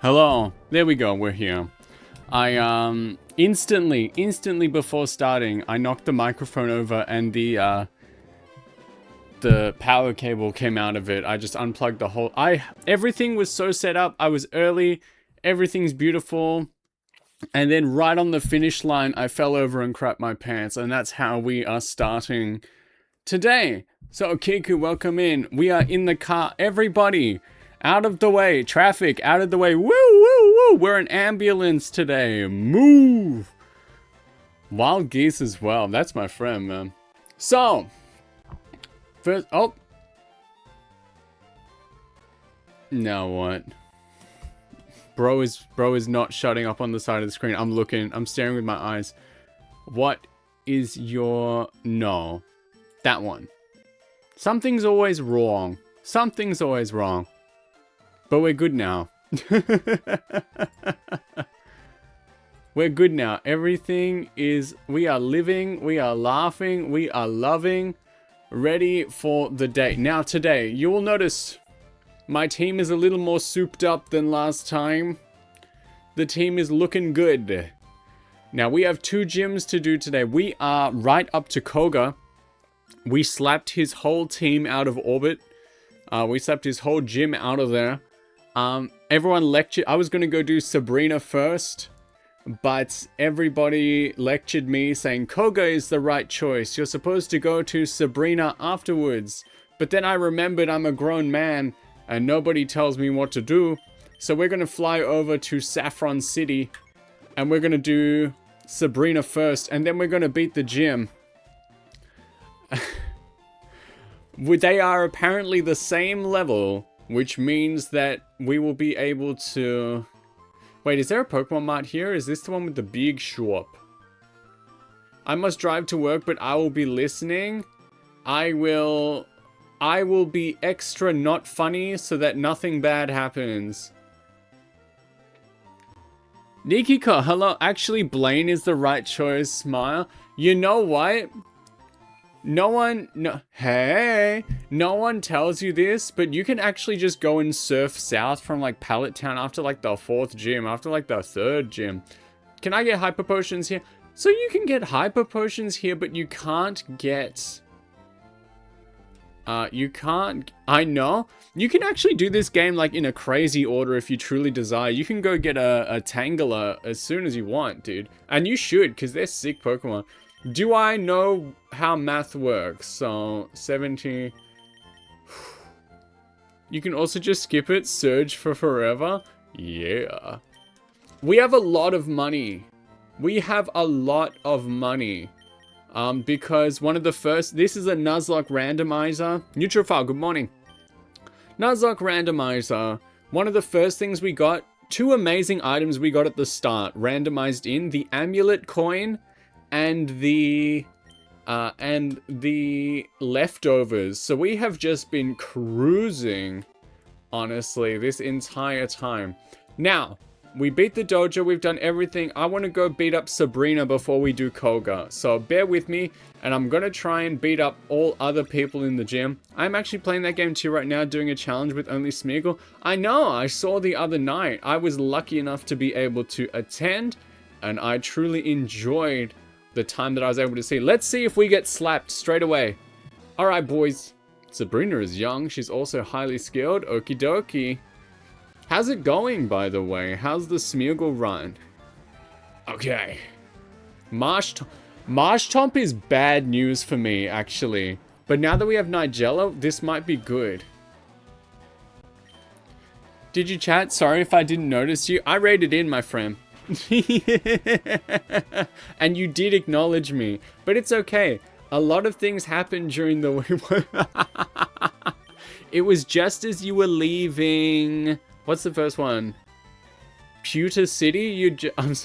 Hello. There we go. We're here. I instantly before starting, I knocked the microphone over and the power cable came out of it. I just unplugged the whole everything was so set up. I was early. Everything's beautiful. And then right on the finish line, I fell over and crapped my pants, and that's how we are starting today. So Kiku, welcome in. We are in the car. Everybody out of the way. Traffic out of the way. Woo, woo, woo. We're an ambulance today. Move. Wild geese as well. That's my friend, man. So, first, oh. Now what? Bro is not shutting up on the side of the screen. I'm looking. I'm staring with my eyes. What is your... No. That one. Something's always wrong. Something's always wrong. But we're good now. We're good now. Everything is... We are living. We are laughing. We are loving. Ready for the day. Now today, you will notice... My team is a little more souped up than last time. The team is looking good. Now, we have 2 gyms to do today. We are right up to Koga. We slapped his whole team out of orbit. We slapped his whole gym out of there. Everyone lectured. I was going to go do Sabrina first. But everybody lectured me saying, Koga is the right choice. You're supposed to go to Sabrina afterwards. But then I remembered I'm a grown man. And nobody tells me what to do. So we're going to fly over to Saffron City. And we're going to do Sabrina first. And then we're going to beat the gym. They are apparently the same level. Which means that we will be able to... Wait, is there a Pokemon Mart here? Is this the one with the big shop? I must drive to work, but I will be listening. I will be extra not funny so that nothing bad happens. Nikki, hello. Actually, Blaine is the right choice. Smile. You know what? No one tells you this, but you can actually just go and surf south from like Pallet Town after like the 4th gym, after like the 3rd gym. Can I get hyper potions here? So you can get hyper potions here, but you can't get... I know. You can actually do this game like in a crazy order if you truly desire. You can go get a Tangela as soon as you want, dude. And you should, because they're sick Pokemon. Do I know how math works? So, 70... You can also just skip it, Surge for forever. Yeah. We have a lot of money. We have a lot of money. Because one of the first... This is a Nuzlocke Randomizer. Neutrophile, good morning. Nuzlocke Randomizer. One of the first things we got... 2 amazing items we got at the start. Randomized in. The Amulet Coin. And the leftovers. So we have just been cruising. Honestly, this entire time. Now... We beat the dojo, we've done everything. I want to go beat up Sabrina before we do Koga. So bear with me, and I'm going to try and beat up all other people in the gym. I'm actually playing that game too right now, doing a challenge with only Smeagol. I know, I saw the other night. I was lucky enough to be able to attend, and I truly enjoyed the time that I was able to see. Let's see if we get slapped straight away. Alright, boys. Sabrina is young. She's also highly skilled. Okie dokie. How's it going, by the way? How's the Smeagol run? Okay. Marshtomp is bad news for me, actually. But now that we have Nigella, this might be good. Did you chat? Sorry if I didn't notice you. I rated in, my friend. And you did acknowledge me. But it's okay. A lot of things happened during the week. It was just as you were leaving... What's the first one? Pewter City?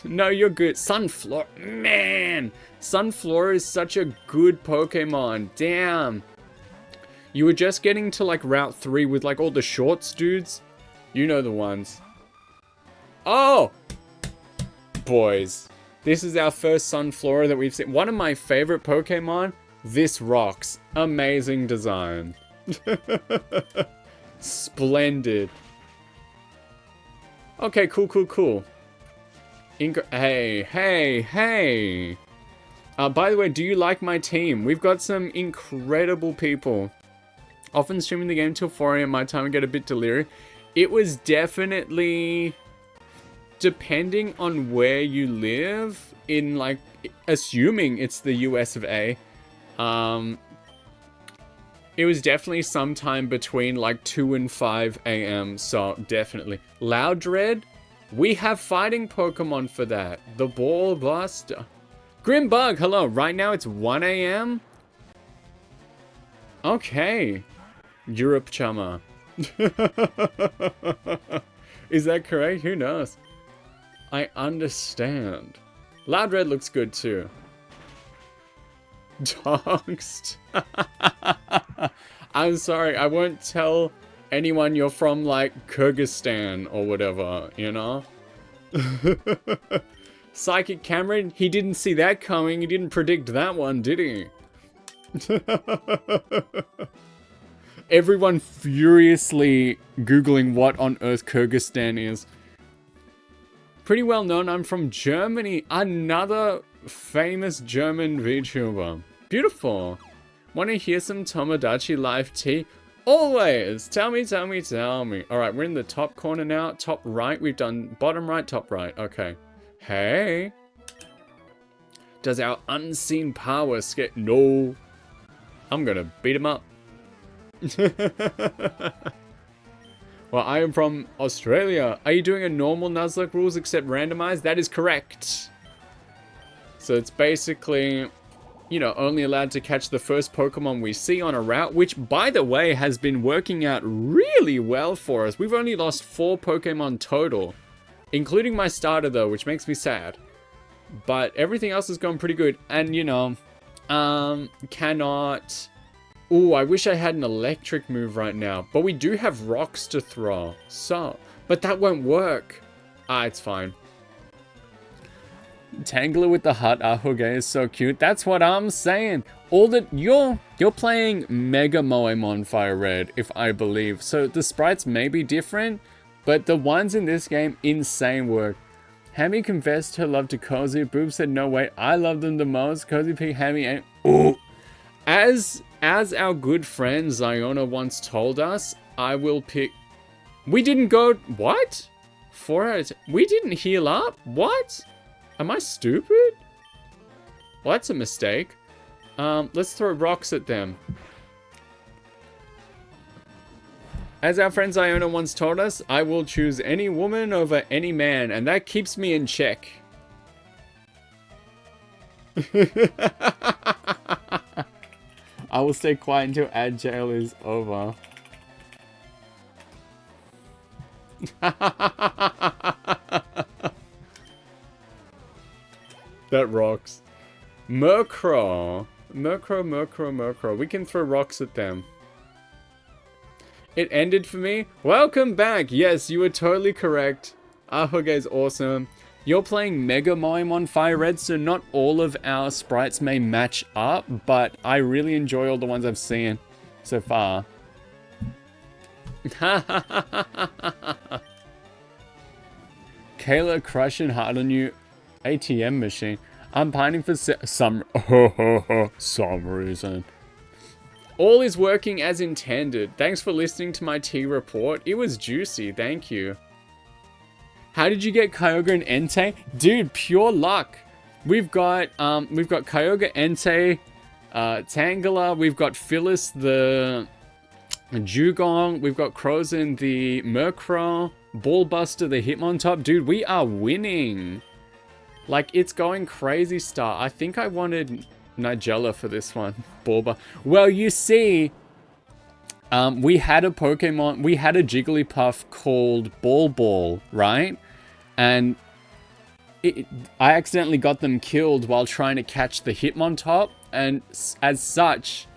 No, you're good. Sunflora. Man! Sunflora is such a good Pokemon. Damn. You were just getting to like Route 3 with like all the shorts dudes. You know the ones. Oh! Boys. This is our first Sunflora that we've seen. One of my favorite Pokemon. This rocks. Amazing design. Splendid. Okay, cool, cool, cool. Hey. By the way, do you like my team? We've got some incredible people. Often streaming the game till 4 AM my time and get a bit delirious. It was definitely, depending on where you live, in like, assuming it's the US of A, it was definitely sometime between like 2 and 5 AM, so definitely. Loudred, we have fighting Pokemon for that. The Ball Buster. Grimbug, hello. Right now it's 1 AM? Okay. Europe Chummer. Is that correct? Who knows? I understand. Loudred looks good too. Doxed. I'm sorry, I won't tell anyone you're from like Kyrgyzstan or whatever, you know? Psychic Cameron, he didn't see that coming. He didn't predict that one, did he? Everyone furiously Googling what on earth Kyrgyzstan is. Pretty well known, I'm from Germany. Another famous German VTuber. Beautiful. Want to hear some Tomodachi live tea? Always! Tell me. Alright, we're in the top corner now. Top right. We've done bottom right, top right. Okay. Hey. Does our unseen power scare? No. I'm gonna beat him up. Well, I am from Australia. Are you doing a normal Nuzlocke rules except randomized? That is correct. So it's basically, you know, only allowed to catch the first Pokemon we see on a route, which, by the way, has been working out really well for us. We've only lost 4 Pokemon total, including my starter, though, which makes me sad. But everything else has gone pretty good. And, you know, cannot... Ooh, I wish I had an electric move right now. But we do have rocks to throw. So, but that won't work. It's fine. Tangler with the hut Ahoge is so cute. That's what I'm saying. All that you're playing Mega Moemon FireRed, if I believe. So the sprites may be different, but the ones in this game, insane work. Hammy confessed her love to Cozy. Boob said no way. I love them the most. Cozy picked Hammy and ooh. As our good friend Ziona once told us, I will pick. We didn't go. What? 4 out of 10. We didn't heal up? What? Am I stupid? Well, that's a mistake. Let's throw rocks at them. As our friend Ziona once told us, I will choose any woman over any man, and that keeps me in check. I will stay quiet until ad jail is over. That rocks. Murkrow. We can throw rocks at them. It ended for me. Welcome back. Yes, you were totally correct. Ahoge is awesome. You're playing Mega Moemon FireRed, so not all of our sprites may match up, but I really enjoy all the ones I've seen so far. Kayla crushing hard on you ATM machine. I'm pining for some reason. All is working as intended. Thanks for listening to my tea report. It was juicy, thank you. How did you get Koga and Entei? Dude, pure luck. We've got Koga, Entei, Tangela, we've got Phyllis the Dugong, we've got Crozin the Murkrow, Ballbuster the Hitmontop. Dude, we are winning. Like, it's going crazy star. I think I wanted Nigella for this one. Bulba. Well, you see, we had a Pokemon, we had a Jigglypuff called Ball, right? And I accidentally got them killed while trying to catch the Hitmontop, and as such,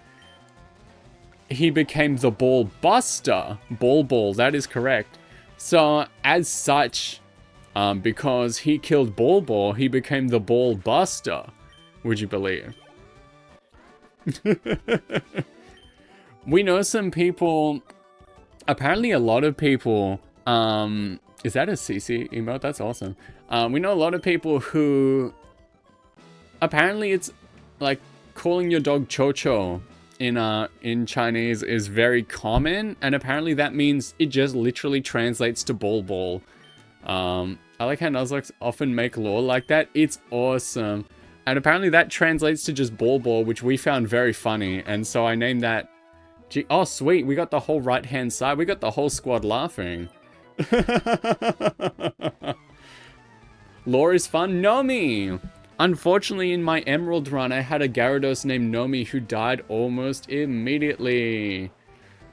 he became the Ballbuster. Ball, that is correct. So, as such, because he killed Ball, he became the Ballbuster. Would you believe? We know some people, apparently a lot of people, Is that a CC emote? That's awesome. We know a lot of people who... Apparently it's like calling your dog Cho-Cho in Chinese is very common. And apparently that means it just literally translates to ball ball. I like how Nuzlocke often make lore like that. It's awesome. And apparently that translates to just ball ball, which we found very funny. And so I named that... Oh, sweet. We got the whole right-hand side. We got the whole squad laughing. Lore is fun. Nomi! Unfortunately, in my Emerald run, I had a Gyarados named Nomi who died almost immediately.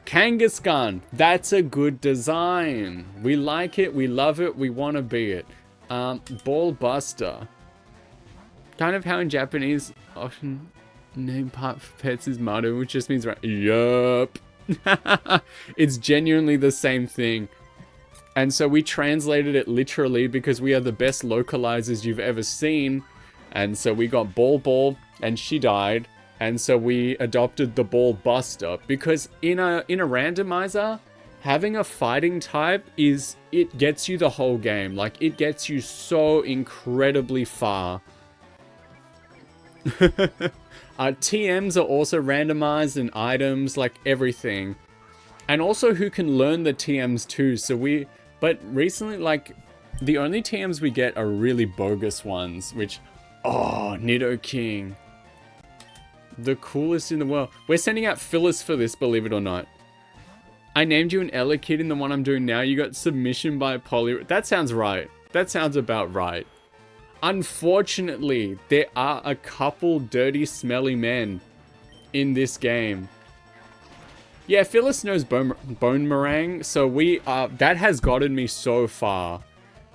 Kangaskhan. That's a good design. We like it. We love it. We want to be it. Ball Buster. Kind of how in Japanese, often name part for pets is Maru, which just means right. Yup. It's genuinely the same thing. And so we translated it literally because we are the best localizers you've ever seen. And so we got Ball Ball and she died. And so we adopted the Ball Buster because in a randomizer, having a fighting type it gets you the whole game. Like it gets you so incredibly far. TMs are also randomized and items, like everything. And also who can learn the TMs too. But recently, like, the only TMs we get are really bogus ones, which, oh, Nidoking. The coolest in the world. We're sending out fillers for this, believe it or not. I named you an Elekid in the one I'm doing now. You got submission by Poly. That sounds right. That sounds about right. Unfortunately, there are a couple dirty, smelly men in this game. Yeah, Phyllis knows Bone Meringue, so that has gotten me so far.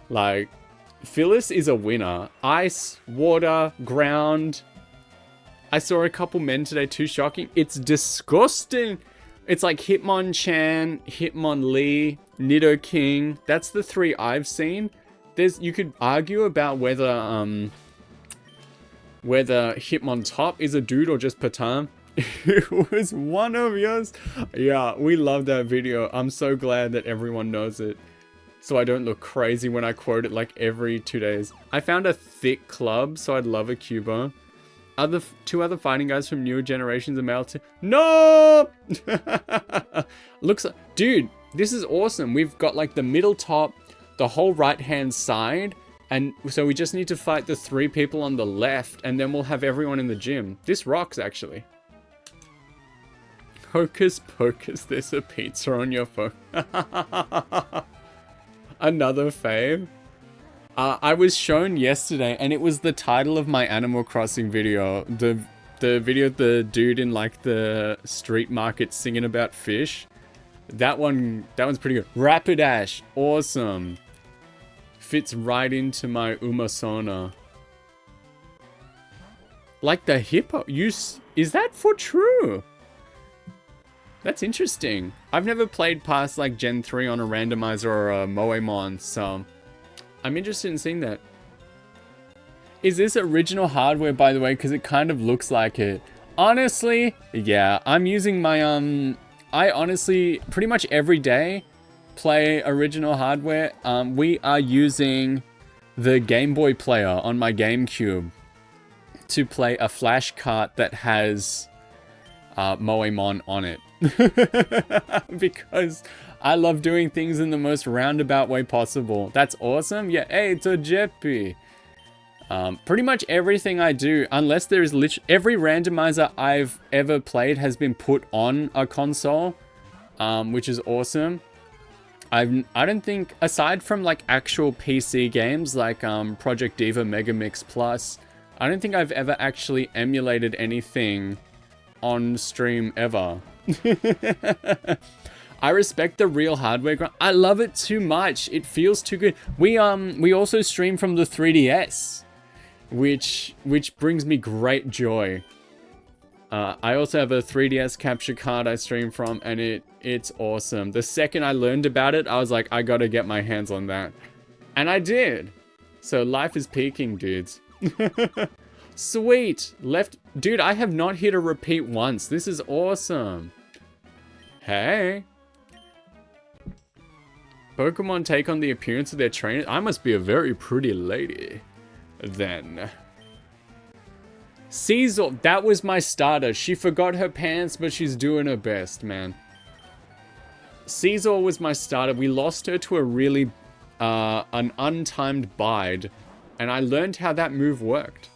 Like, Phyllis is a winner. Ice, water, ground. I saw a couple men today, too shocking. It's disgusting. It's like Hitmonchan, Hitmonlee, Nidoking. That's the three I've seen. You could argue about whether Hitmontop is a dude or just Patan. It was one of yours. Yeah, we love that video. I'm so glad that everyone knows it. So I don't look crazy when I quote it like every 2 days. I found a thick club, so I'd love a Cubo. Two other fighting guys from newer generations are male too. No! Looks like... Dude, this is awesome. We've got like the middle top, the whole right-hand side. And so we just need to fight the 3 people on the left, and then we'll have everyone in the gym. This rocks, actually. Hocus pocus, there's a pizza on your phone. Another fave. I was shown yesterday, and it was the title of my Animal Crossing video. The video of the dude in like the street market singing about fish. That one's pretty good. Rapidash, awesome. Fits right into my Umasona. Like the hippo. Is that for true? That's interesting. I've never played past like Gen 3 on a randomizer or a Moemon, so I'm interested in seeing that. Is this original hardware, by the way? Because it kind of looks like it. Honestly, yeah. I'm using my, I honestly, pretty much every day, play original hardware. We are using the Game Boy player on my GameCube to play a flash cart that has Moemon on it. Because I love doing things in the most roundabout way possible. That's awesome. Yeah, hey, it's a Jeppy. Pretty much everything I do, unless there is every randomizer I've ever played has been put on a console, which is awesome. I don't think, aside from like actual PC games like Project Diva Megamix Plus, I don't think I've ever actually emulated anything on stream ever. I respect the real hardware. I love it too much. It feels too good. We also stream from the 3DS, which brings me great joy. I also have a 3DS capture card I stream from, and it's awesome. The second I learned about it, I was like, I gotta get my hands on that. And I did. So life is peaking, dudes. Sweet. Dude, I have not hit a repeat once. This is awesome. Hey. Pokemon take on the appearance of their trainers. I must be a very pretty lady. Then. Caesar, that was my starter. She forgot her pants, but she's doing her best, man. Caesar was my starter. We lost her to a really, an untimed bide. And I learned how that move worked.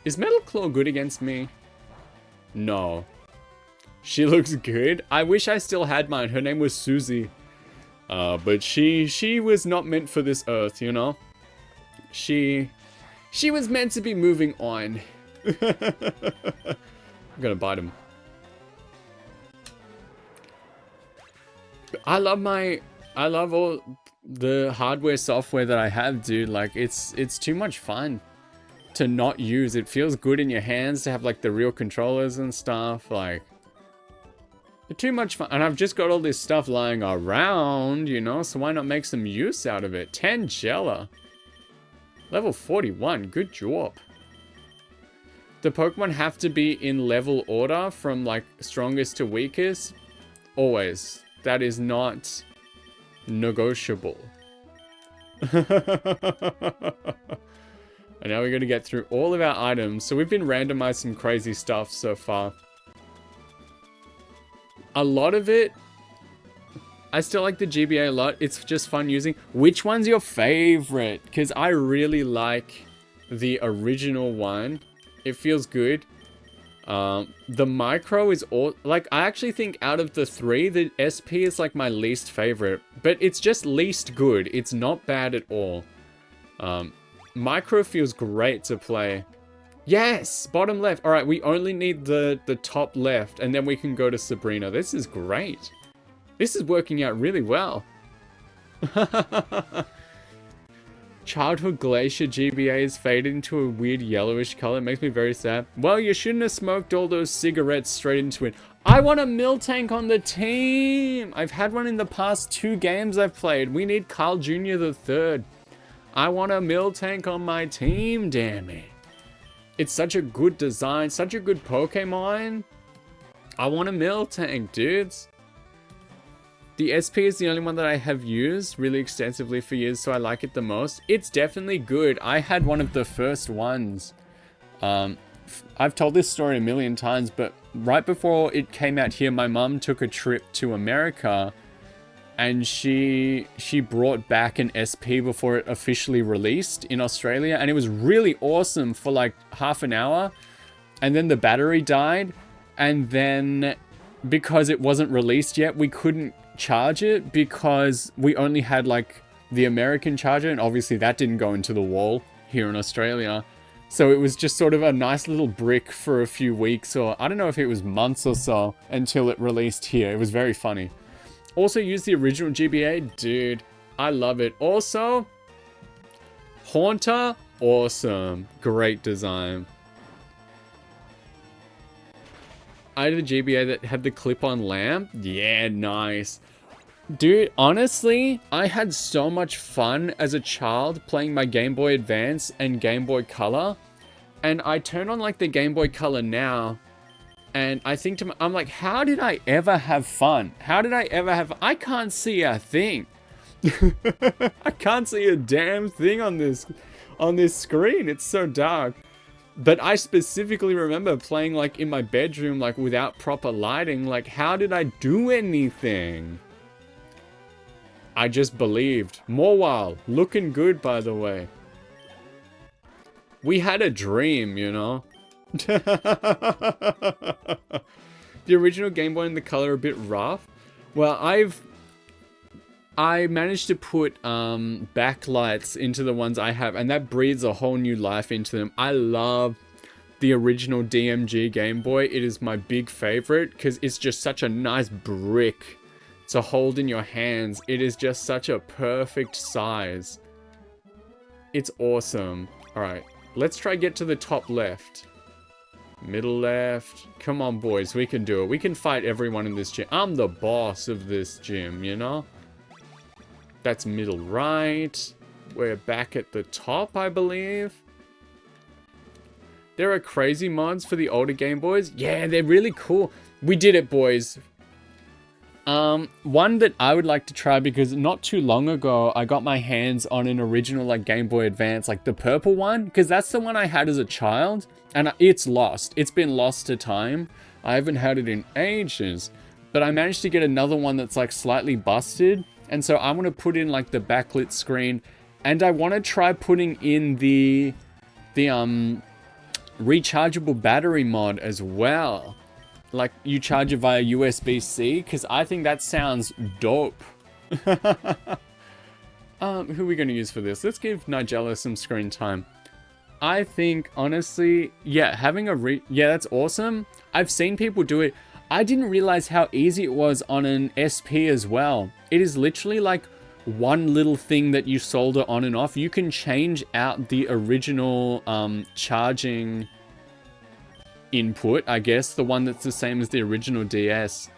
Is Metal Claw good against me? No. She looks good. I wish I still had mine. Her name was Susie. But she was not meant for this earth, you know? She was meant to be moving on. I'm gonna bite him. I love all the hardware software that I have, dude. Like, it's too much fun to not use. It feels good in your hands to have, like, the real controllers and stuff. Like, too much fun. And I've just got all this stuff lying around, you know, so why not make some use out of it? 10 Jella. Level 41. Good job. The Pokemon have to be in level order from, like, strongest to weakest. Always. That is not negotiable. And now we're going to get through all of our items. So we've been randomized some crazy stuff so far. A lot of it, I still like the GBA a lot. It's just fun using. Which one's your favorite? Because I really like the original one. It feels good. The micro is all, like, I actually think out of the three, the SP is like my least favorite, but it's just least good. It's not bad at all. Micro feels great to play. Yes, bottom left. All right, we only need the top left, and then we can go to Sabrina. This is great. This is working out really well. Childhood Glacier GBA is faded into a weird yellowish color. It makes me very sad. Well, you shouldn't have smoked all those cigarettes straight into it. I want a Miltank on the team. I've had one in the past 2 games I've played. We need Carl Jr. the third. I want a Miltank on my team, damn it. It's such a good design, such a good Pokemon. I want a Miltank, dudes. The SP is the only one that I have used really extensively for years, so I like it the most. It's definitely good. I had one of the first ones. I've told this story a million times, but right before it came out here, my mum took a trip to America, and she brought back an SP before it officially released in Australia, and it was really awesome for like half an hour, and then the battery died, and then because it wasn't released yet, we couldn't charge it because we only had like the American charger, and obviously that didn't go into the wall here in Australia. So it was just sort of a nice little brick for a few weeks, or I don't know if it was months or so, until it released here. It was very funny. Also use the original GBA. Dude, I love it. Also, Haunter, awesome. Great design. I had a GBA that had the clip-on lamp. Yeah, nice. Dude, honestly, I had so much fun as a child playing my Game Boy Advance and Game Boy Color. And I turn on like the Game Boy Color now, and I think to I'm like, how did I ever have fun? How did I ever have... I can't see a thing. I can't see a damn thing on this screen. It's so dark. But I specifically remember playing like in my bedroom, like without proper lighting. Like, how did I do anything? I just believed. Morwal, looking good, by the way. We had a dream, you know? The original Game Boy and the color are a bit rough. Well, I managed to put backlights into the ones I have, and that breathes a whole new life into them. I love the original DMG Game Boy. It is my big favorite because it's just such a nice brick to hold in your hands. It is just such a perfect size. It's awesome. All right, let's try get to the top left. Middle left. Come on, boys, we can do it. We can fight everyone in this gym. I'm the boss of this gym, you know? That's middle right. We're back at the top, I believe. There are crazy mods for the older Game Boys. Yeah, they're really cool. We did it, boys. One that I would like to try, because not too long ago I got my hands on an original like Game Boy Advance, like the purple one, because that's the one I had as a child, and it's lost. It's been lost to time. I haven't had it in ages, but I managed to get another one that's like slightly busted, and so I want to put in like the backlit screen, and I want to try putting in the rechargeable battery mod as well. Like, you charge it via USB-C, because I think that sounds dope. Who are we going to use for this? Let's give Nigella some screen time. I think, honestly, yeah, having a yeah, that's awesome. I've seen people do it. I didn't realize how easy it was on an SP as well. It is literally like one little thing that you solder on and off. You can change out the original charging input, I guess, the one that's the same as the original DS,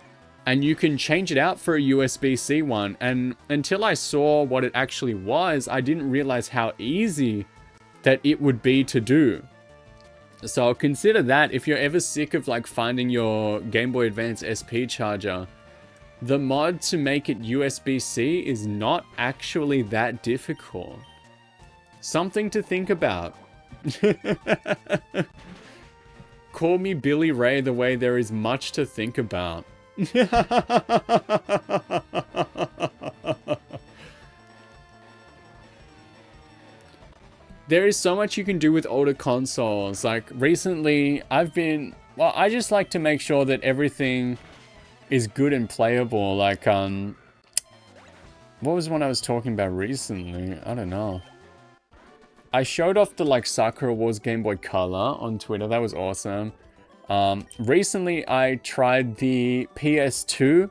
and you can change it out for a USB-C one. And until I saw what it actually was, I didn't realize how easy that it would be to do. So consider that if you're ever sick of like finding your Game Boy Advance SP charger, the mod to make it USB-C is not actually that difficult. Something to think about. Call me Billy Ray the way there is much to think about. There is so much you can do with older consoles. Like, recently, I just like to make sure that everything is good and playable. Like, what was one I was talking about recently? I don't know. I showed off the, like, Sakura Wars Game Boy Color on Twitter. That was awesome. Recently, I tried the PS2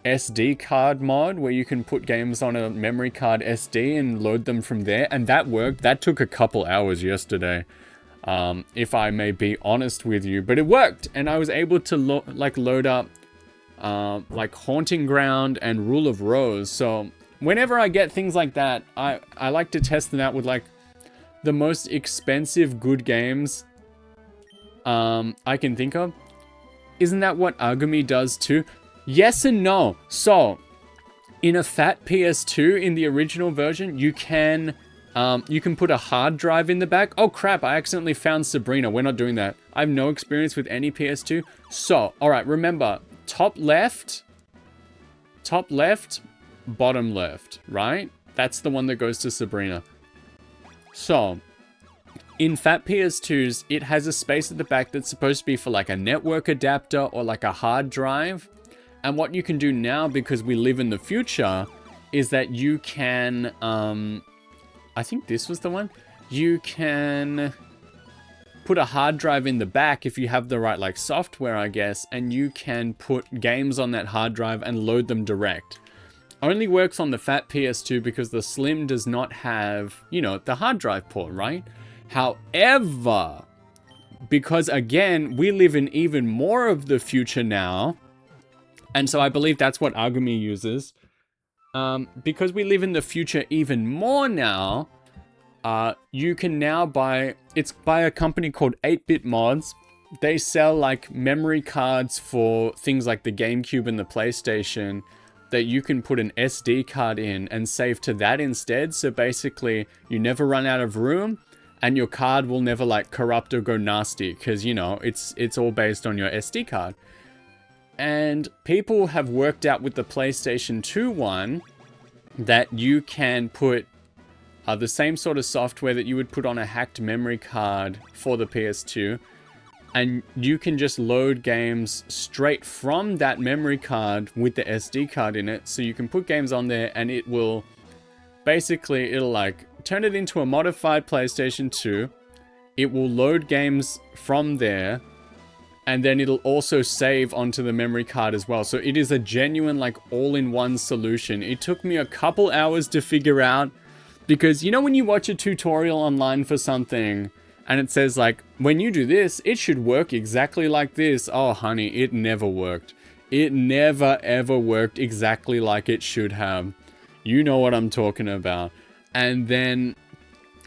SD card mod, where you can put games on a memory card SD and load them from there. And that worked. That took a couple hours yesterday, if I may be honest with you. But it worked. And I was able to, load up, like, Haunting Ground and Rule of Rose. So, whenever I get things like that, I like to test them out with, like, the most expensive good games I can think of. Isn't that what Agami does too? Yes and no. So, in a fat PS2, in the original version, you can put a hard drive in the back. Oh crap, I accidentally found Sabrina. We're not doing that. I have no experience with any PS2. So, alright, remember, top left, bottom left, right? That's the one that goes to Sabrina. So, in fat PS2s, it has a space at the back that's supposed to be for like a network adapter or like a hard drive. And what you can do now, because we live in the future, is that you can, I think this was the one. You can put a hard drive in the back if you have the right like software, I guess, and you can put games on that hard drive and load them direct. Only works on the fat PS2 because the Slim does not have, you know, the hard drive port, right? However, because again, we live in even more of the future now, and so I believe that's what Agami uses. Because we live in the future even more now, you can now buy, it's by a company called 8-Bit Mods. They sell like memory cards for things like the GameCube and the PlayStation, that you can put an SD card in and save to that instead. So basically, you never run out of room, and your card will never like corrupt or go nasty, because, you know, it's all based on your SD card. And people have worked out with the PlayStation 2 one that you can put the same sort of software that you would put on a hacked memory card for the PS2, and you can just load games straight from that memory card with the SD card in it. So you can put games on there, and it will basically, it'll like turn it into a modified PlayStation 2. It will load games from there, and then it'll also save onto the memory card as well. So it is a genuine like all-in-one solution. It took me a couple hours to figure out, because you know when you watch a tutorial online for something and it says like, when you do this, it should work exactly like this. Oh honey, it never worked. It never ever worked exactly like it should have. You know what I'm talking about. And then,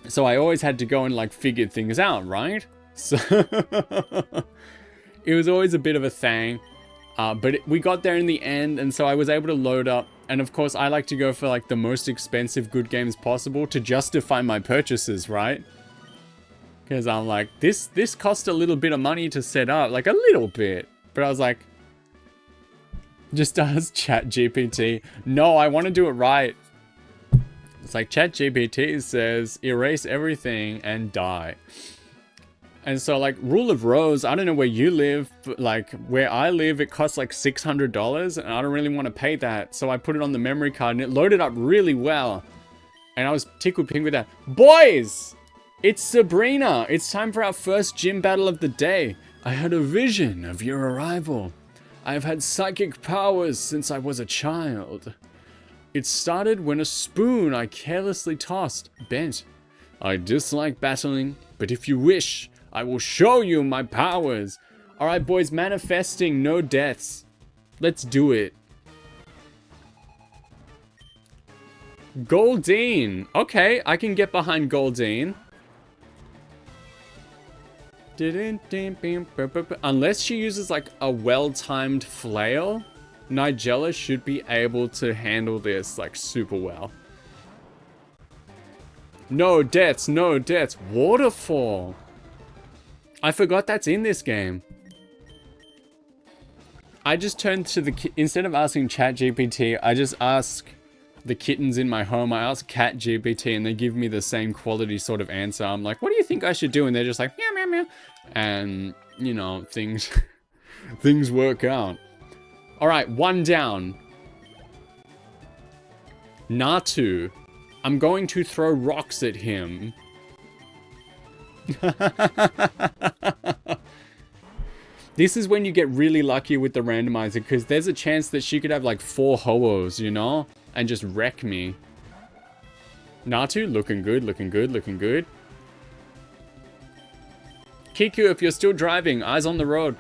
so I always had to go and like figure things out, right? So it was always a bit of a thing. We got there in the end, and so I was able to load up. And of course, I like to go for like the most expensive good games possible to justify my purchases, right? Because I'm like, this cost a little bit of money to set up, like a little bit. But I was like, just ask ChatGPT. No, I want to do it right. It's like ChatGPT says, erase everything and die. And so like rule of rose, I don't know where you live, but like where I live, it costs like $600 and I don't really want to pay that. So I put it on the memory card and it loaded up really well. And I was tickled pink with that. Boys, it's Sabrina. It's time for our first gym battle of the day. I had a vision of your arrival. I have had psychic powers since I was a child. It started when a spoon I carelessly tossed bent. I dislike battling, but if you wish, I will show you my powers. All right, boys, manifesting no deaths. Let's do it. Goldine. Okay, I can get behind Goldine. Unless she uses like a well-timed flail, Nigella should be able to handle this like super well. No deaths, no deaths. Waterfall. I forgot that's in this game. I just turned to the... Instead of asking ChatGPT, I just ask the kittens in my home. I ask CatGPT and they give me the same quality sort of answer. I'm like, what do you think I should do? And they're just like, meow, meow, meow. And, you know, things... things work out. Alright, one down. Natu. I'm going to throw rocks at him. This is when you get really lucky with the randomizer, because there's a chance that she could have like 4 Ho-Ohs, you know? And just wreck me. Natu, looking good, looking good, looking good. Kiku, if you're still driving, eyes on the road.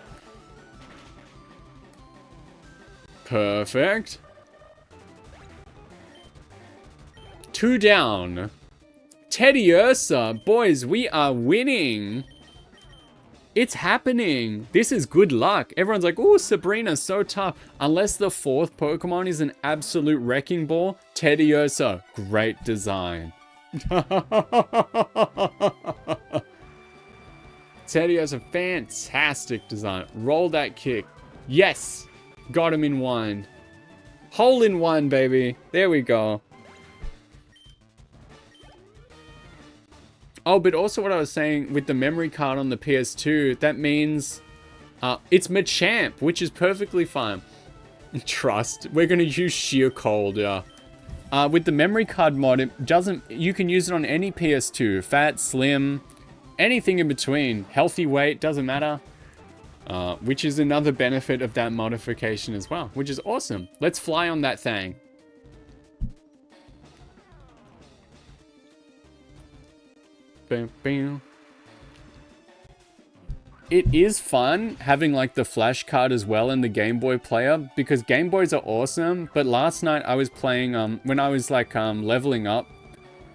Perfect. 2 down. Teddy Ursa, boys, we are winning. It's happening. This is good luck. Everyone's like, oh, Sabrina's so tough. Unless the 4th Pokemon is an absolute wrecking ball. Teddy Ursa, great design. Teddy Ursa, fantastic design. Roll that kick. Yes. Got him in one. Hole in one, baby. There we go. Oh, but also what I was saying with the memory card on the PS2, that means it's Machamp, which is perfectly fine. Trust. We're going to use Sheer Cold, yeah. With the memory card mod, it doesn't... You can use it on any PS2. Fat, slim, anything in between. Healthy weight, doesn't matter. Which is another benefit of that modification as well, which is awesome. Let's fly on that thing. Bam, bam. It is fun having like the flash card as well in the Game Boy player, because Game Boys are awesome. But last night I was playing when I was like leveling up.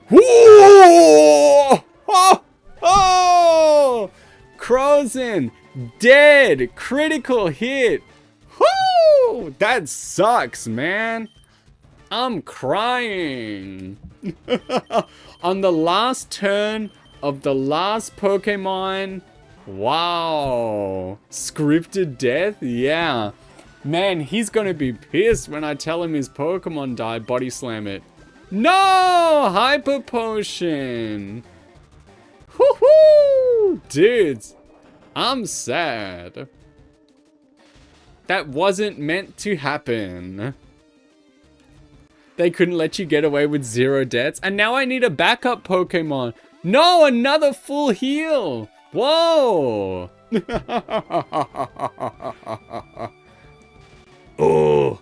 Whoa! Oh! Oh! Crozen dead, critical hit. Whoo! That sucks, man. I'm crying. On the last turn of the last Pokemon. Wow. Scripted death? Yeah. Man, he's gonna be pissed when I tell him his Pokemon died. Body slam it. No! Hyper Potion. Woohoo! Dudes, I'm sad. That wasn't meant to happen. They couldn't let you get away with 0 deaths. And now I need a backup Pokemon. No, another full heal. Whoa. Oh.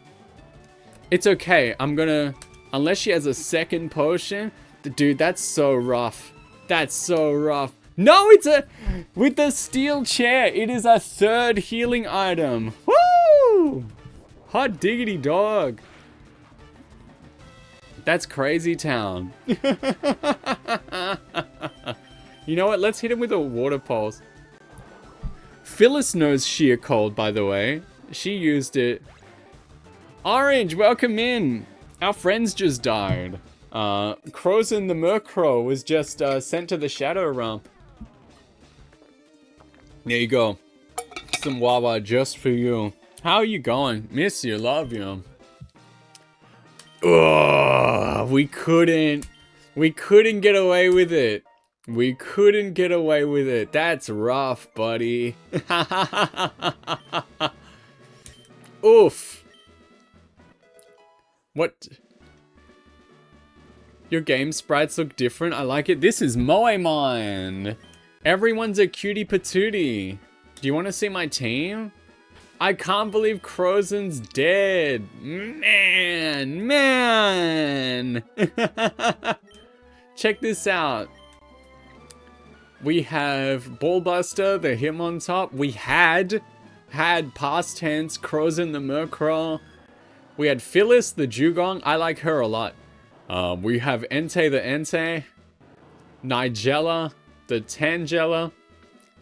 It's okay. I'm gonna... Unless she has a second potion. Dude, that's so rough. That's so rough. No, it's a... With the steel chair, it is a 3rd healing item. Woo! Hot diggity dog. That's crazy town. You know what? Let's hit him with a water pulse. Phyllis knows Sheer Cold, by the way. She used it. Orange, welcome in. Our friends just died. Crozen the Murkrow was just sent to the Shadow Realm. There you go. Some Wawa just for you. How are you going? Miss you, love you. Ugh, we couldn't get away with it. We couldn't get away with it. That's rough, buddy. Oof. What? Your game sprites look different. I like it. This is Moemon. Everyone's a cutie patootie. Do you want to see my team? I can't believe Crozen's dead. Man. Check this out. We have Ballbuster, the Hitmontop. We had past tense, Crozen the Murkrow. We had Phyllis, the Dugong. I like her a lot. We have Entei, the Entei. Nigella, the Tangela.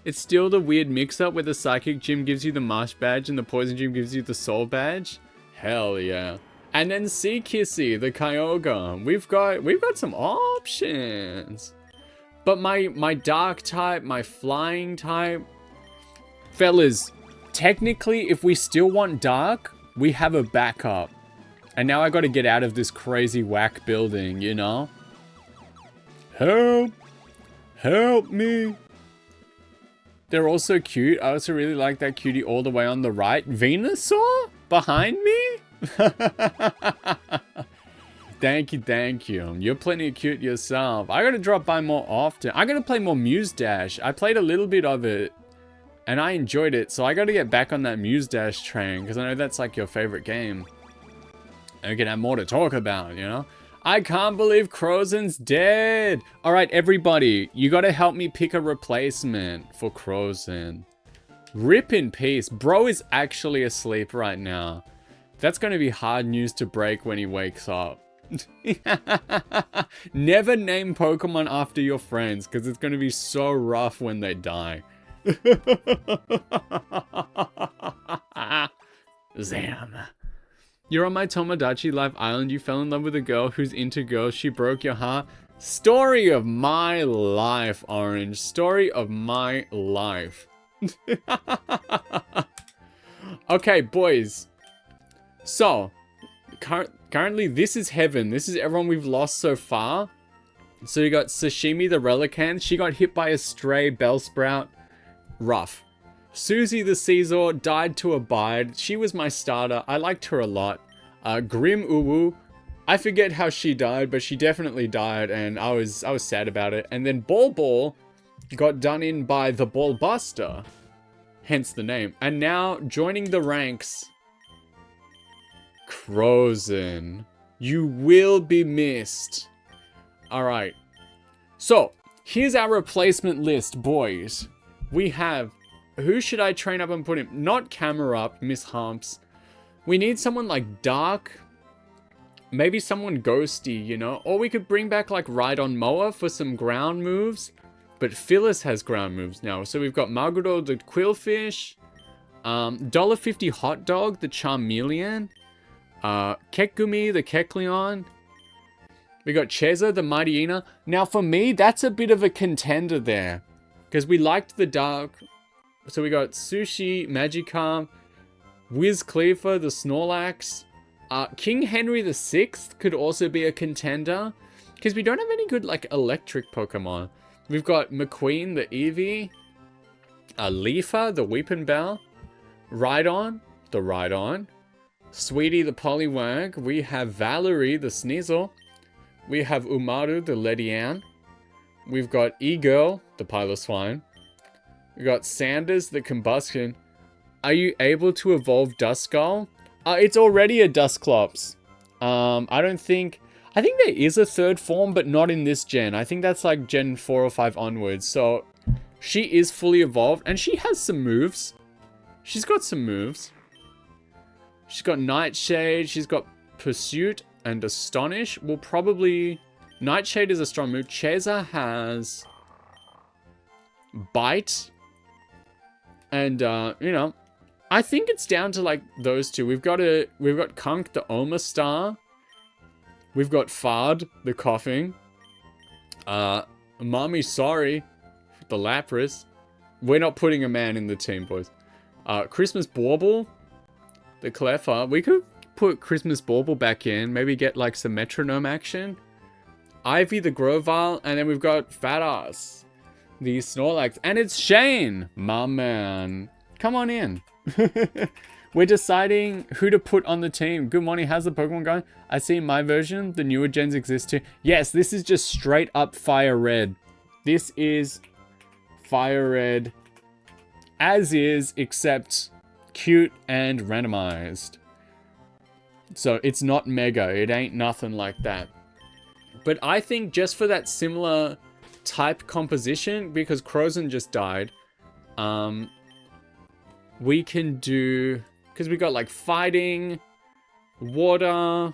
It's still the weird mix-up where the Psychic Gym gives you the Marsh Badge and the Poison Gym gives you the Soul Badge. Hell yeah. And then Sea Kissy, the Kyogre. We've got some options. But my Dark type, my Flying type... Fellas, technically, if we still want Dark, we have a backup. And now I gotta get out of this crazy whack building, you know? Help! Help me! They're also cute. I also really like that cutie all the way on the right. Venusaur? Behind me? Thank you. You're plenty cute yourself. I gotta drop by more often. I gotta play more Muse Dash. I played a little bit of it. And I enjoyed it. So I gotta get back on that Muse Dash train. Because I know that's like your favorite game. And we can have more to talk about, you know? I can't believe Crozen's dead. All right, everybody, you got to help me pick a replacement for Crozen. Rip in peace. Bro is actually asleep right now. That's going to be hard news to break when he wakes up. Never name Pokemon after your friends because it's going to be so rough when they die. Zam. You're on my Tomodachi Life Island. You fell in love with a girl who's into girls. She broke your heart. Story of my life, Orange. Story of my life. Okay, boys. So, currently this is heaven. This is everyone we've lost so far. So you got Sashimi the Relicanth. She got hit by a stray Bellsprout. Rough. Susie the Caesar died to abide. She was my starter. I liked her a lot. Grim Uwu. I forget how she died, but she definitely died, and I was sad about it. And then Ball got done in by the Ballbuster. Hence the name. And now, joining the ranks, Crozen. You will be missed. Alright. So, here's our replacement list, boys. We have... Who should I train up and put him? Not Camera Up, Miss Humps. We need someone like Dark. Maybe someone ghosty, you know? Or we could bring back like Rhydon Moa for some ground moves. But Phyllis has ground moves now. So we've got Maguro the Quillfish. $1.50 Hot Dog, the Charmeleon. Kekgumi, the Kecleon. We got Cheza, the Mightyena. Now for me, that's a bit of a contender there. Because we liked the Dark... So we got Sushi, Magikarp, Wiz Khalifa, the Snorlax. King Henry VI could also be a contender. Because we don't have any good, like, electric Pokemon. We've got McQueen, the Eevee. Leafa, the Weepinbell. Rhydon, the Rhydon. Sweetie, the Poliwag. We have Valerie, the Sneasel. We have Umaru, the Ledian. We've got E-Girl, the Piloswine. We got Sanders, the Combustion. Are you able to evolve Duskull? It's already a Dusclops. I think there is a third form, but not in this gen. I think that's like gen 4 or 5 onwards. So, she is fully evolved, and she has some moves. She's got some moves. She's got Nightshade, she's got Pursuit, and Astonish. Will probably... Nightshade is a strong move. Cheza has... Bite. And, you know, I think it's down to like those two. We've got Kunk, the Oma Star. We've got Fard, the Coughing. Mommy Sorry, the Lapras. We're not putting a man in the team, boys. Christmas Bauble, the Cleffa. We could put Christmas Bauble back in. Maybe get like some metronome action. Ivy, the Grovile. And then we've got Fat Ass, the Snorlax. And it's Shane, my man. Come on in. We're deciding who to put on the team. Good morning, how's the Pokemon going? I see in my version, the newer gens exist too. Yes, this is just straight up FireRed. This is FireRed as is, except cute and randomized. So it's not mega, it ain't nothing like that. But I think just for that similar type composition, because Crozen just died, we can do, because we got like fighting, water,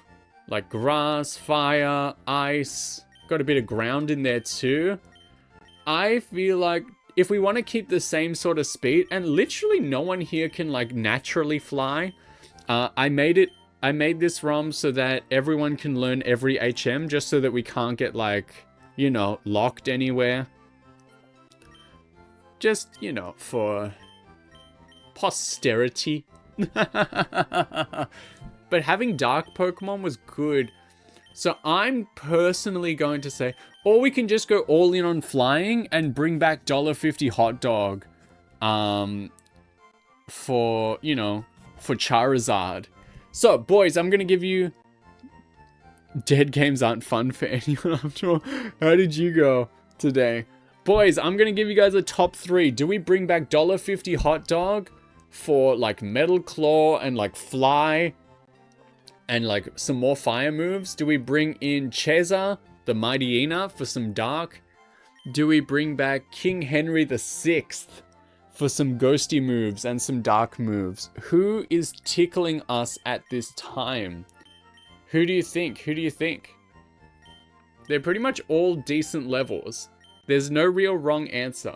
like grass, fire, ice, got a bit of ground in there too. I feel like if we want to keep the same sort of speed, and literally no one here can like naturally fly, I made this ROM so that everyone can learn every HM, just so that we can't get like, you know, locked anywhere. Just, you know, for posterity. But having dark Pokemon was good. So I'm personally going to say, or we can just go all in on flying and bring back $1.50 hot dog for, you know, for Charizard. So boys, I'm gonna give you, dead games aren't fun for anyone after all. How did you go today? Boys, I'm gonna give you guys a top 3. Do we bring back $1.50 hot dog for like Metal Claw and like Fly and like some more fire moves? Do we bring in Cheza, the Mightyena, for some dark? Do we bring back King Henry VI for some ghosty moves and some dark moves? Who is tickling us at this time? Who do you think? Who do you think? They're pretty much all decent levels. There's no real wrong answer.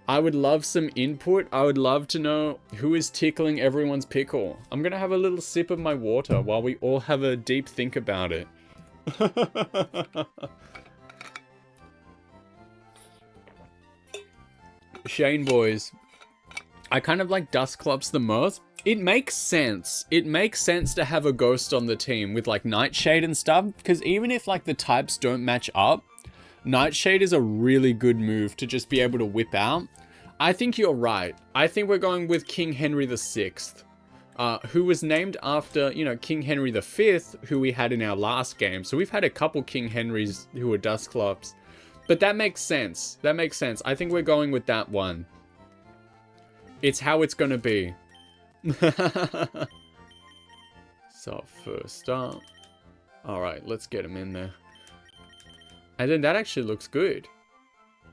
I would love some input. I would love to know who is tickling everyone's pickle. I'm gonna have a little sip of my water while we all have a deep think about it. Shane boys, I kind of like Dusclops the most. It makes sense. It makes sense to have a ghost on the team with like Nightshade and stuff, because even if like the types don't match up, Nightshade is a really good move to just be able to whip out. I think you're right. I think we're going with King Henry VI, who was named after, you know, King Henry V, who we had in our last game. So we've had a couple King Henrys who are Dusclops. But that makes sense. That makes sense. I think we're going with that one. It's how it's going to be. So first up. Alright, let's get him in there. And then that actually looks good.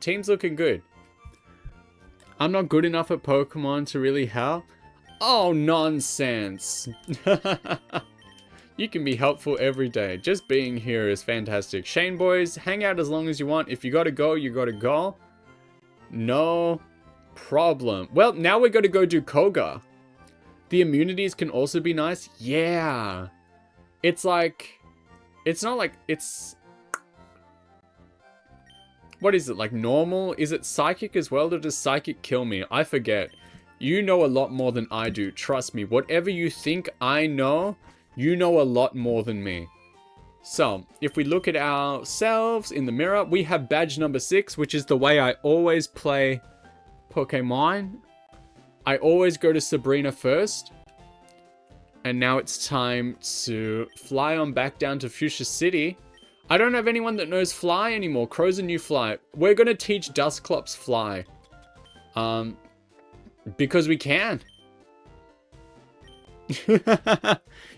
Team's looking good. I'm not good enough at Pokemon to really help. Oh, nonsense. You can be helpful every day. Just being here is fantastic. Shane boys, hang out as long as you want. If you gotta go, you gotta go. No problem. Well, now we're gonna go do Koga. The immunities can also be nice. Yeah. It's like, it's not like, it's, what is it, like normal? Is it psychic as well, or does psychic kill me? I forget. You know a lot more than I do. Trust me. Whatever you think I know, you know a lot more than me. So, if we look at ourselves in the mirror, we have badge number 6, which is the way I always play Pokemon. I always go to Sabrina first. And now it's time to fly on back down to Fuchsia City. I don't have anyone that knows Fly anymore. Crow's a new Fly. We're going to teach Dusclops Fly. Because we can.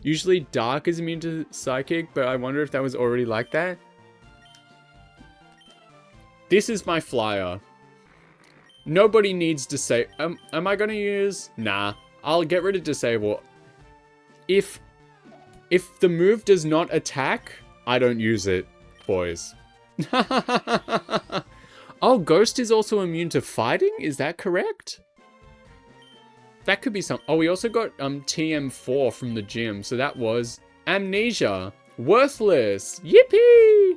Usually Dark is immune to Psychic, but I wonder if that was already like that. This is my flyer. Nobody needs to say, am I going to use? Nah, I'll get rid of Disable. If the move does not attack, I don't use it, boys. Oh, Ghost is also immune to fighting? Is that correct? That could be some... Oh, we also got TM4 from the gym. So that was Amnesia. Worthless. Yippee!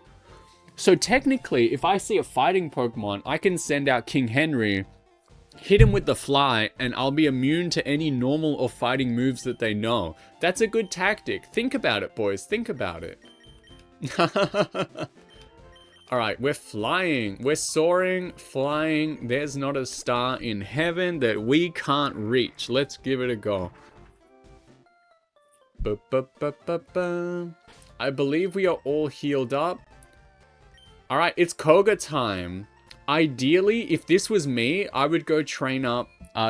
So technically, if I see a fighting Pokemon, I can send out King Henry, hit him with the fly, and I'll be immune to any normal or fighting moves that they know. That's a good tactic. Think about it, boys. Think about it. Alright, we're flying. We're soaring, flying. There's not a star in heaven that we can't reach. Let's give it a go. I believe we are all healed up. Alright, it's Koga time. Ideally, if this was me, I would go train up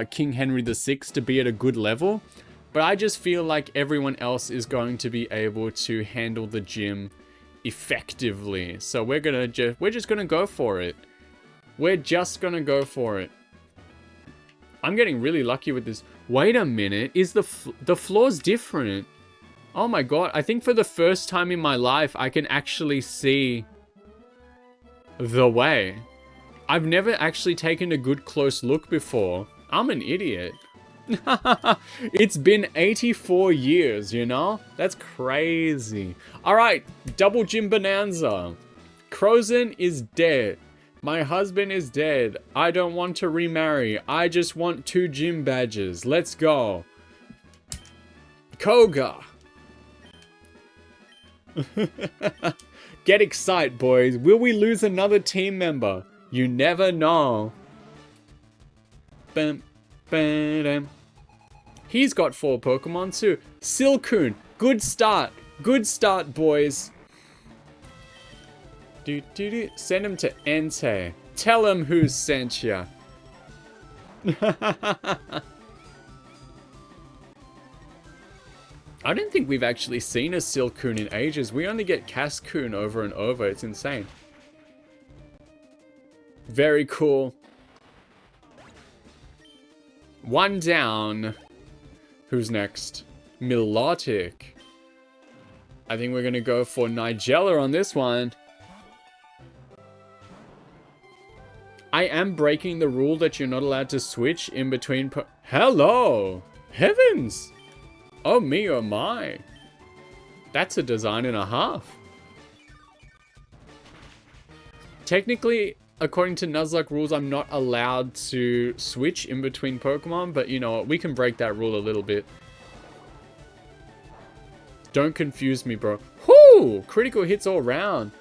King Henry VI to be at a good level. But I just feel like everyone else is going to be able to handle the gym effectively. So we're just gonna go for it. We're just gonna go for it. I'm getting really lucky with this. Wait a minute, is the floor's different? Oh my god, I think for the first time in my life I can actually see the way. I've never actually taken a good close look before. I'm an idiot. It's been 84 years, you know? That's crazy. Alright, double gym bonanza. Crozen is dead. My husband is dead. I don't want to remarry. I just want 2 gym badges. Let's go. Koga. Get excited, boys. Will we lose another team member? You never know. Bam, bam. He's got 4 Pokemon too. Silcoon. Good start. Good start, boys. Send him to Entei. Tell him who sent ya. I don't think we've actually seen a Silcoon in ages. We only get Cascoon over and over. It's insane. Very cool. 1 down. Who's next? Milotic. I think we're going to go for Nigella on this one. I am breaking the rule that you're not allowed to switch in between... Hello! Heavens! Oh me, oh my. That's a design and a half. Technically, according to Nuzlocke rules, I'm not allowed to switch in between Pokemon, but you know what? We can break that rule a little bit. Don't confuse me, bro. Whoo! Critical hits all round.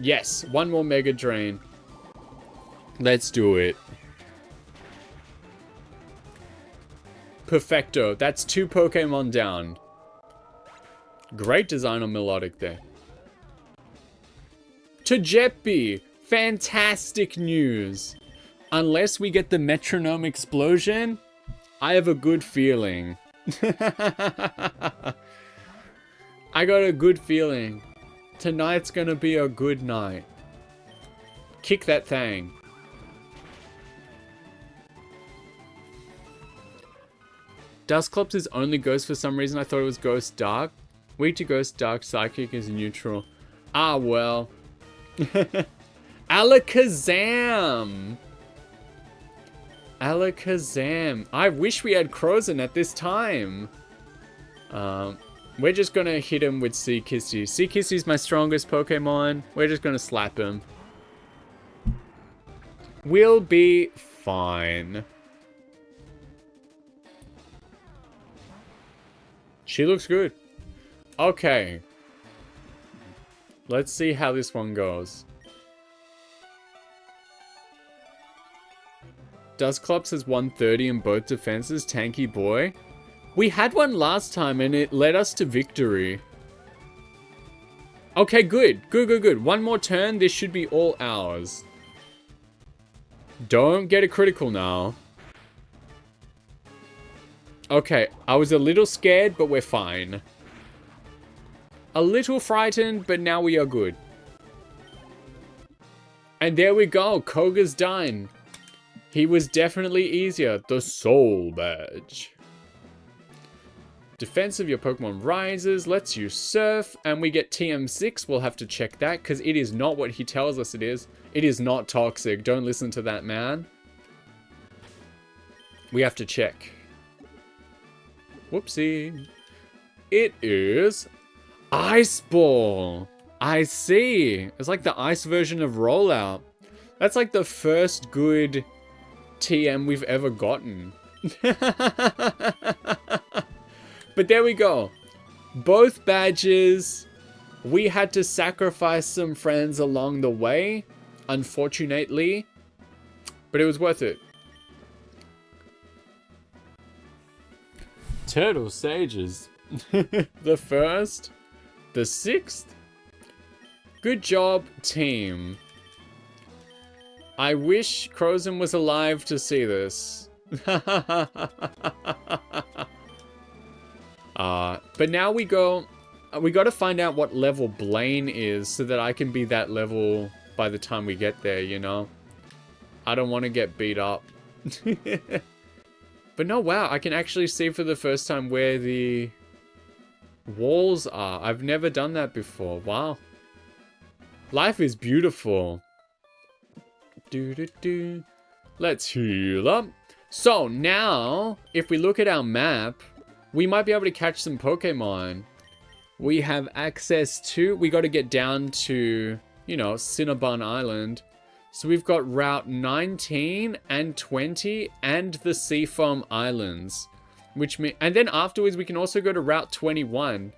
Yes, 1 more Mega Drain. Let's do it. Perfecto. That's 2 Pokemon down. Great design on Melodic there. Togepi. Fantastic news. Unless we get the Metronome Explosion, I have a good feeling. I got a good feeling. Tonight's gonna be a good night. Kick that thing. Dusclops is only Ghost for some reason. I thought it was Ghost Dark. Weak to Ghost Dark. Psychic is neutral. Ah, well. Alakazam! Alakazam. I wish we had Crozen at this time. We're just gonna hit him with Seakissy. Seakissy's my strongest Pokemon. We're just gonna slap him. We'll be fine. She looks good. Okay. Let's see how this one goes. Dusclops has 130 in both defenses. Tanky boy. We had one last time and it led us to victory. Okay, good. Good. 1 more turn. This should be all ours. Don't get a critical now. Okay, I was a little scared, but we're fine. A little frightened, but now we are good. And there we go. Koga's done. He was definitely easier. The Soul Badge. Defense of your Pokemon rises. Lets you surf. And we get TM6. We'll have to check that because it is not what he tells us it is. It is not toxic. Don't listen to that man. We have to check. Whoopsie. It is Ice Ball. I see. It's like the ice version of Rollout. That's like the first good TM we've ever gotten. But there we go. Both badges. We had to sacrifice some friends along the way, unfortunately. But it was worth it. Turtle Sages. The first. The sixth. Good job, team. I wish Crozen was alive to see this. But now we got to find out what level Blaine is so that I can be that level by the time we get there, you know? I don't want to get beat up. But no, wow, I can actually see for the first time where the walls are. I've never done that before. Wow. Life is beautiful. Let's heal up. So now, if we look at our map, we might be able to catch some Pokemon. We have access to, we got to get down to, you know, Cinnabon Island. So we've got Route 19 and 20 and the Seafoam Islands. Which mean, and then afterwards we can also go to Route 21.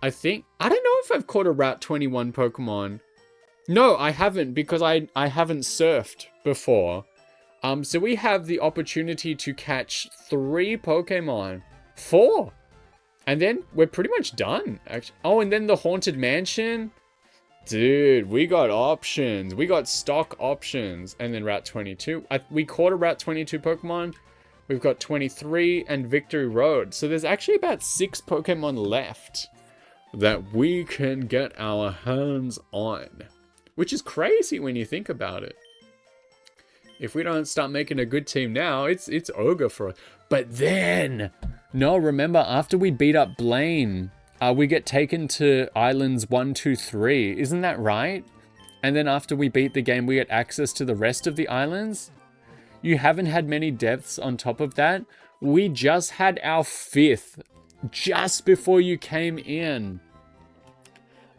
I think, I don't know if I've caught a Route 21 Pokemon. No, I haven't, because I haven't surfed before. So we have the opportunity to catch 3 Pokemon. 4. And then we're pretty much done, actually. Oh, and then the Haunted Mansion. Dude, we got options. We got stock options. And then Route 22. We caught a Route 22 Pokemon. We've got 23 and Victory Road. So there's actually about 6 Pokemon left that we can get our hands on. Which is crazy when you think about it. If we don't start making a good team now, it's ogre for us. But then, no, remember, after we beat up Blaine, we get taken to Islands 1, 2, 3. Isn't that right? And then after we beat the game, we get access to the rest of the islands. You haven't had many deaths on top of that. We just had our 5th just before you came in.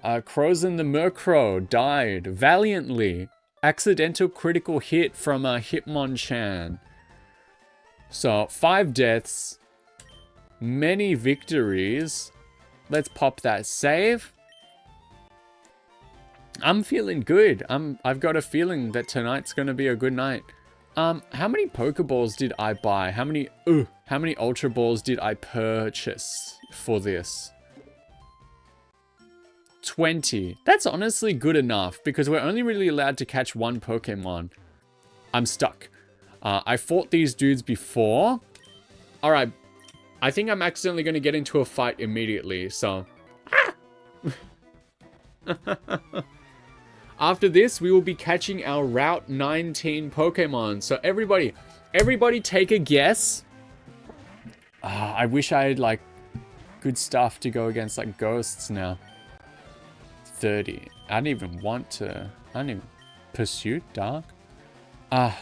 Crozen the Murkrow died valiantly. Accidental critical hit from Hitmonchan. So, 5 deaths. Many victories. Let's pop that save. I'm feeling good. I've got a feeling that tonight's going to be a good night. How many Pokeballs did I buy? How many Ultra Balls did I purchase for this? 20. That's honestly good enough because we're only really allowed to catch 1 Pokemon. I'm stuck. I fought these dudes before. Alright. I think I'm accidentally going to get into a fight immediately, so... After this, we will be catching our Route 19 Pokemon. So everybody take a guess. I wish I had, like, good stuff to go against, like, ghosts now. 30. I don't even want to... I don't even... Pursuit? Dark? I'm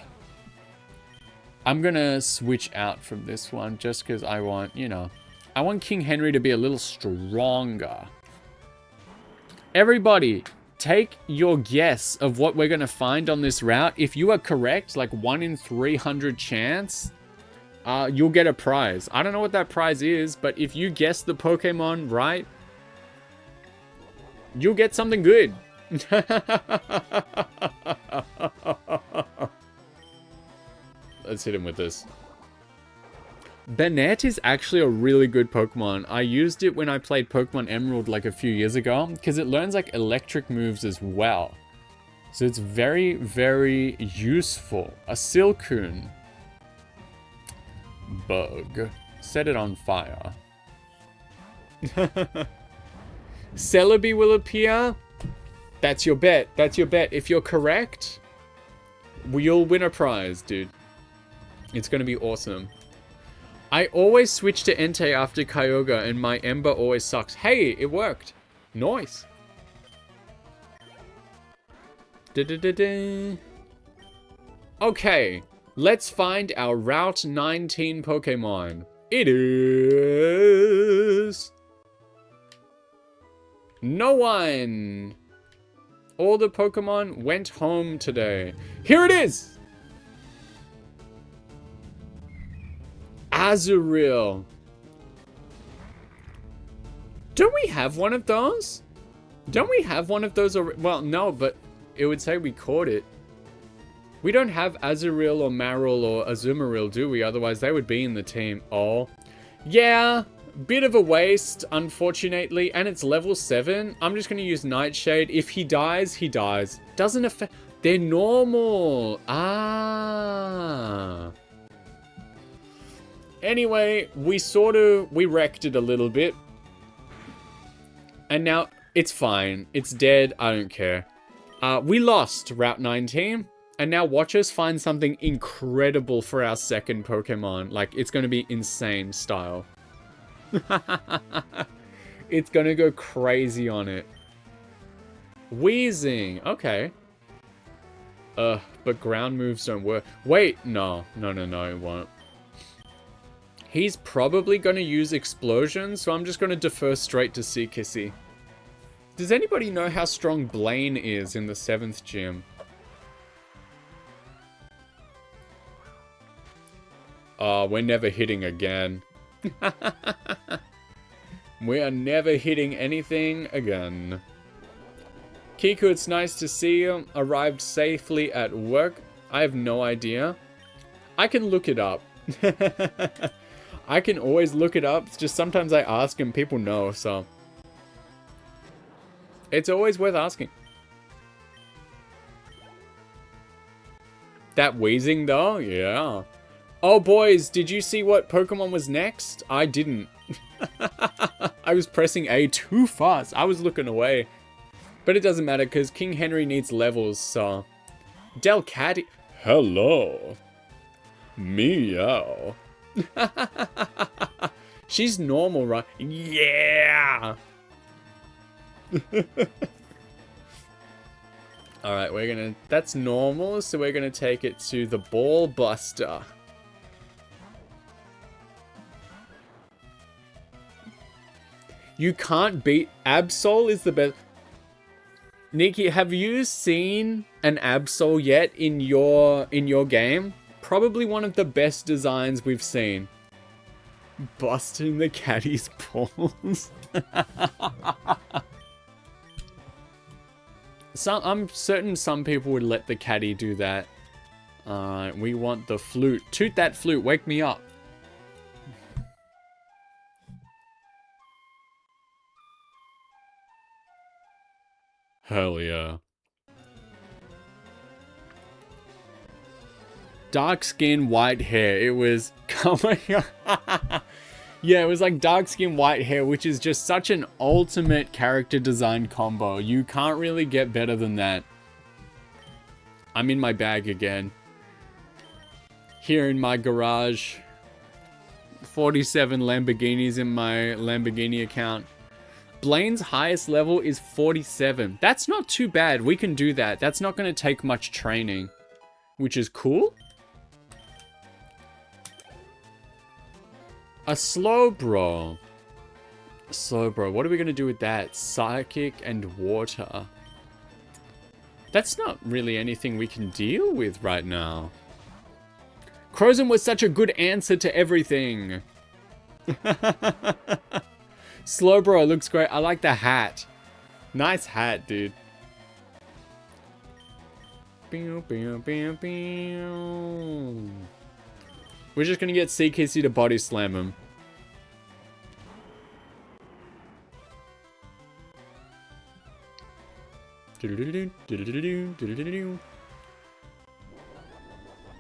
gonna switch out from this one just because I want, you know... I want King Henry to be a little stronger. Everybody, take your guess of what we're gonna find on this route. If you are correct, like 1 in 300 chance, you'll get a prize. I don't know what that prize is, but if you guess the Pokemon right, you'll get something good. Let's hit him with this. Banette is actually a really good Pokemon. I used it when I played Pokemon Emerald like a few years ago because it learns like electric moves as well. So it's very, very useful. A Silcoon. Bug. Set it on fire. Celebi will appear. That's your bet. That's your bet. If you're correct, you'll win a prize, dude. It's going to be awesome. I always switch to Entei after Kyogre and my Ember always sucks. Hey, it worked. Nice. Okay, let's find our Route 19 Pokemon. It is... no one. All the Pokemon went home today. Here it is! Azurill. Don't we have one of those? Don't we have one of those already? Well, no, but it would say we caught it. We don't have Azurill or Marill or Azumarill, do we? Otherwise, they would be in the team. Oh. Yeah, bit of a waste, unfortunately. And it's level 7. I'm just going to use Nightshade. If he dies, he dies. Doesn't affect... they're normal. Ah. Anyway, we wrecked it a little bit. And now, it's fine. It's dead. I don't care. We lost Route 19. And now watch us find something incredible for our second Pokemon. Like, it's going to be insane style. It's going to go crazy on it. Wheezing. Okay. But ground moves don't work. Wait, no, it won't. He's probably going to use Explosion, so I'm just going to defer straight to Seekissy. Does anybody know how strong Blaine is in the 7th gym? Oh, we're never hitting again. We are never hitting anything again. Kiku, it's nice to see you. Arrived safely at work. I have no idea. I can look it up. I can always look it up. It's just sometimes I ask and people know, so. It's always worth asking. That wheezing though? Yeah. Oh boys, did you see what Pokemon was next? I didn't. I was pressing A too fast. I was looking away. But it doesn't matter because King Henry needs levels, so. Delcatty. Hello. Meow. She's normal, right? Yeah. Alright, we're gonna... that's normal, so we're gonna take it to the Ball Buster. You can't beat... Absol is the best... Nikki, have you seen an Absol yet in your game? Probably one of the best designs we've seen. Busting the caddy's balls. I'm certain some people would let the caddy do that. Alright, we want the flute. Toot that flute, wake me up. Hell yeah. Dark skin, white hair. It was... yeah, it was like dark skin, white hair, which is just such an ultimate character design combo. You can't really get better than that. I'm in my bag again. Here in my garage. 47 Lamborghinis in my Lamborghini account. Blaine's highest level is 47. That's not too bad. We can do that. That's not going to take much training. Which is cool. A Slowbro. Slowbro. What are we going to do with that? Psychic and water. That's not really anything we can deal with right now. Crozon was such a good answer to everything. Slowbro looks great. I like the hat. Nice hat, dude. We're just gonna get Seekissy to body slam him.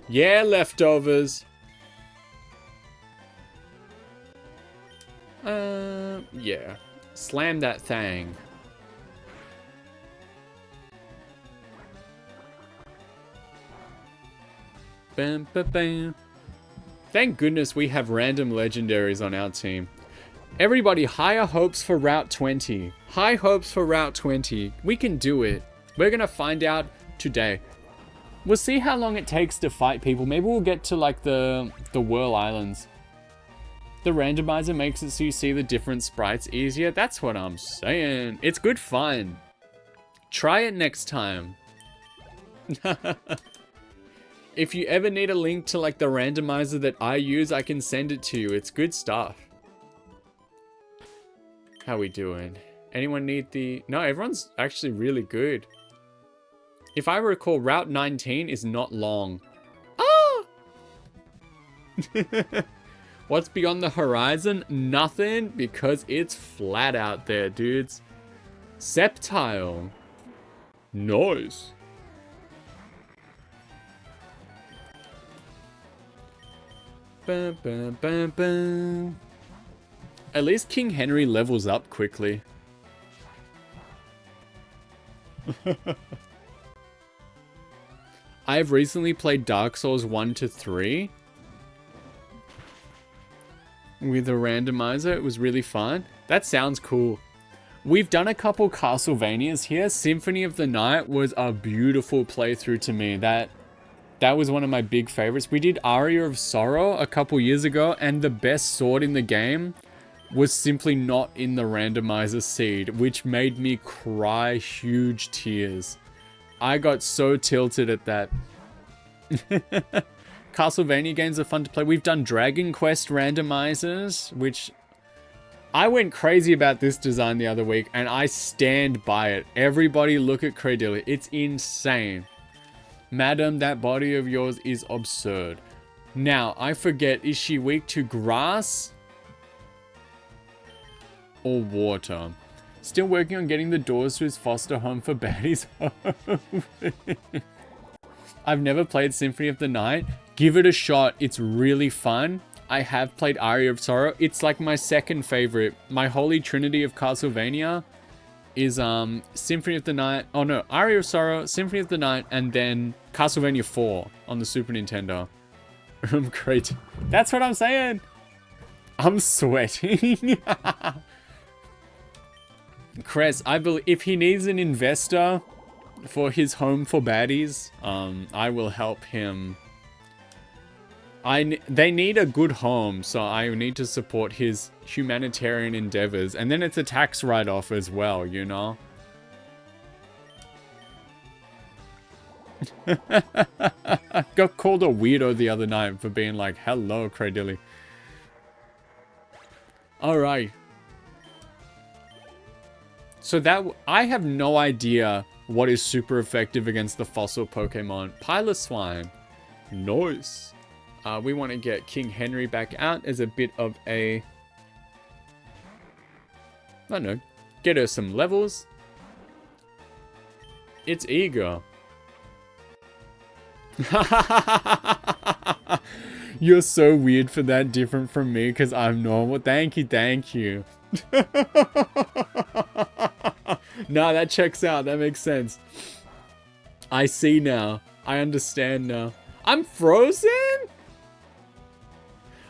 Yeah, leftovers. Yeah. Slam that thing. Bam, bam, bam. Thank goodness we have random legendaries on our team. Everybody, higher hopes for Route 20. High hopes for Route 20. We can do it. We're gonna find out today. We'll see how long it takes to fight people. Maybe we'll get to like the Whirl Islands. The randomizer makes it so you see the different sprites easier. That's what I'm saying. It's good fun. Try it next time. If you ever need a link to like the randomizer that I use, I can send it to you. It's good stuff. How we doing? Anyone need the... No, everyone's actually really good. If I recall, Route 19 is not long. Ah! What's beyond the horizon? Nothing, because it's flat out there, dudes. Septile. Nice. Bum, bum, bum, bum. At least King Henry levels up quickly. I've recently played Dark Souls 1 to 3 with a randomizer. It was really fun. That sounds cool. We've done a couple Castlevanias here. Symphony of the Night was a beautiful playthrough to me. That was one of my big favorites. We did Aria of Sorrow a couple years ago, and the best sword in the game was simply not in the randomizer seed, which made me cry huge tears. I got so tilted at that. Castlevania games are fun to play. We've done Dragon Quest randomizers, which I went crazy about this design the other week, and I stand by it. Everybody look at Cradilly. It's insane. Madam, that body of yours is absurd. Now, I forget, is she weak to grass or water? Still working on getting the doors to his foster home for baddies. I've never played Symphony of the Night. Give it a shot. It's really fun. I have played Aria of Sorrow. It's like my second favorite. My holy trinity of Castlevania is Symphony of the Night. Oh no, Aria of Sorrow, Symphony of the Night, and then Castlevania 4 on the Super Nintendo. Great. That's what I'm saying. I'm sweating. Cress, I believe if he needs an investor for his home for baddies, I will help him. They need a good home, so I need to support his humanitarian endeavors. And then it's a tax write-off as well, you know? Got called a weirdo the other night for being like, hello, Cradilly. Alright. So that... I have no idea what is super effective against the fossil Pokemon. Piloswine. Nice. We want to get King Henry back out as a bit of a... I don't know. Get her some levels. It's eager. You're so weird for that, different from me, because I'm normal. Thank you, thank you. Nah, that checks out. That makes sense. I see now. I understand now. I'm frozen?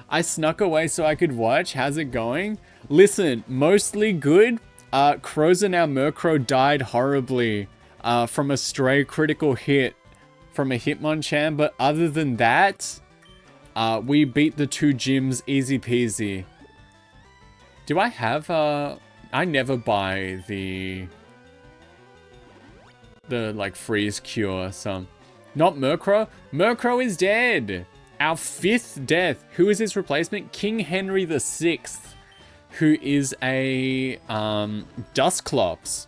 I snuck away so I could watch. How's it going? Listen, mostly good. Crozen, our Murkrow, died horribly from a stray critical hit from a Hitmonchan. But other than that, we beat the 2 gyms easy peasy. Do I have... I never buy the like freeze cure, so... Not Murkrow. Murkrow is dead. Our 5th death. Who is his replacement? King Henry VI, who is a Dusclops.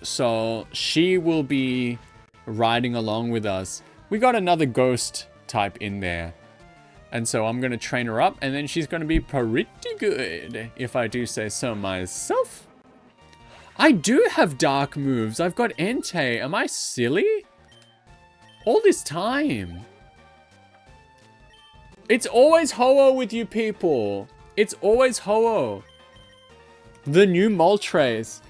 So she will be riding along with us. We got another ghost type in there. And so I'm going to train her up, and then she's going to be pretty good, if I do say so myself. I do have dark moves. I've got Entei. Am I silly? All this time. It's always Ho-Oh with you people. It's always Ho-Oh. The new Moltres.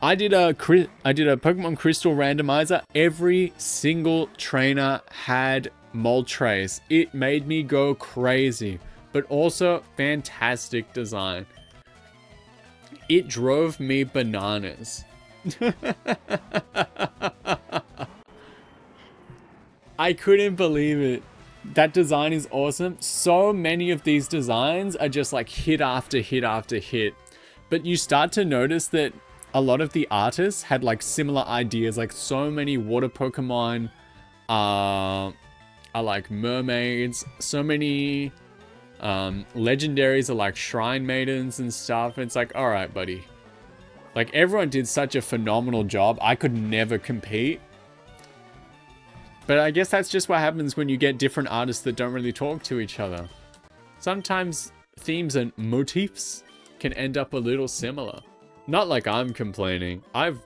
I did a Pokemon Crystal randomizer. Every single trainer had Moltres. It made me go crazy, but also fantastic design. It drove me bananas. I couldn't believe it. That design is awesome. So many of these designs are just like hit after hit after hit. But you start to notice that a lot of the artists had like similar ideas. Like so many water Pokemon are like mermaids. So many legendaries are like shrine maidens and stuff. It's like, all right, buddy. Like everyone did such a phenomenal job. I could never compete. But I guess that's just what happens when you get different artists that don't really talk to each other. Sometimes themes and motifs can end up a little similar. Not like I'm complaining.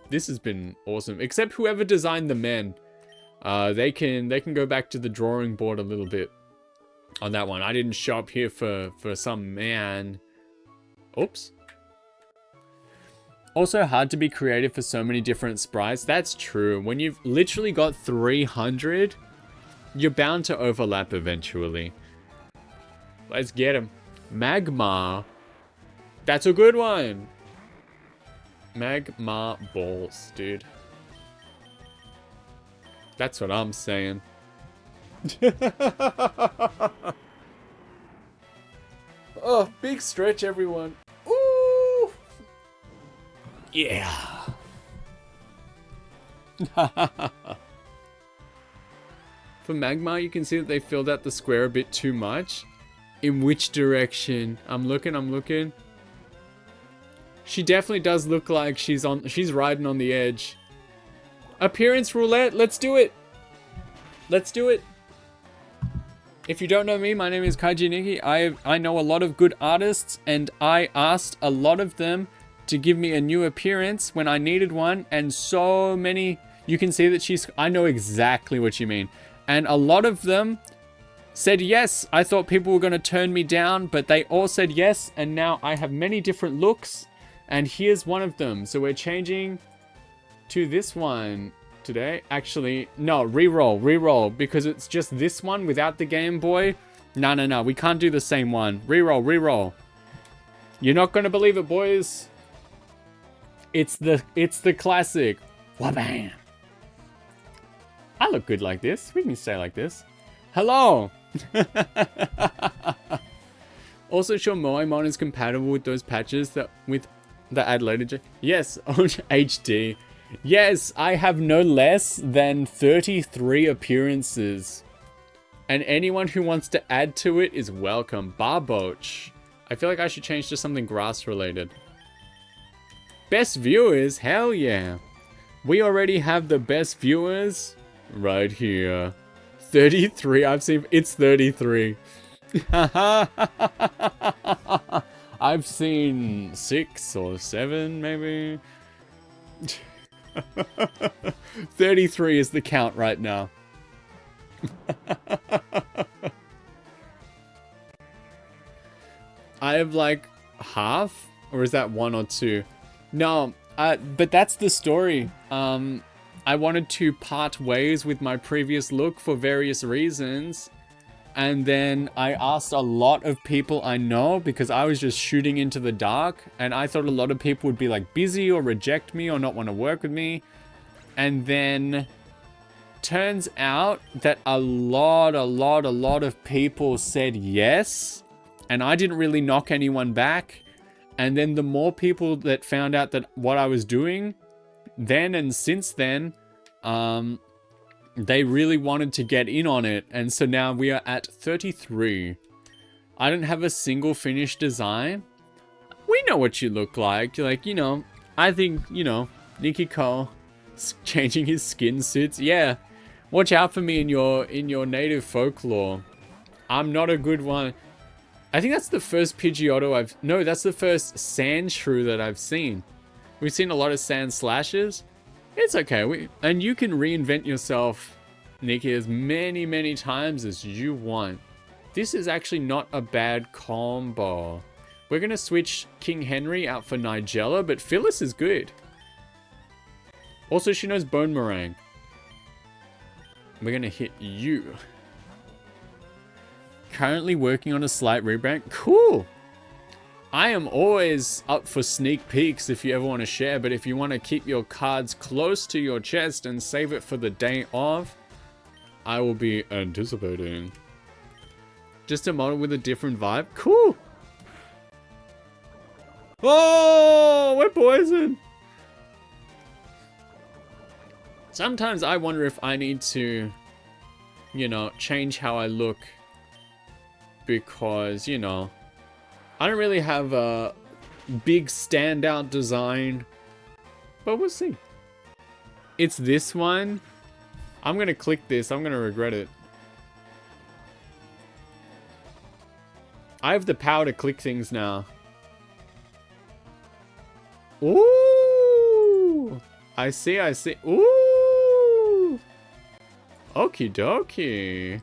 This has been awesome. Except whoever designed the men. They can go back to the drawing board a little bit on that one. I didn't show up here for some man. Oops. Also hard to be creative for so many different sprites. That's true. When you've literally got 300, you're bound to overlap eventually. Let's get him. Magma. That's a good one. Magma balls, dude. That's what I'm saying. Oh, big stretch, everyone. Ooh. Yeah. For Magma, you can see that they filled out the square a bit too much. In which direction? I'm looking. She definitely does look like she's riding on the edge. Appearance roulette, let's do it. Let's do it. If you don't know me, my name is Kaiji Nikki. I know a lot of good artists, and I asked a lot of them to give me a new appearance when I needed one, and so many, you can see that I know exactly what you mean. And a lot of them said yes. I thought people were going to turn me down, but they all said yes, and now I have many different looks, and here's one of them. So we're changing to this one today. Actually, no, reroll, because it's just this one without the Game Boy. No, we can't do the same one. Reroll. You're not going to believe it, boys. It's the classic. Wabam. I look good like this. We can stay like this. Hello. Also sure Moemon is compatible with those patches that add later. Yes, HD. Yes, I have no less than 33 appearances. And anyone who wants to add to it is welcome. Barboach. I feel like I should change to something grass related. Best viewers? Hell yeah. We already have the best viewers right here. 33. I've seen it's 33. I've seen 6 or 7 maybe. 33 is the count right now. I have like half, or is that 1 or 2? No, but that's the story. I wanted to part ways with my previous look for various reasons. And then I asked a lot of people I know because I was just shooting into the dark. And I thought a lot of people would be like busy or reject me or not want to work with me. And then turns out that a lot of people said yes. And I didn't really knock anyone back. And then the more people that found out that what I was doing then and since then, they really wanted to get in on it. And so now we are at 33. I don't have a single finished design. We know what you look like. Like, you know, I think, you know, Nikki Cole changing his skin suits. Yeah, watch out for me in your native folklore. I'm not a good one. I think that's the first Pidgeotto no, that's the first sand shrew that I've seen. We've seen a lot of sand slashes. It's okay. And you can reinvent yourself, Nikki, as many times as you want. This is actually not a bad combo. We're going to switch King Henry out for Nigella, but Phyllis is good. Also, she knows Bone Meringue. We're going to hit you. Currently working on a slight rebrand. Cool. I am always up for sneak peeks if you ever want to share, but if you want to keep your cards close to your chest and save it for the day of, I will be anticipating. Just a model with a different vibe. Cool. Oh, we're poisoned. Sometimes I wonder if I need to, you know, change how I look. Because, you know, I don't really have a big standout design. But we'll see. It's this one. I'm going to click this. I'm going to regret it. I have the power to click things now. Ooh! I see, I see. Ooh! Okie dokie.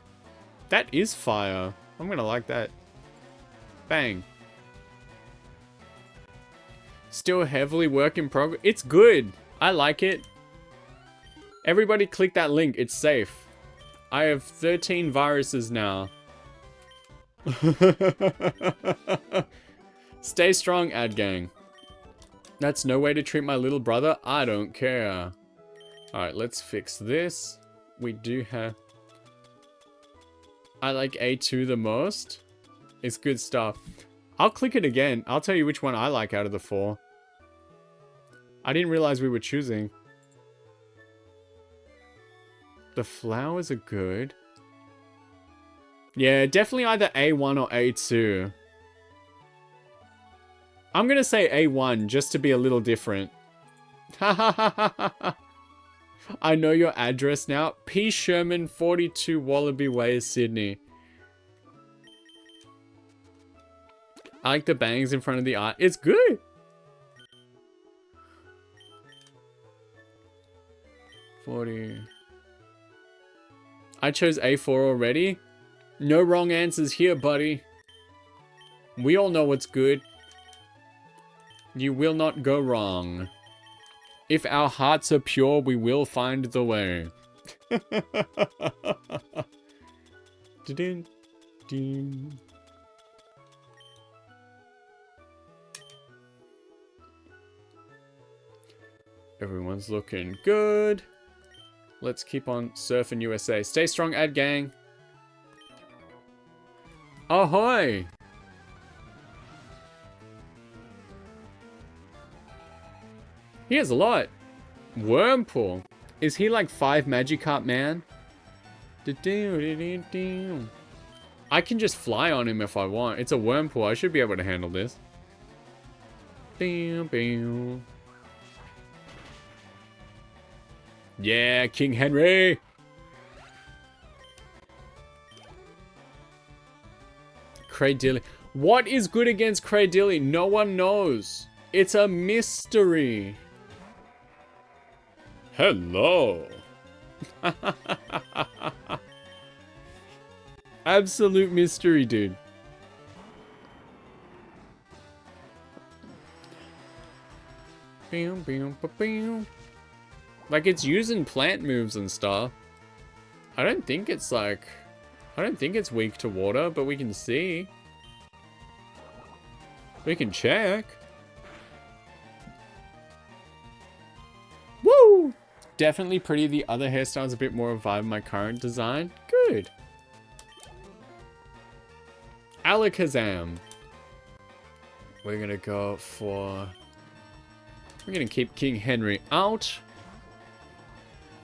That is fire. I'm gonna like that. Bang. Still heavily work in progress. It's good. I like it. Everybody click that link. It's safe. I have 13 viruses now. Stay strong, ad gang. That's no way to treat my little brother. I don't care. Alright, let's fix this. We do have... I like A2 the most. It's good stuff. I'll click it again. I'll tell you which one I like out of the 4. I didn't realize we were choosing. The flowers are good. Yeah, definitely either A1 or A2. I'm gonna say A1 just to be a little different. I know your address now. P. Sherman, 42 Wallaby Way, Sydney. I like the bangs in front of the art. It's good. I chose A4 already. No wrong answers here, buddy. We all know what's good. You will not go wrong. If our hearts are pure, we will find the way. Everyone's looking good. Let's keep on surfing USA. Stay strong, ad gang. Ahoy! He has a lot. Wormpool. Is he like 5 Magikarp man? I can just fly on him if I want. It's a Wormpool. I should be able to handle this. Yeah, King Henry. Cradilly. What is good against Cradilly? No one knows. It's a mystery. Hello. Absolute mystery, dude. Like, it's using plant moves and stuff. I don't think it's like... I don't think it's weak to water, but we can see. We can check. Woo! Definitely pretty. The other hairstyle's a bit more of a vibe of my current design. Good. Alakazam. We're gonna go for... We're gonna keep King Henry out.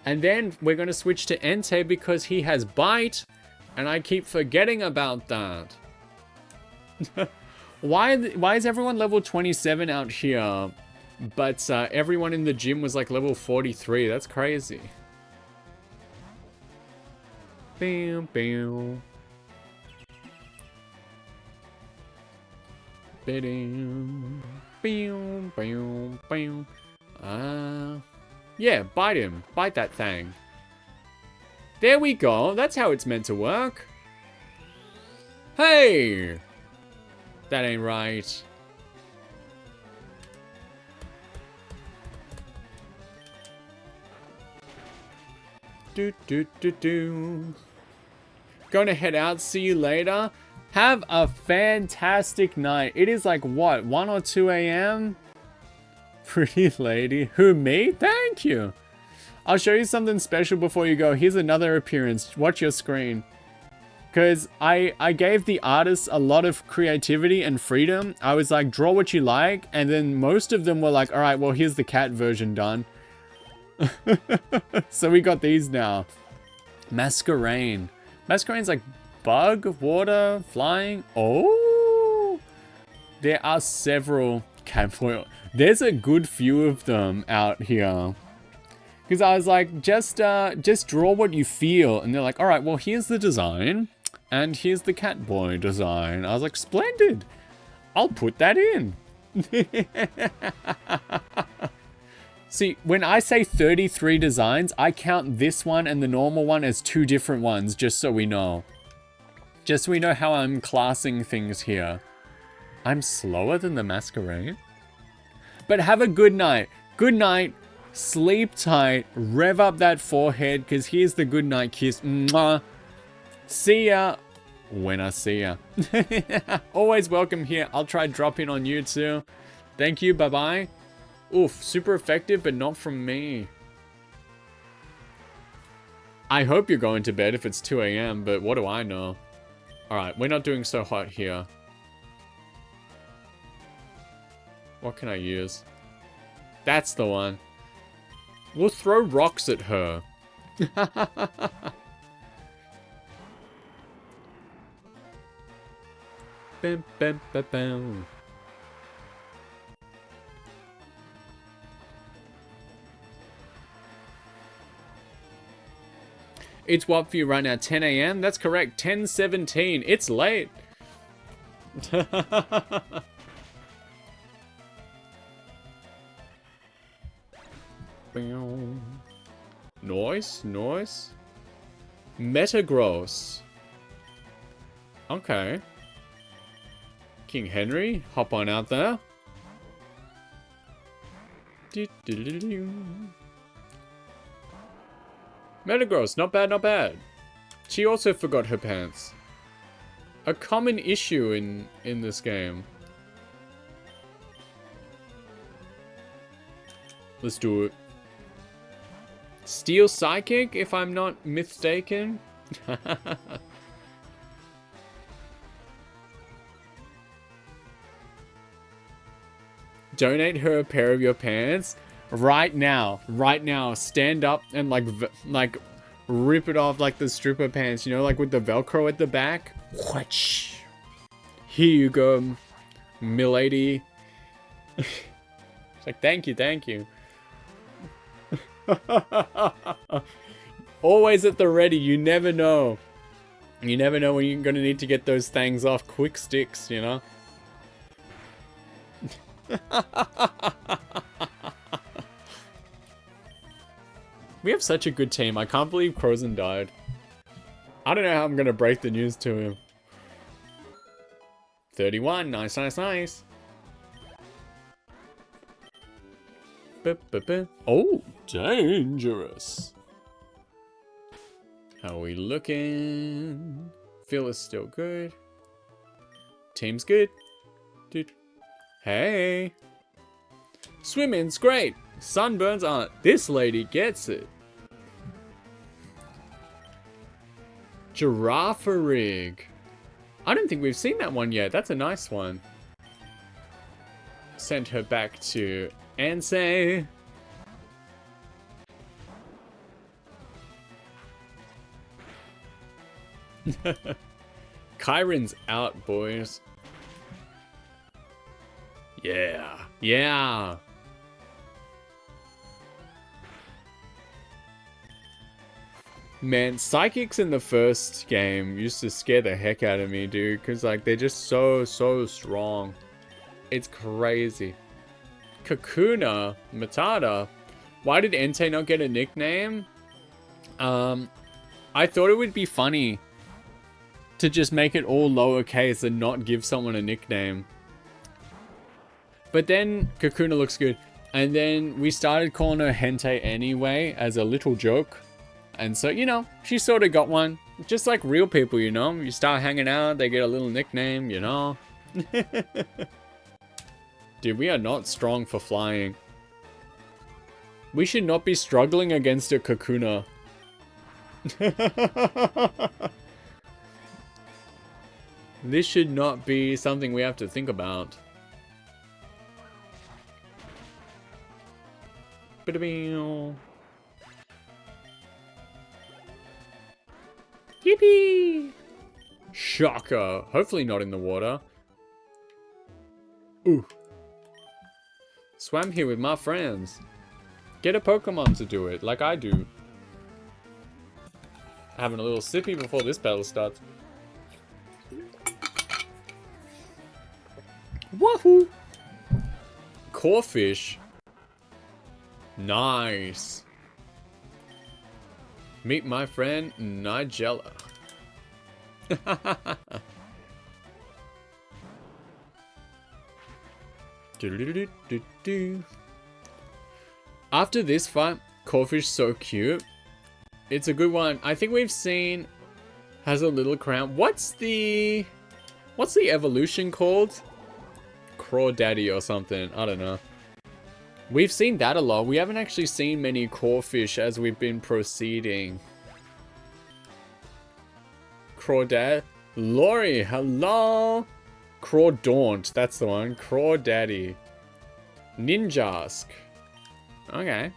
And then we're gonna switch to Entei because he has Bite. And I keep forgetting about that. Why is everyone level 27 out here? But everyone in the gym was like level 43. That's crazy. Bam, bam. Bam, bam, bam, bam. Yeah, bite him. Bite that thing. There we go. That's how it's meant to work. Hey! That ain't right. Gonna head out. See you later. Have a fantastic night. It is like, what, 1 or 2 a.m.? Pretty lady. Who, me? Thank you. I'll show you something special before you go. Here's another appearance. Watch your screen. Because I gave the artists a lot of creativity and freedom. I was like, draw what you like. And then most of them were like, all right, well, here's the cat version done. So we got these now. Masquerain. Masquerain's like bug, water, flying. Oh, there are several cat foil. There's a good few of them out here. Because I was like, just draw what you feel. And they're like, all right, well, here's the design. And here's the cat boy design. I was like, splendid. I'll put that in. See, when I say 33 designs, I count this one and the normal one as two different ones, just so we know. Just so we know how I'm classing things here. I'm slower than the Masquerade. But have a good night. Good night. Sleep tight. Rev up that forehead, because here's the good night kiss. Mwah. See ya when I see ya. Always welcome here. I'll try drop in on you too. Thank you. Bye-bye. Oof. Super effective, but not from me. I hope you're going to bed if it's 2 a.m., but what do I know? Alright, we're not doing so hot here. What can I use? That's the one. We'll throw rocks at her. Bam, bam, bam, bam. It's what for you right now? 10 a.m.? That's correct. 10:17. It's late. Noise, noise. Metagross. Okay. King Henry, hop on out there. Metagross, not bad, not bad. She also forgot her pants. A common issue in this game. Let's do it. Steel Psychic, if I'm not mistaken. Donate her a pair of your pants. Right now, stand up and like rip it off like the stripper pants, you know, like with the Velcro at the back. Whoosh. Here you go, milady. It's like, thank you, thank you. Always at the ready, you never know. You never know when you're gonna need to get those things off. Quick sticks, you know? We have such a good team. I can't believe Crozen died. I don't know how I'm gonna break the news to him. 31. Nice, nice, nice. Oh, dangerous. How are we looking? Phil is still good. Team's good. Dude. Hey. Swimming's great. Sunburns aren't. This lady gets it. Giraffe rig. I don't think we've seen that one yet. That's a nice one. Send her back to Ansei. Kyron's out, boys. Yeah. Yeah. Man, psychics in the first game used to scare the heck out of me, dude. Because, like, they're just so strong. It's crazy. Kakuna Matata. Why did Entei not get a nickname? I thought it would be funny to just make it all lowercase and not give someone a nickname. But then Kakuna looks good. And then we started calling her Hentei anyway as a little joke. And so, you know, she sort of got one. Just like real people, you know. You start hanging out, they get a little nickname, you know. Dude, we are not strong for flying. We should not be struggling against a Kakuna. This should not be something we have to think about. Yippee! Shocker. Hopefully not in the water. Ooh. Swam here with my friends. Get a Pokemon to do it, like I do. Having a little sippy before this battle starts. Woohoo! Corefish. Nice. Meet my friend Nigella. After this fight, Corefish so cute. It's a good one. I think we've seen has a little crown. What's the evolution called? Crawdaddy or something. I don't know. We've seen that a lot. We haven't actually seen many Corefish as we've been proceeding. Crawdad. Lori, hello. Crawdaunt, that's the one. Crawdaddy. Ninjask. Okay.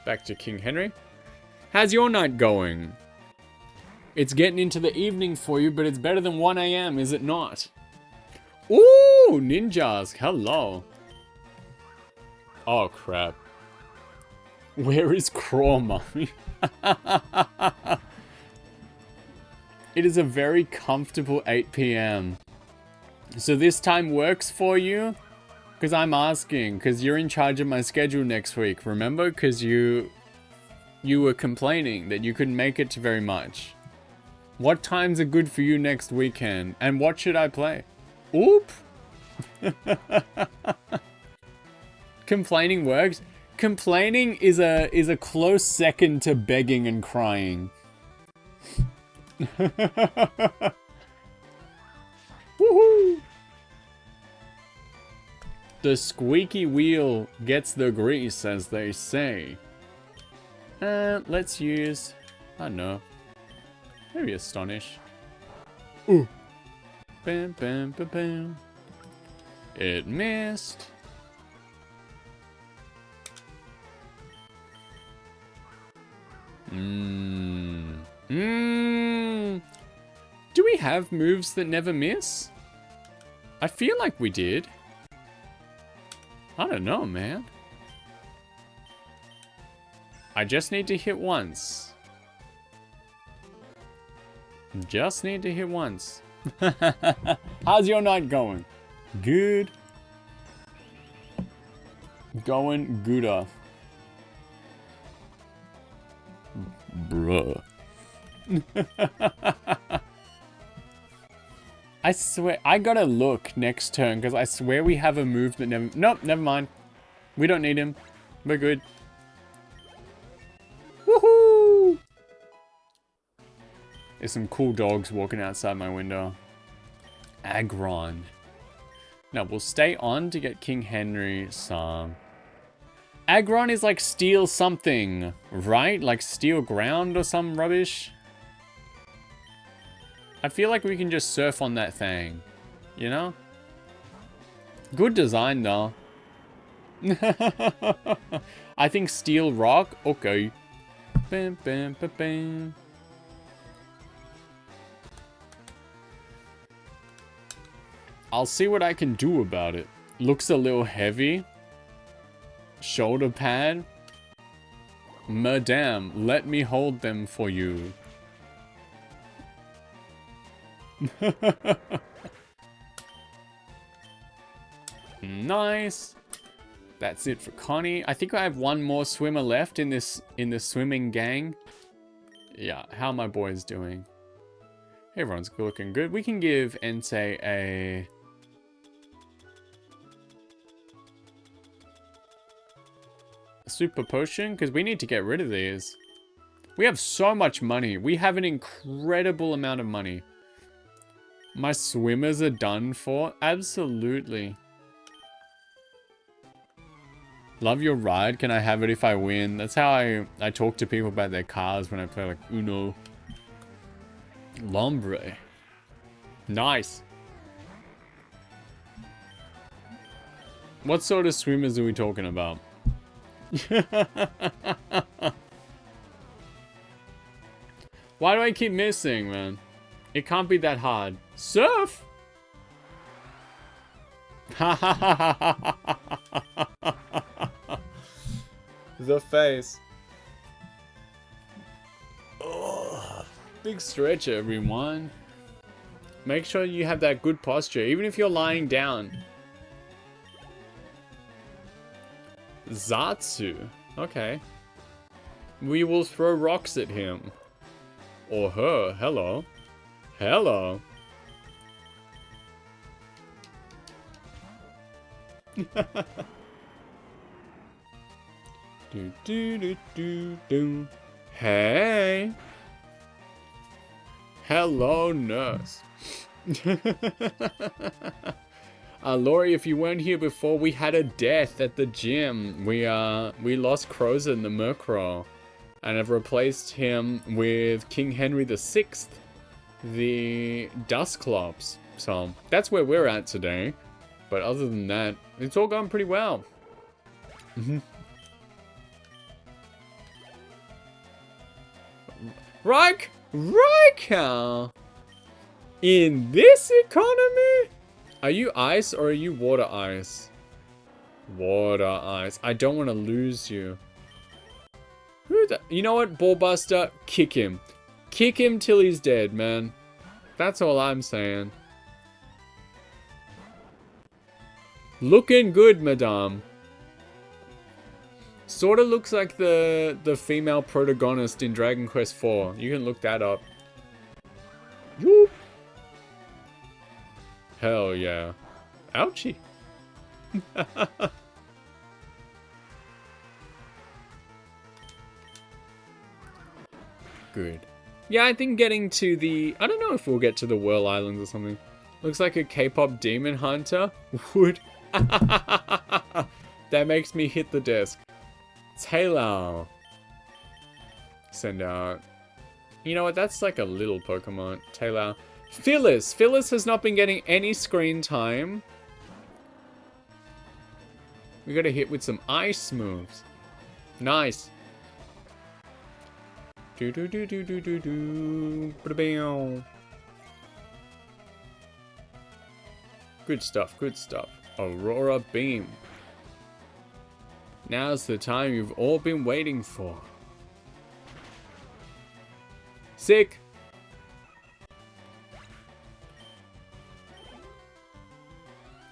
Back to King Henry. How's your night going? It's getting into the evening for you, but it's better than 1 AM, is it not? Ooh, Ninjask, hello. Oh, crap. Where is Craw, Mummy? It is a very comfortable 8 PM. So this time works for you? Because I'm asking, because you're in charge of my schedule next week, remember? Because you were complaining that you couldn't make it to very much. What times are good for you next weekend? And what should I play? Oop! Complaining works. Complaining is a close second to begging and crying. Woohoo! The squeaky wheel gets the grease, as they say. Let's use, I don't know, maybe Astonish. Ooh. Bam, bam, bam, bam. It missed. Do we have moves that never miss? I feel like we did. I don't know, man. I just need to hit once. Just need to hit once. How's your night going? Good. Going gooder. Bruh. I swear, I gotta look next turn, because I swear we have a move that never... Nope, never mind. We don't need him. We're good. Woohoo! There's some cool dogs walking outside my window. Aggron. Now, we'll stay on to get King Henry some. Aggron is like steel something, right? Like steel ground or some rubbish. I feel like we can just surf on that thing, you know? Good design though. I think steel rock, okay. Bam, bam, bam, bam. I'll see what I can do about it. Looks a little heavy. Shoulder pad. Madame, let me hold them for you. Nice. That's it for Connie. I think I have one more swimmer left in this swimming gang. Yeah, how are my boys doing? Everyone's looking good. We can give Entei a super potion because we need to get rid of these. We have so much money. We have an incredible amount of money. My swimmers are done for. Absolutely. Love your ride. Can I have it if I win? That's how I talk to people about their cars when I play like Uno. Lombre. Nice. What sort of swimmers are we talking about? Why do I keep missing, man? It can't be that hard. Surf! The face. Oh, big stretch, everyone. Make sure you have that good posture, even if you're lying down. Zatsu. Okay. We will throw rocks at him. Or her. Hello. Hello. Do, do, do, do, do. Hey. Hello, nurse. Lori, if you weren't here before, we had a death at the gym. We lost Crozer in the Murkrow, and I've replaced him with King Henry VI, the Dusclops. So that's where we're at today. But other than that, it's all gone pretty well. Raika! In this economy? Are you ice or are you water ice? Water ice. I don't want to lose you. Who the... You know what, Ballbuster? Kick him. Kick him till he's dead, man. That's all I'm saying. Looking good, madame. Sort of looks like the female protagonist in Dragon Quest IV. You can look that up. Whoop. Hell yeah. Ouchie. Good. Yeah, I think getting to the... I don't know if we'll get to the Whirl Islands or something. Looks like a K-pop demon hunter would... That makes me hit the desk. Taylor. Send out. You know what? That's like a little Pokemon. Taylor. Phyllis. Phyllis has not been getting any screen time. We gotta hit with some ice moves. Nice. Do do do do do do do. Ba-da-bam. Good stuff. Good stuff. Aurora Beam. Now's the time you've all been waiting for. Sick.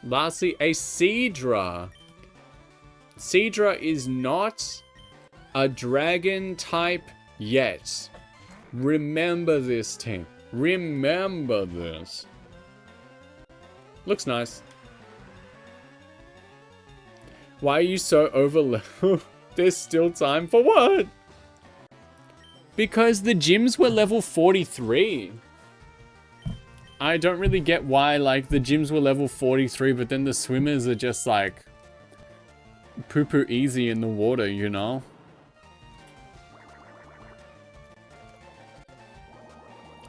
Lastly, a Seadra. Seadra is not a dragon type yet. Remember this, team. Remember this. Looks nice. Why are you so over-leveled? There's still time for what? Because the gyms were level 43. I don't really get why, like, the gyms were level 43, but then the swimmers are just, like, poo-poo easy in the water, you know?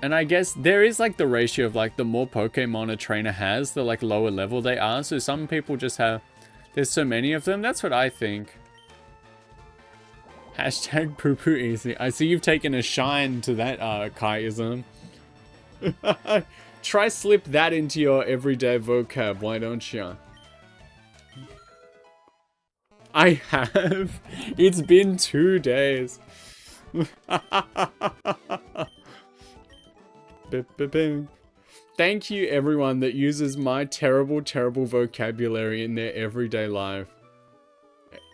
And I guess there is, like, the ratio of, like, the more Pokemon a trainer has, the, like, lower level they are. So some people just have... There's so many of them. That's what I think. Hashtag poo-poo easy. I see you've taken a shine to that, Kai-ism. Try slip that into your everyday vocab, why don't you? I have. It's been 2 days. Thank you, everyone that uses my terrible, terrible vocabulary in their everyday life.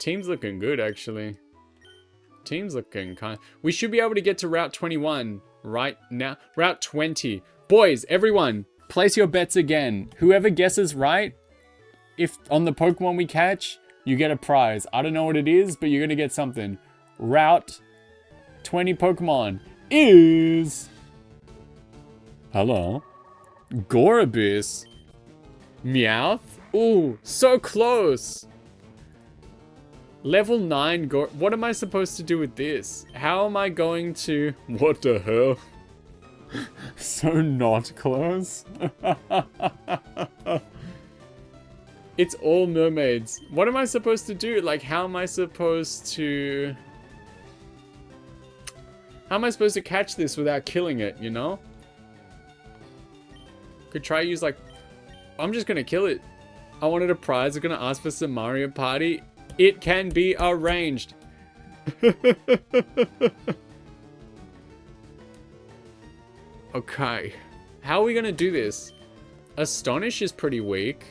Team's looking good, actually. Team's looking kind of... We should be able to get to Route 21 right now. Route 20. Boys, everyone, place your bets again. Whoever guesses right, if on the Pokemon we catch, you get a prize. I don't know what it is, but you're going to get something. Route 20 Pokemon is... Hello? Gorabis. Meowth? Ooh, so close. Level 9 What am I supposed to do with this? How am I going to... What the hell? So not close. It's all mermaids. What am I supposed to do? Like, how am I supposed to... How am I supposed to catch this without killing it, you know? Could try use like... I'm just gonna kill it. I wanted a prize. I'm gonna ask for some Mario Party. It can be arranged. Okay. How are we gonna do this? Astonish is pretty weak.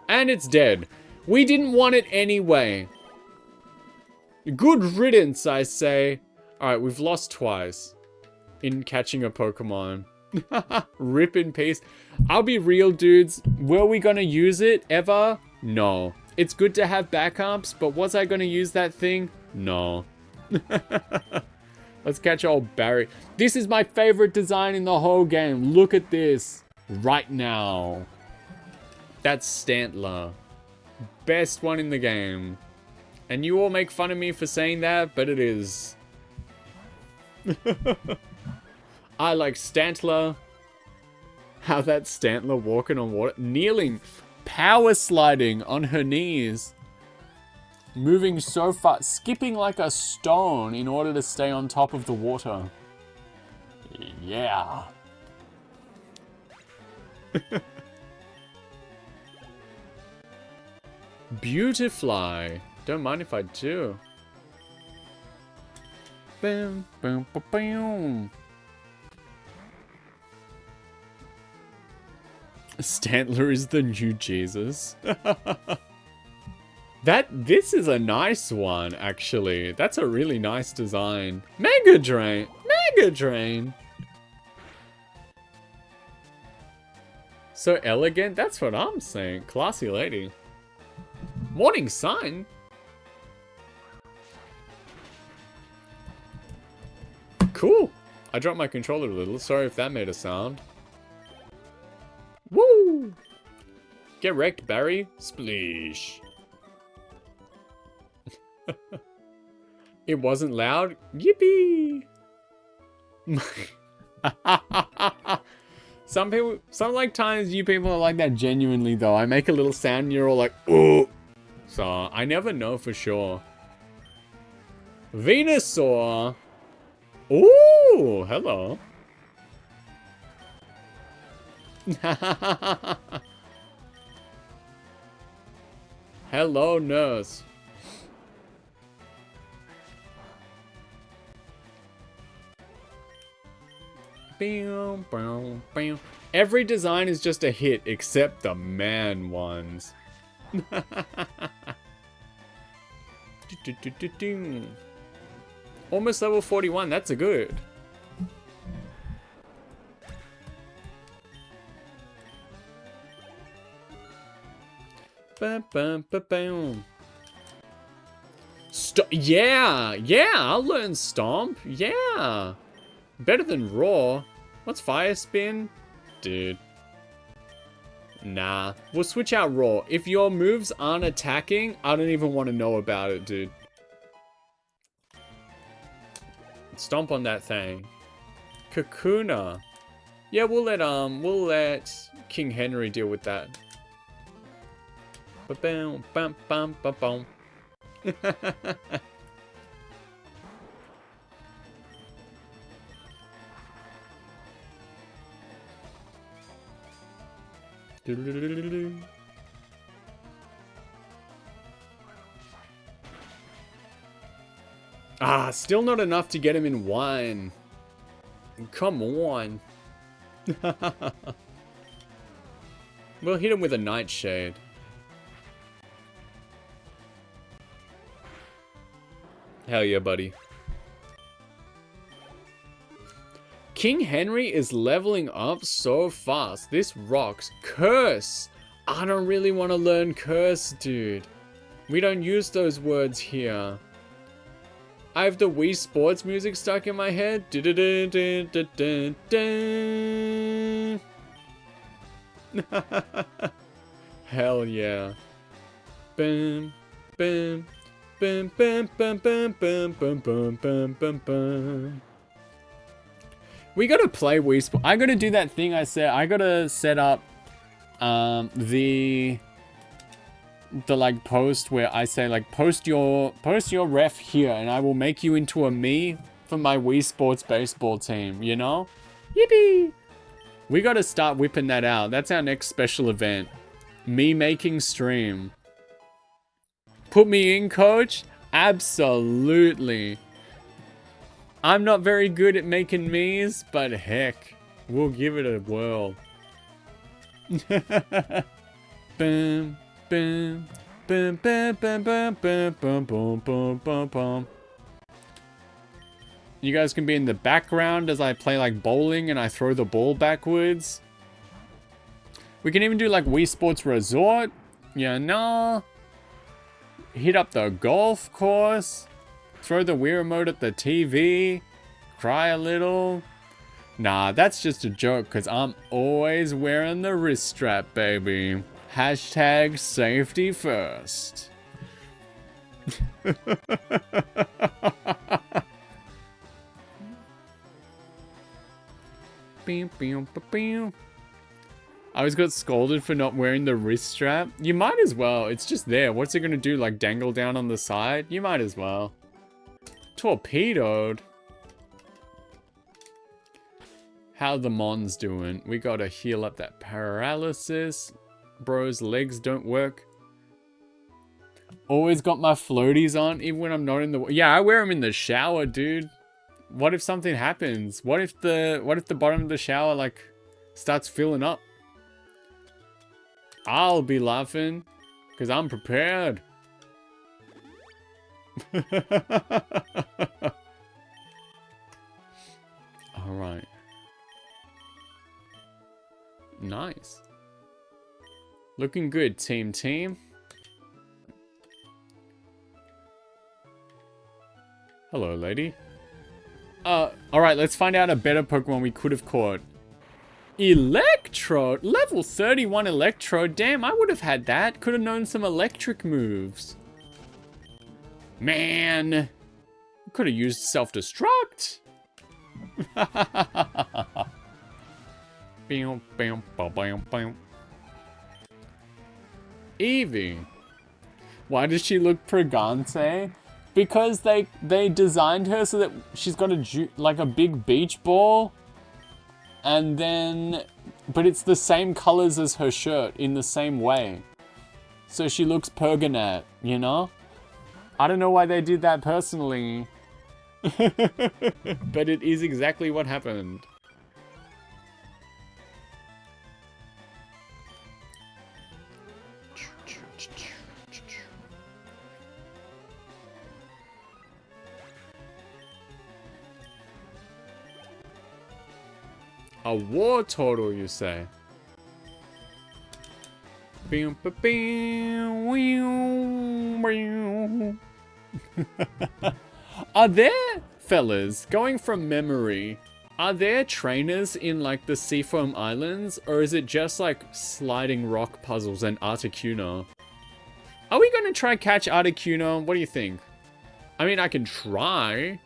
And it's dead. We didn't want it anyway. Good riddance, I say. Alright, we've lost twice in catching a Pokemon. Rip in peace. I'll be real, dudes. Were we gonna use it ever? No. It's good to have backups, but was I gonna use that thing? No. Let's catch old Barry. This is my favorite design in the whole game. Look at this. Right now. That's Stantler. Best one in the game. And you all make fun of me for saying that, but it is. I like Stantler. How that Stantler walking on water. Kneeling. Power sliding on her knees. Moving so far. Skipping like a stone in order to stay on top of the water. Yeah. Beautifly. Don't mind if I do. Boom, boom, boom, boom. Stantler is the new Jesus. This is a nice one, actually. That's a really nice design. Mega Drain. Mega Drain. So elegant. That's what I'm saying. Classy lady. Morning sun. Cool. I dropped my controller a little. Sorry if that made a sound. Woo! Get wrecked, Barry. Spleesh. It wasn't loud. Yippee! Some like times you people are like that genuinely though. I make a little sound and you're all like, ooh. So I never know for sure. Venusaur. Ooh, hello. Hello, nurse. Every design is just a hit except the man ones. Almost level 41, that's a good. Yeah, I'll learn Stomp. Yeah. Better than Roar. What's Fire Spin? Dude. Nah. We'll switch out Roar. If your moves aren't attacking, I don't even want to know about it, dude. Stomp on that thing. Kakuna. Yeah, we'll let King Henry deal with that. Ba-bam, bam, bam, ba-bam. Ah, still not enough to get him in one. Come on. We'll hit him with a Nightshade. Hell yeah, buddy. King Henry is leveling up so fast. This rocks. Curse. I don't really want to learn Curse, dude. We don't use those words here. I have the Wii Sports music stuck in my head. Hell yeah. Boom, boom, Bum, bum, bum, bum, bum, bum, bum, bum, bum, bum. We gotta play Wii Sports. I gotta do that thing I said. I gotta set up the like post where I say like post your ref here and I will make you into a me for my Wii Sports baseball team, you know? Yippee! We gotta start whipping that out. That's our next special event. Me making stream. Put me in, coach? Absolutely. I'm not very good at making me's, but heck, we'll give it a whirl. Boom, boom, boom, boom, boom, boom, boom, boom, boom, boom, boom, boom. You guys can be in the background as I play like bowling and I throw the ball backwards. We can even do like Wii Sports Resort. Yeah, no. Hit up the golf course. Throw the Wii remote at the TV. Cry a little. Nah, that's just a joke because I'm always wearing the wrist strap, baby. Hashtag safety first. I always got scolded for not wearing the wrist strap. You might as well. It's just there. What's it gonna do? Like dangle down on the side? You might as well. Torpedoed. How the Mon's doing? We gotta heal up that paralysis. Bro's legs don't work. Always got my floaties on, even when I'm not in the... Yeah, I wear them in the shower, dude. What if something happens? What if the bottom of the shower, like, starts filling up? I'll be laughing, because I'm prepared. Alright. Nice. Looking good, team. Hello, lady. Alright, let's find out a better Pokemon we could have caught. Electrode? Level 31 Electrode? Damn, I would have had that. Could have known some electric moves. Man. Could have used self-destruct. Eevee. Why does she look pregante? Because they designed her so that she's got like a big beach ball. And then... But it's the same colors as her shirt in the same way. So she looks Pergonat, you know? I don't know why they did that personally. But it is exactly what happened. A war turtle, you say? Are there, fellas, going from memory, are there trainers in like the Seafoam Islands, or is it just like sliding rock puzzles and Articuno? Are we gonna try catch Articuno? What do you think? I mean, I can try.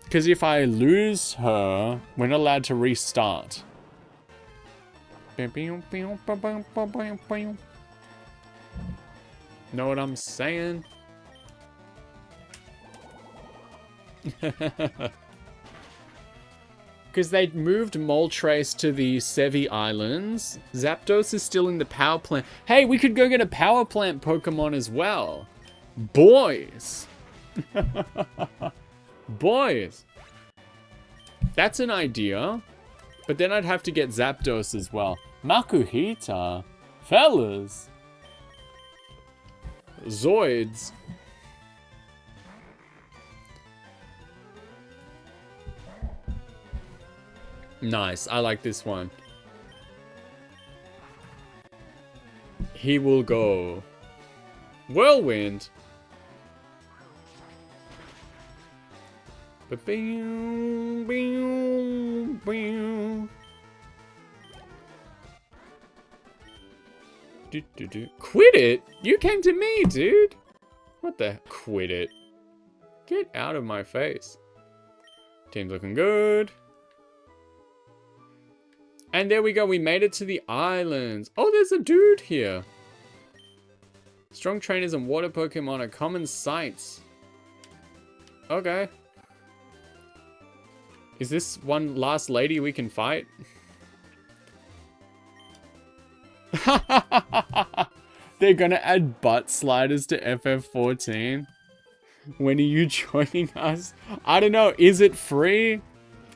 Because if I lose her, we're not allowed to restart. Know what I'm saying? Because they moved Moltres to the Sevi Islands. Zapdos is still in the power plant. Hey, we could go get a power plant Pokemon as well. Boys. Boys. That's an idea. But then I'd have to get Zapdos as well. Makuhita. Fellas. Zoids. Nice. I like this one. He will go. Whirlwind. Quit it? You came to me, dude. What the? Quit it. Get out of my face. Team's looking good. And there we go. We made it to the islands. Oh, there's a dude here. Strong trainers and water Pokemon are common sights. Okay. Is this one last lady we can fight? They're gonna add butt sliders to FF14. When are you joining us? I don't know. Is it free?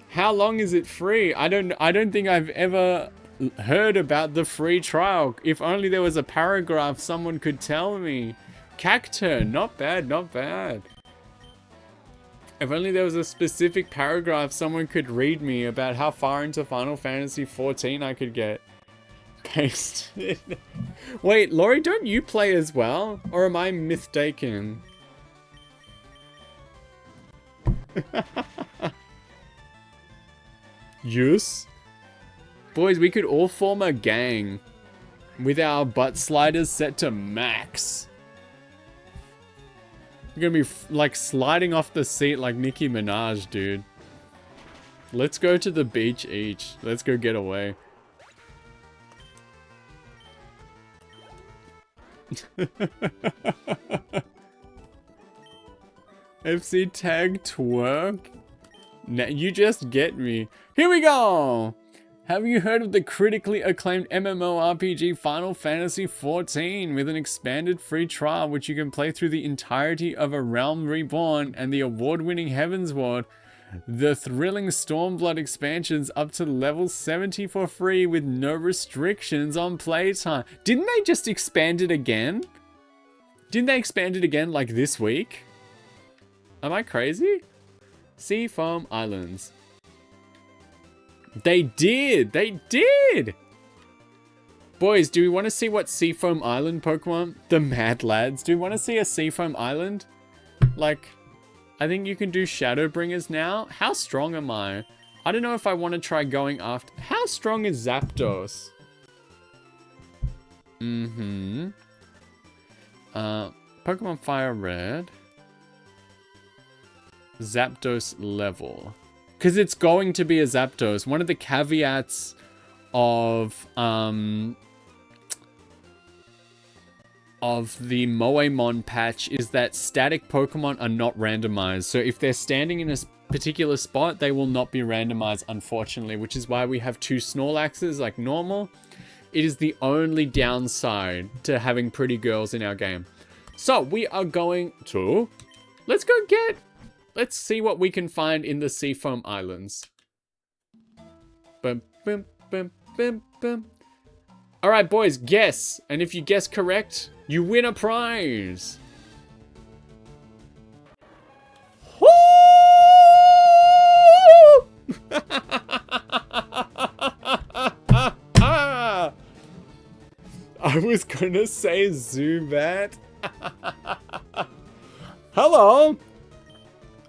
How long is it free? I don't think I've ever heard about the free trial. If only there was a paragraph someone could tell me. Cacturn, not bad, not bad. If only there was a specific paragraph someone could read me about how far into Final Fantasy 14 I could get. Pasted. Wait, Laurie, don't you play as well? Or am I mistaken? Yes. Boys, we could all form a gang with our butt sliders set to max. We're gonna be like sliding off the seat like Nicki Minaj, dude. Let's go to the beach each. Let's go get away. FC tag twerk? Nah, you just get me. Here we go! Have you heard of the critically acclaimed MMORPG Final Fantasy XIV with an expanded free trial which you can play through the entirety of A Realm Reborn and the award-winning Heavensward, the thrilling Stormblood expansions up to level 70 for free with no restrictions on playtime. Didn't they just expand it again? Didn't they expand it again like this week? Am I crazy? Seafoam Islands. They did! They did! Boys, do we want to see what Seafoam Island Pokemon? The Mad Lads. Do we want to see a Seafoam Island? Like, I think you can do Shadowbringers now. How strong am I? I don't know if I want to try going after... How strong is Zapdos? Pokemon FireRed. Zapdos level. Because it's going to be a Zapdos. One of the caveats of the Moemon patch is that static Pokemon are not randomized. So if they're standing in a particular spot, they will not be randomized, unfortunately, which is why we have 2 Snorlaxes like normal. It is the only downside to having pretty girls in our game. So we are going to... Let's see what we can find in the Seafoam Islands. Bum, bum, bum, bum, bum. All right, boys, guess. And if you guess correct, you win a prize. Woo! I was gonna say Zubat. Hello.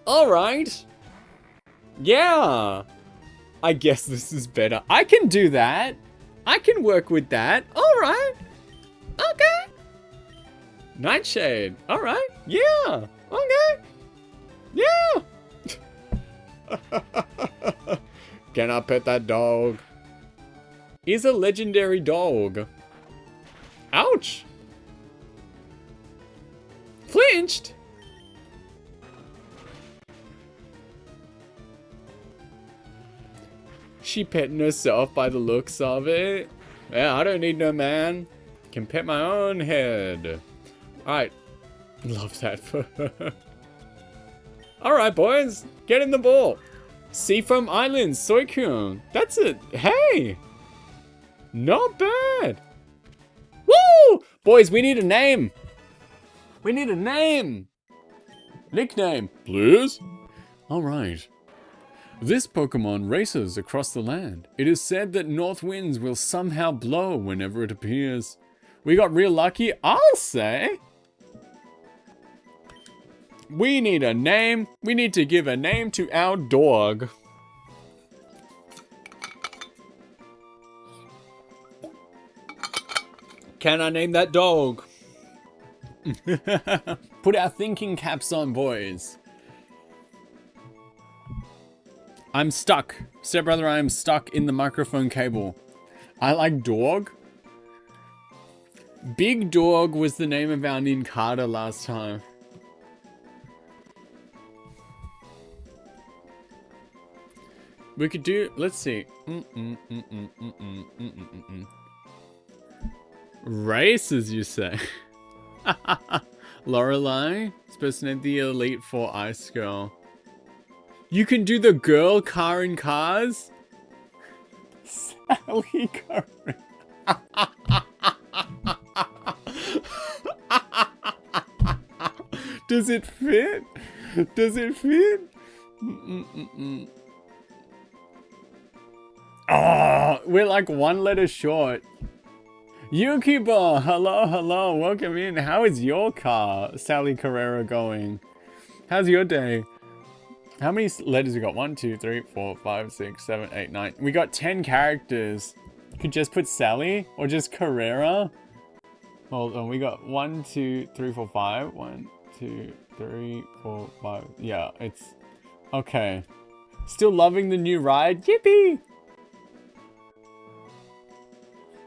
All right. Yeah. I guess this is better. I can do that. I can work with that. All right. Okay. Nightshade. All right. Yeah. Okay. Yeah. Can I pet that dog? Is a legendary dog. Ouch. Flinched. She petting herself by the looks of it. Yeah, I don't need no man. Can pet my own head. Alright. Love that for her. Alright, boys. Get in the ball. Seafoam Islands, Suicune. That's it. Hey. Not bad. Woo! Boys, we need a name. We need a name. Nickname, please. Alright. This Pokemon races across the land. It is said that north winds will somehow blow whenever it appears. We got real lucky, I'll say. We need a name. We need to give a name to our dog. Can I name that dog? Put our thinking caps on, boys. I'm stuck. Stepbrother, I am stuck in the microphone cable. I like dog. Big Dog was the name of our Ninkata last time. We could do, let's see. Races, you say? Lorelei, supposed to name the Elite Four Ice Girl. You can do the girl car in cars? Sally Curry. Does it fit? Does it fit? Oh, we're like one letter short. Yukibo, hello, hello, welcome in. How is your car, Sally Carrera, going? How's your day? How many letters we got? 1, 2, 3, 4, 5, 6, 7, 8, 9. We got 10 characters. Could just put Sally or just Carrera. Hold on, we got 1, 2, 3, 4, 5. 1, 2, 3, 4, 5. Yeah, it's okay. Still loving the new ride. Yippee!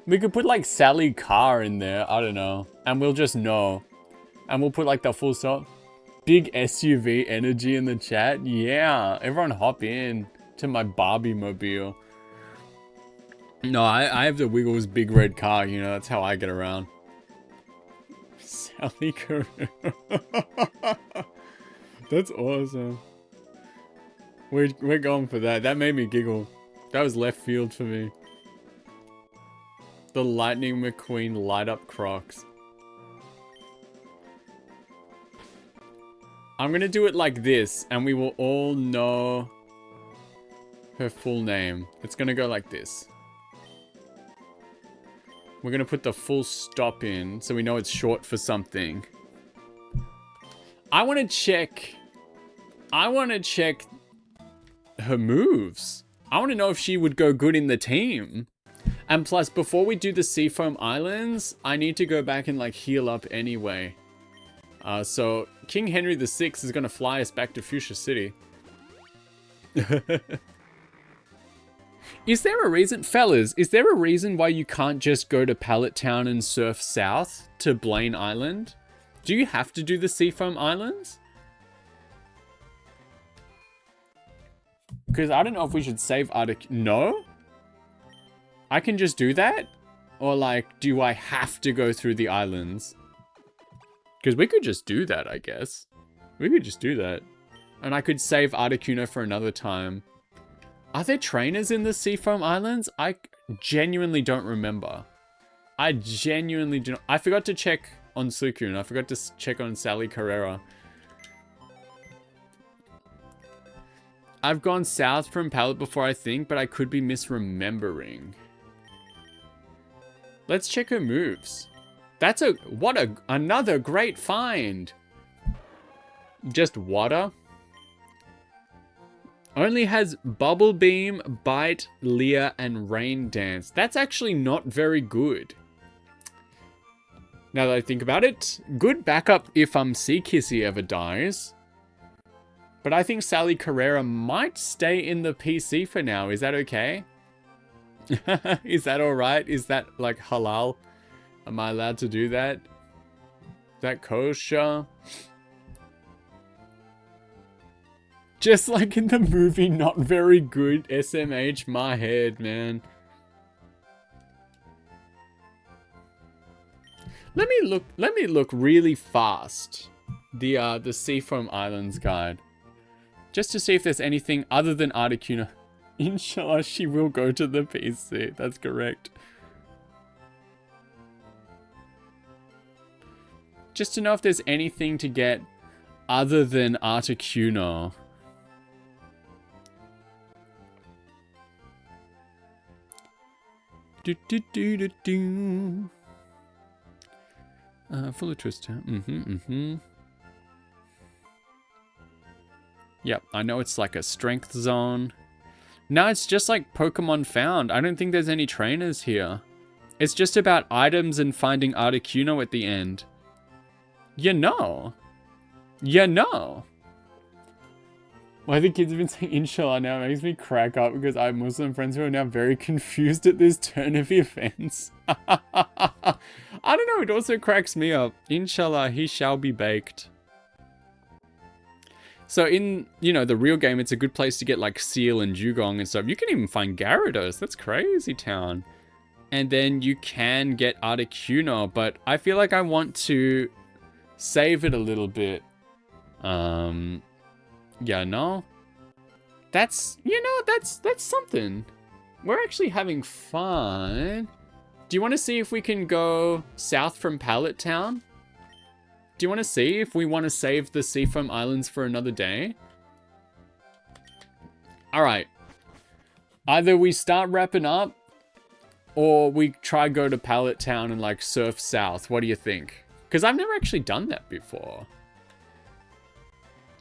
We could put like Sally Car in there. I don't know. And we'll just know. And we'll put like the full stop. Big SUV energy in the chat. Yeah, everyone hop in to my Barbie mobile. No, I have the Wiggles big red car. You know, that's how I get around. Sally Carrera. That's awesome. We're going for that. That made me giggle. That was left field for me. The Lightning McQueen light up Crocs. I'm gonna do it like this, and we will all know her full name. It's gonna go like this. We're gonna put the full stop in, so we know it's short for something. I wanna check her moves. I wanna know if she would go good in the team. And plus, before we do the Seafoam Islands, I need to go back and like heal up anyway. So King Henry VI is gonna fly us back to Fuchsia City. Is there a reason, fellas, is there a reason why you can't just go to Pallet Town and surf south to Blaine Island? Do you have to do the Seafoam Islands? Because I don't know if we should save Arctic. No? I can just do that? Or like, do I have to go through the islands? Because we could just do that, I guess. We could just do that. And I could save Articuno for another time. Are there trainers in the Seafoam Islands? I genuinely don't remember. I genuinely do not. I forgot to check on Sukun. I forgot to check on Sally Carrera. I've gone south from Pallet before, I think, but I could be misremembering. Let's check her moves. That's another great find. Just water. Only has Bubble Beam, Bite, Leer, and Rain Dance. That's actually not very good. Now that I think about it, good backup if Sea Kissy ever dies. But I think Sally Carrera might stay in the PC for now. Is that okay? Is that alright? Is that like halal? Am I allowed to do that? Is that kosher? Just like in the movie, not very good. SMH, my head, man. Let me look really fast. The Seafoam Islands guide. Just to see if there's anything other than Articuno. Inshallah, she will go to the PC. That's correct. Just to know if there's anything to get other than Articuno. Full of twist. Yep, I know it's like a strength zone. No, it's just like Pokemon Found. I don't think there's any trainers here. It's just about items and finding Articuno at the end. You know. You know. Why the kids have been saying inshallah now makes me crack up because I have Muslim friends who are now very confused at this turn of events. I don't know, it also cracks me up. Inshallah, he shall be baked. So in, you know, the real game, it's a good place to get like seal and dugong and stuff. You can even find Gyarados. That's crazy town. And then you can get Articuno, but I feel like I want to save it a little bit. Yeah, no. That's, you know, that's something. We're actually having fun. Do you want to see if we can go south from Pallet Town? Do you want to see if we want to save the Seafoam Islands for another day? Alright. Either we start wrapping up, or we try go to Pallet Town and like surf south. What do you think? Because I've never actually done that before.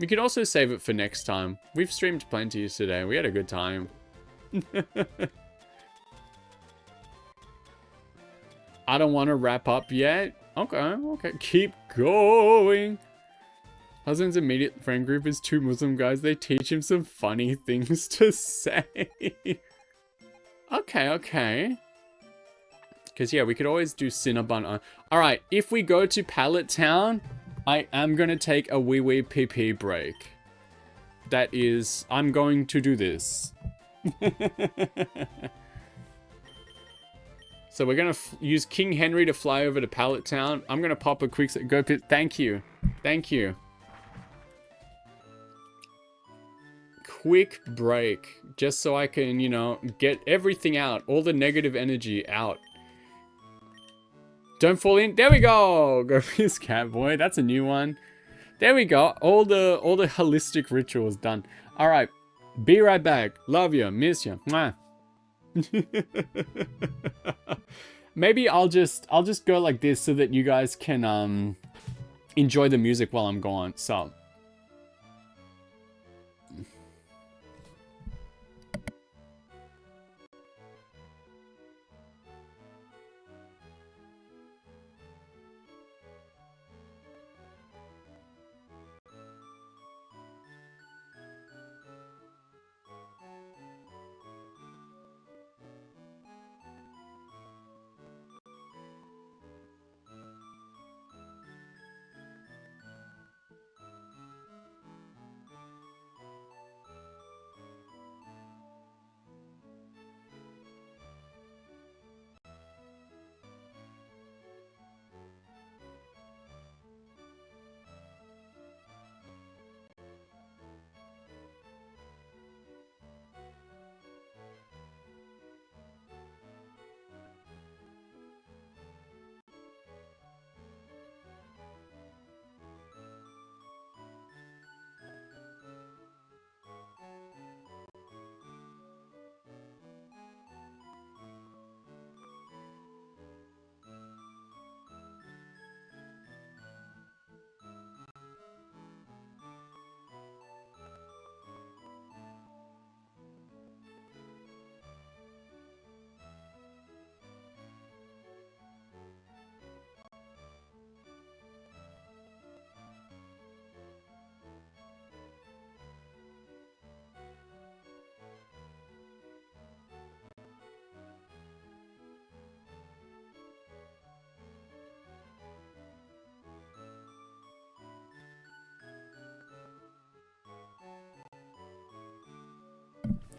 We could also save it for next time. We've streamed plenty today. We had a good time. I don't want to wrap up yet. Okay. Keep going. Husband's immediate friend group is 2 Muslim guys. They teach him some funny things to say. Okay. Because, yeah, we could always do Cinnabon. Alright, if we go to Pallet Town, I am going to take a wee pee break. That is, I'm going to do this. So we're going to use King Henry to fly over to Pallet Town. I'm going to pop a quick... Go pit. Thank you. Quick break. Just so I can, you know, get everything out. All the negative energy out. Don't fall in. There we go. Go piss cat boy. That's a new one. There we go. All the holistic rituals done. All right. Be right back. Love you. Miss you. Mwah. Maybe I'll just go like this so that you guys can enjoy the music while I'm gone. So.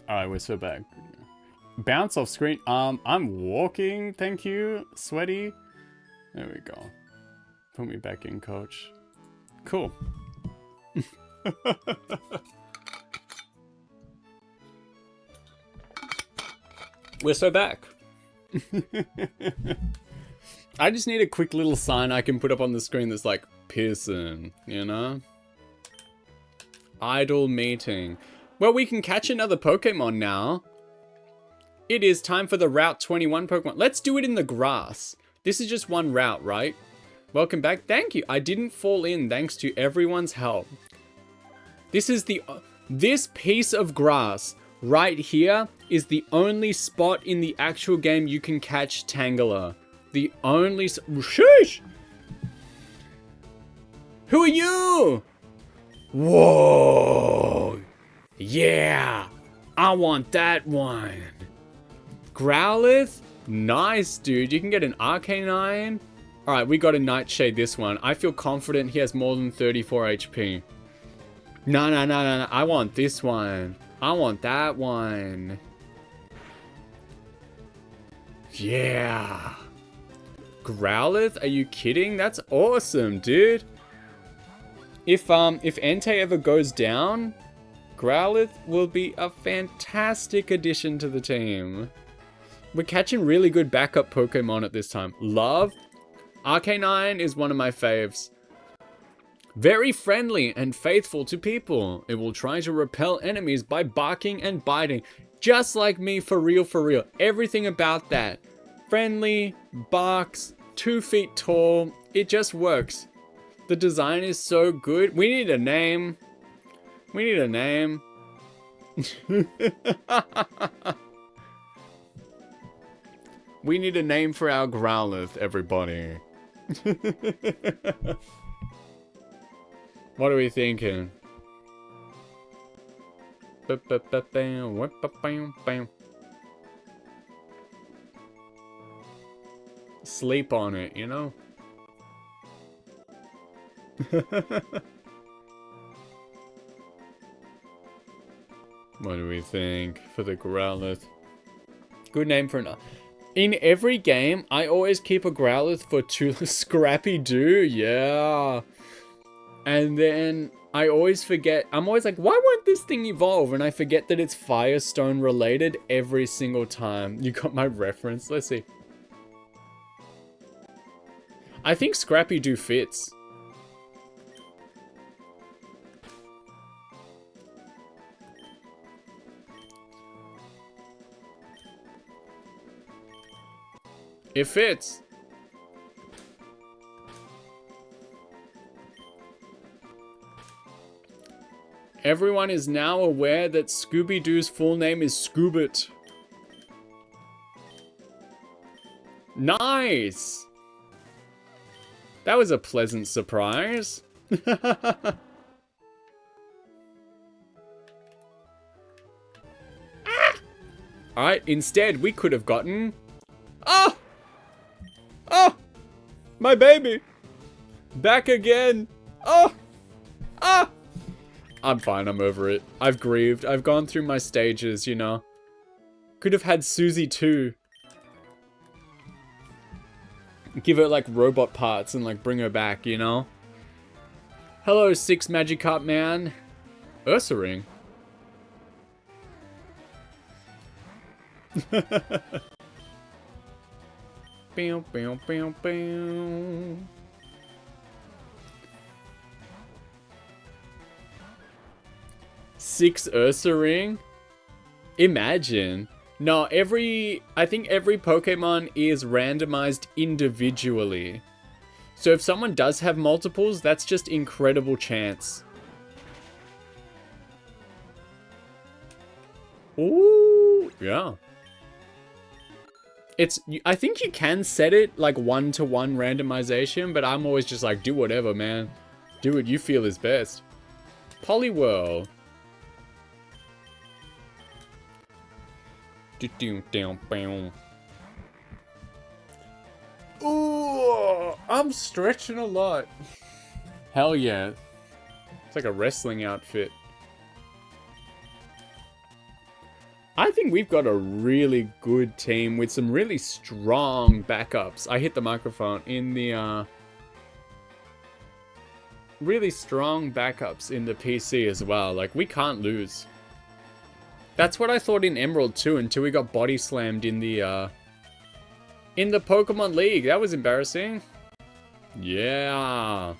Alright, we're so back. Bounce off screen. I'm walking, thank you, sweaty. There we go. Put me back in, coach. Cool. We're so back. I just need a quick little sign I can put up on the screen that's like, Pearson, you know? Idle meeting. Well, we can catch another Pokemon now. It is time for the Route 21 Pokemon. Let's do it in the grass. This is just one route, right? Welcome back. Thank you. I didn't fall in thanks to everyone's help. This is this piece of grass right here is the only spot in the actual game you can catch Tangela. The only... Sheesh! Who are you? Whoa. Yeah. I want that one. Growlithe? Nice, dude. You can get an Arcanine. Alright, we got a Nightshade this one. I feel confident he has more than 34 HP. No. I want this one. I want that one. Yeah. Growlithe? Are you kidding? That's awesome, dude. If Entei ever goes down, Growlithe will be a fantastic addition to the team. We're catching really good backup Pokemon at this time. Love. Arcanine is one of my faves. Very friendly and faithful to people. It will try to repel enemies by barking and biting. Just like me, for real, for real. Everything about that. Friendly, barks, 2 feet tall. It just works. The design is so good. We need a name. We need a name. We need a name for our Growlithe, everybody. What are we thinking? Sleep on it, you know? What do we think for the Growlithe? Good name for an... In every game, I always keep a Growlithe for 2... Scrappy Doo, yeah. And then I always forget... I'm always like, why won't this thing evolve? And I forget that it's Firestone related every single time. You got my reference? Let's see. I think Scrappy Doo fits. It fits. Everyone is now aware that Scooby-Doo's full name is Scoobit. Nice! That was a pleasant surprise. Alright, instead we could have gotten... Oh! Oh! My baby! Back again! Oh! Ah! I'm fine, I'm over it. I've grieved. I've gone through my stages, you know. Could have had Susie too. Give her like robot parts and like bring her back, you know. Hello, 6 Magikarp man. Ursaring. Bow, bow, bow, bow. Six Ursaring? Imagine. No, I think every Pokemon is randomized individually. So if someone does have multiples, that's just incredible chance. Ooh, yeah. I think you can set it like 1-to-1 randomization, but I'm always just like, do whatever, man. Do what you feel is best. Poliwhirl. Ooh, I'm stretching a lot. Hell yeah. It's like a wrestling outfit. I think we've got a really good team with some really strong backups. I hit the microphone in the, really strong backups in the PC as well. Like, we can't lose. That's what I thought in Emerald too, until we got body slammed in the Pokemon League. That was embarrassing. Yeah.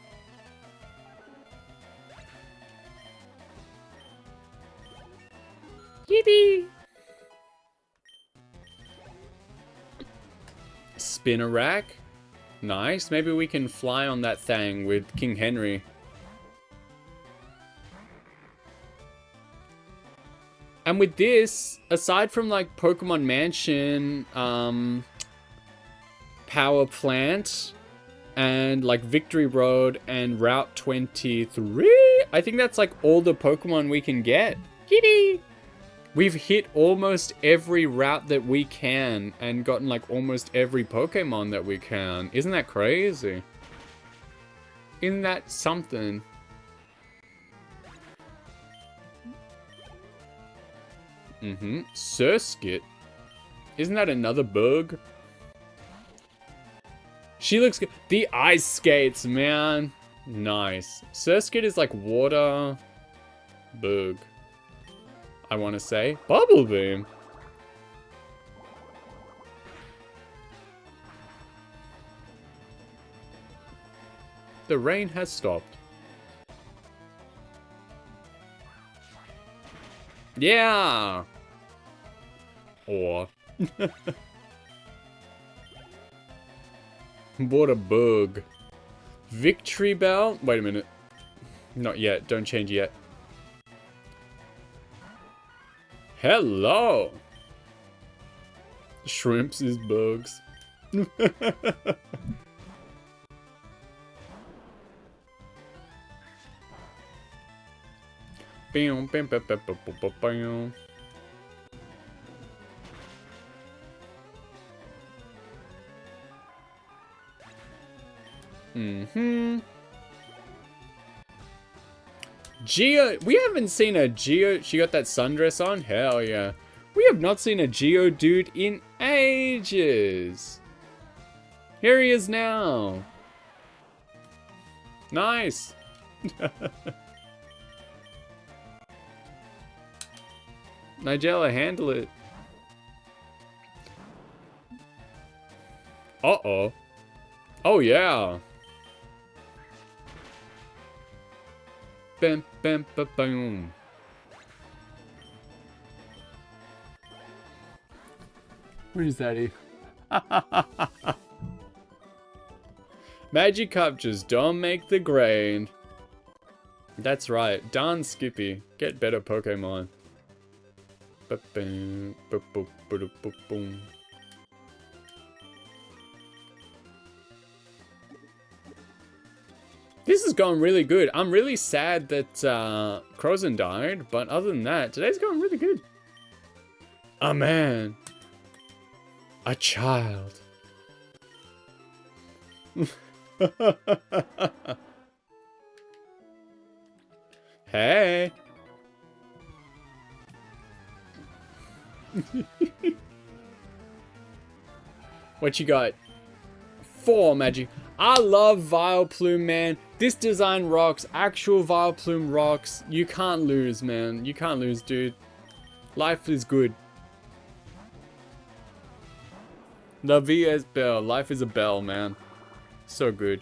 Yippee! Spinarak. Nice. Maybe we can fly on that thing with King Henry. And with this, aside from like Pokemon Mansion, Power Plant, and like Victory Road and Route 23. I think that's like all the Pokemon we can get. Kitty! We've hit almost every route that we can and gotten like almost every Pokemon that we can. Isn't that crazy? Isn't that something? Surskit. Isn't that another bug? She looks good. The ice skates, man. Nice. Surskit is like water bug. I want to say. Bubble Beam. The rain has stopped. Yeah. Or. What a bug. Victory Bell? Wait a minute. Not yet. Don't change yet. Hello. Shrimps is bugs. Geo, we haven't seen a Geo. She got that sundress on? Hell yeah. We have not seen a Geodude in ages. Here he is now. Nice. Nigella, handle it. Uh-oh. Oh, yeah. Bam, bam, ba, boom. Where is that? Magikarp just don't make the grade. That's right. Darn Skippy. Get better Pokemon. Ba-boom, ba-boom, ba-boom. This is going really good. I'm really sad that Crozen died, but other than that, today's going really good. A man. A child. Hey. What you got? 4 magic. I love Vileplume, man. This design rocks. Actual Vileplume rocks. You can't lose, man. You can't lose, dude. Life is good. La vie est belle. Life is a bell, man. So good.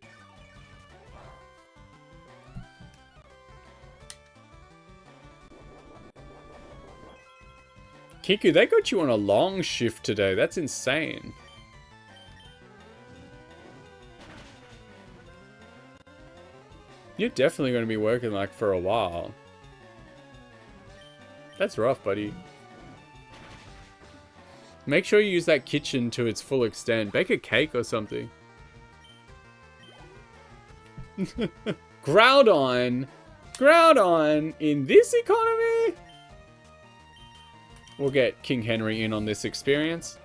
Kiku, they got you on a long shift today. That's insane. You're definitely going to be working like for a while. That's rough, buddy. Make sure you use that kitchen to its full extent. Bake a cake or something. Groudon! Groudon in this economy? We'll get King Henry in on this experience.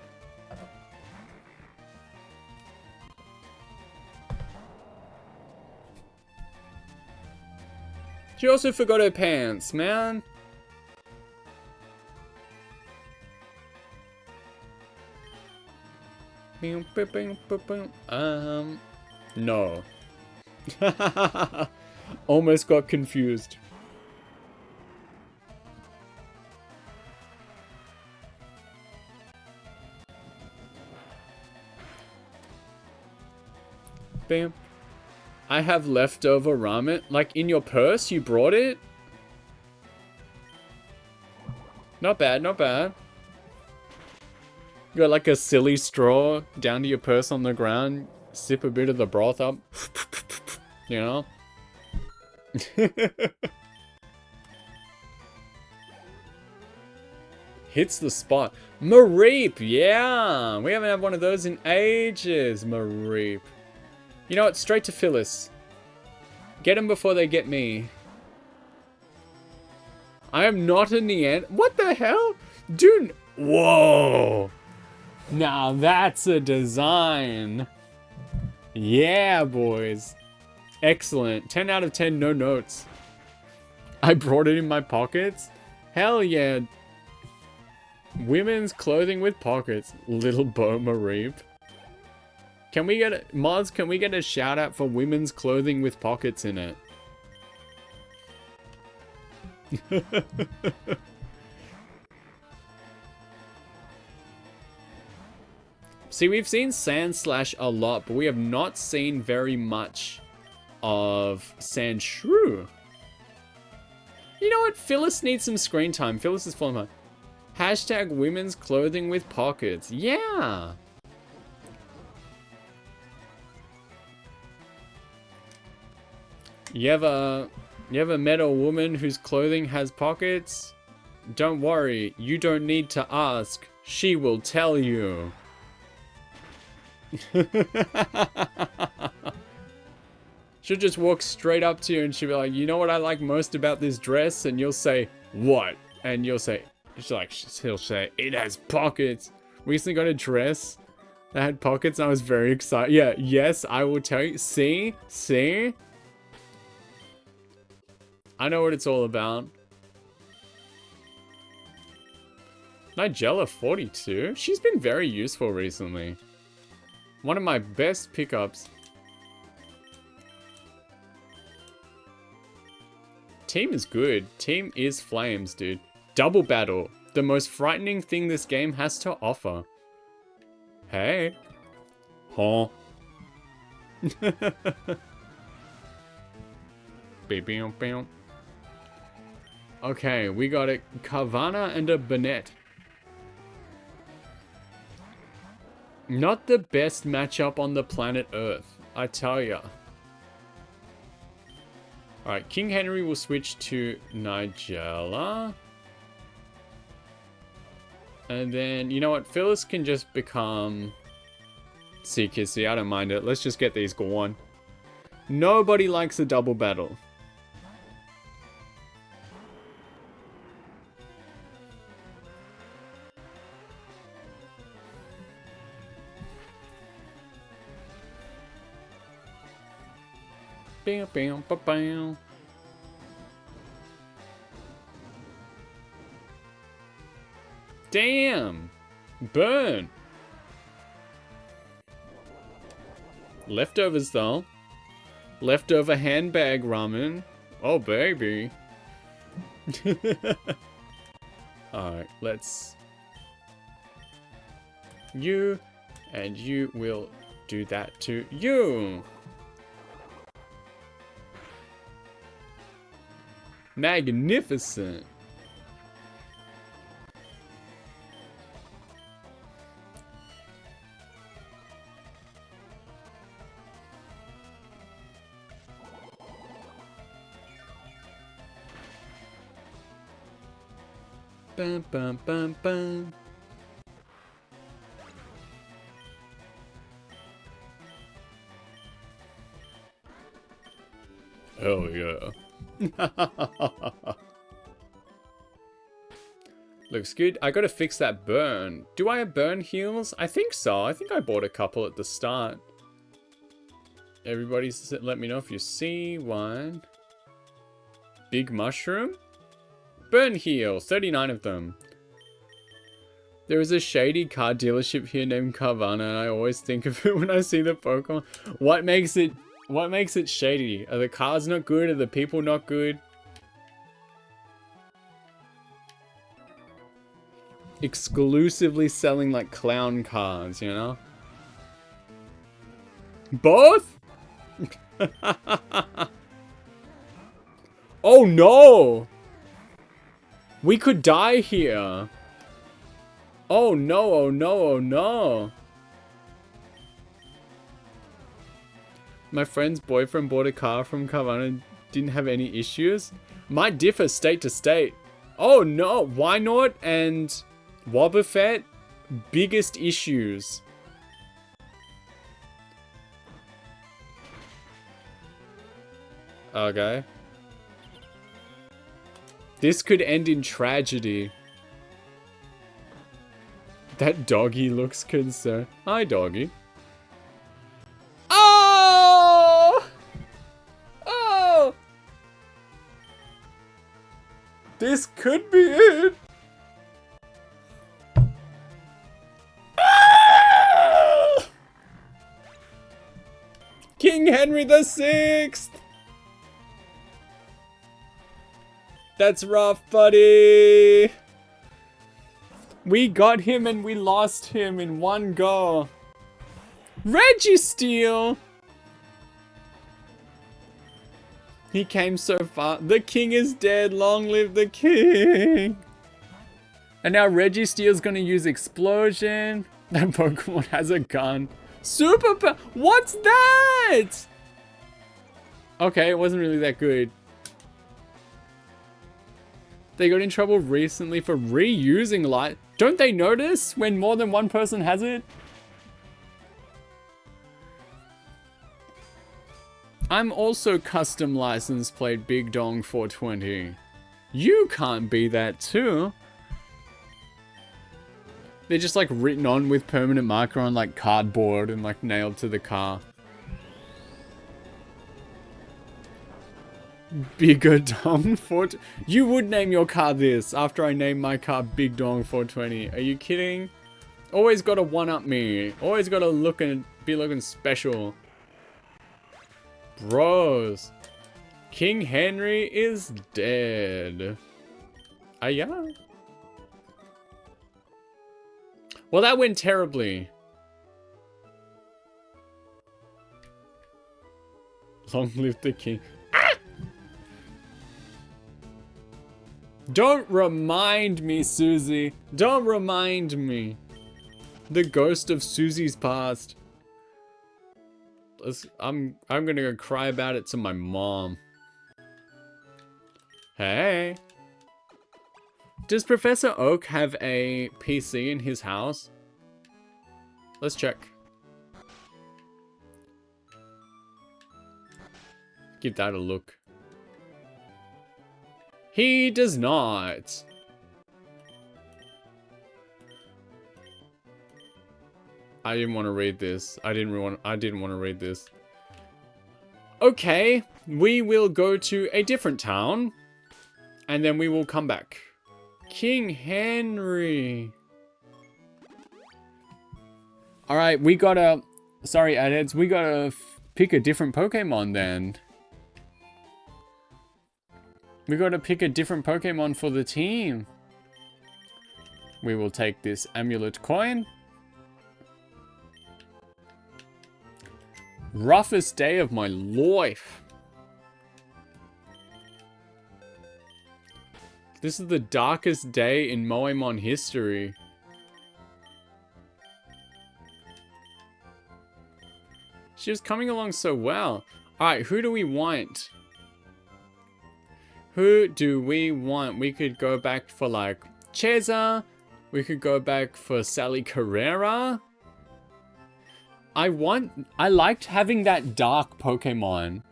She also forgot her pants, man. No. Almost got confused. Bam. I have leftover ramen. Like in your purse, you brought it? Not bad, not bad. You got like a silly straw down to your purse on the ground. Sip a bit of the broth up. You know? Hits the spot. Mareep, yeah! We haven't had one of those in ages, Mareep. You know what? Straight to Phyllis. Get them before they get me. I am not a Neanderthal. What the hell? Dude. Whoa. Now that's a design. Yeah, boys. Excellent. 10 out of 10, no notes. I brought it in my pockets. Hell yeah. Women's clothing with pockets. Little Bo Mareep. Can we get a, Moz, can we get a shout out for women's clothing with pockets in it? See, we've seen Sandslash a lot, but we have not seen very much of Sandshrew. You know what? Phyllis needs some screen time. Phyllis is falling behind. Hashtag women's clothing with pockets. Yeah. You ever met a woman whose clothing has pockets? Don't worry, you don't need to ask. She will tell you. She'll just walk straight up to you and she'll be like, you know what I like most about this dress? And you'll say, what? And you'll say, he'll say, it has pockets. We recently got a dress that had pockets and I was very excited. Yeah, yes, I will tell you. See? See? I know what it's all about. Nigella 42? She's been very useful recently. One of my best pickups. Team is good. Team is flames, dude. Double battle. The most frightening thing this game has to offer. Hey. Huh. Bam. Okay, we got a Carvana and a Burnett. Not the best matchup on the planet Earth, I tell ya. Alright, King Henry will switch to Nigella. And then, you know what? Phyllis can just become Seekissy. I don't mind it. Let's just get these going. Nobody likes a double battle. Bam, bam, ba, bam. Damn! Burn! Leftovers though. Leftover handbag ramen. Oh baby. Alright, let's... You, and you will do that to you. Magnificent. Bum, bum, bum, bum. Hell yeah. Looks good. I gotta fix that burn. Do I have burn heals? I think so. I think I bought a couple at the start. Everybody let me know if you see one. Big mushroom? Burn heal. 39 of them. There is a shady car dealership here named Carvana, and I always think of it when I see the Pokemon. What makes it shady? Are the cars not good? Are the people not good? Exclusively selling like clown cars, you know? Both? Oh no! We could die here. Oh no, oh no, oh no. My friend's boyfriend bought a car from Carvana and didn't have any issues. Might differ state to state. Oh no, why not? And Wobbuffet, biggest issues. Okay. This could end in tragedy. That doggy looks concerned. Hi, doggy. Oh! Oh! This could be it. Ah! King Henry VI! That's rough, buddy. We got him and we lost him in one go. Registeel! He came so far. The king is dead. Long live the king. And now Registeel's gonna use explosion. That Pokemon has a gun. Super. What's that? Okay, it wasn't really that good. They got in trouble recently for reusing light. Don't they notice when more than one person has it? I'm also custom license plate Big Dong 420. You can't be that too. They're just like written on with permanent marker on like cardboard and like nailed to the car. Bigger Dong 420. You would name your car this after I named my car Big Dong 420. Are you kidding? Always gotta one-up me. Always gotta be looking special. Bros. King Henry is dead. Yeah. Well, that went terribly. Long live the king. Don't remind me, Susie. Don't remind me. The ghost of Susie's past. I'm gonna go cry about it to my mom. Hey. Does Professor Oak have a PC in his house? Let's check. Give that a look. He does not. I didn't want to read this. I didn't want to read this. Okay, we will go to a different town, and then we will come back. King Henry. All right, we gotta. Sorry, adheads. We gotta pick a different Pokemon then. We gotta pick a different Pokemon for the team. We will take this amulet coin. Roughest day of my life. This is the darkest day in Moemon history. She was coming along so well. Alright, who do we want? Who do we want? We could go back for like Cheza. We could go back for Sally Carrera. I liked having that dark Pokemon.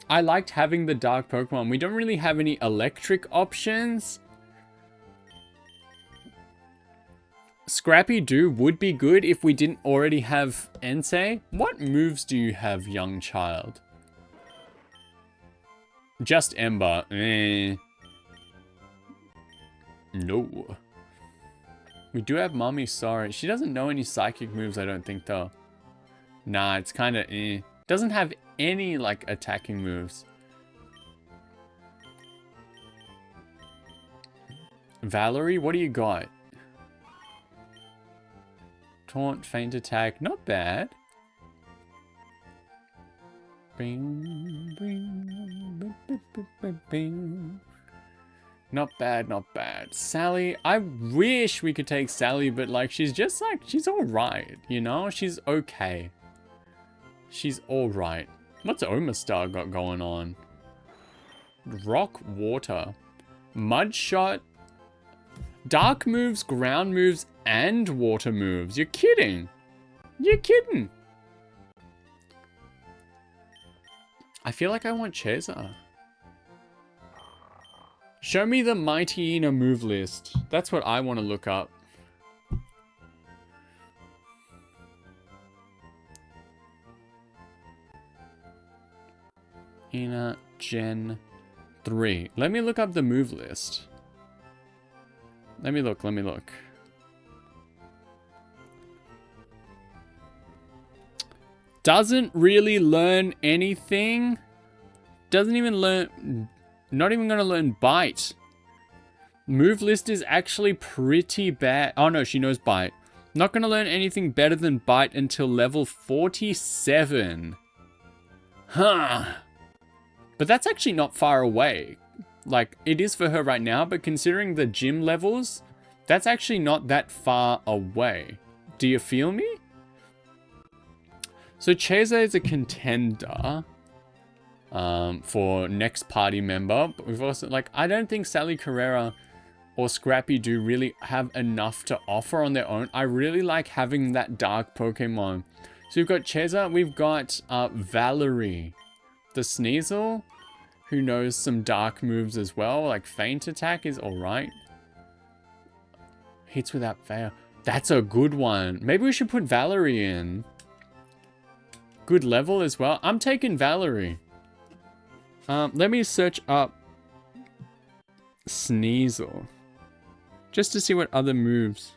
I liked having the dark Pokemon. We don't really have any electric options. Scrappy Doo would be good if we didn't already have Entei. What moves do you have, young child? Just Ember. No. We do have Mommy Sorry. She doesn't know any psychic moves, I don't think, though. Nah, it's kind of Doesn't have any, like, attacking moves. Valerie, what do you got? Taunt, Feint Attack. Not bad. Bing, bing, bing, bing, bing, bing. Not bad, not bad. Sally, I wish we could take Sally, but like, she's just like, she's alright, you know? She's okay. She's alright. What's Omastar got going on? Rock, Water. Mud Shot. Dark moves, ground moves, and water moves. You're kidding. You're kidding. I feel like I want Chaser. Show me the Mighty Ina move list. That's what I want to look up. Ina Gen 3. Let me look up the move list. Let me look. Doesn't really learn anything. Doesn't even learn... Not even going to learn Bite. Move list is actually pretty bad. Oh no, she knows Bite. Not going to learn anything better than Bite until level 47. Huh. But that's actually not far away. Like, it is for her right now, but considering the gym levels, that's actually not that far away. Do you feel me? So Chaser is a contender for next party member. But we've also, like, I don't think Sally Carrera or Scrappy Doo really have enough to offer on their own. I really like having that dark Pokemon. So we've got Chaser, we've got Valerie, the Sneasel, who knows some dark moves as well. Like Feint Attack is alright. Hits without fail. That's a good one. Maybe we should put Valerie in. Good level as well. I'm taking Valerie. Let me search up Sneasel. Just to see what other moves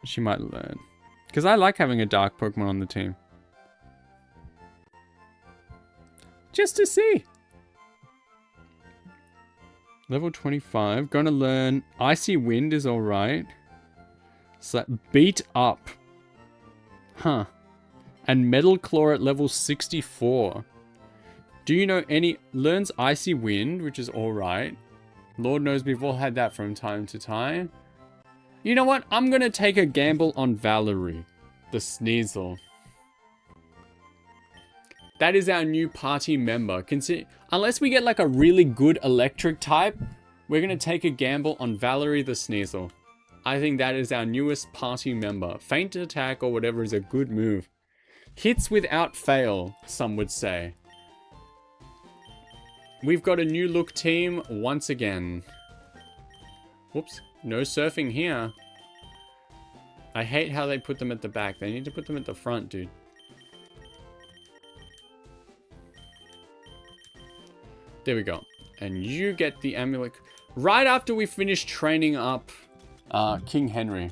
she might learn. Because I like having a dark Pokemon on the team. Just to see. Level 25. Gonna learn Icy Wind is alright. So Beat Up. Huh. And Metal Claw at level 64. Do you know any... Learns Icy Wind, which is alright. Lord knows we've all had that from time to time. You know what? I'm gonna take a gamble on Valerie, the Sneasel. That is our new party member. Unless we get like a really good electric type, we're gonna take a gamble on Valerie the Sneasel. I think that is our newest party member. Feint Attack or whatever is a good move. Hits without fail, some would say. We've got a new look team once again. Whoops, no surfing here. I hate how they put them at the back. They need to put them at the front, dude. There we go. And you get the amulet right after we finish training up King Henry.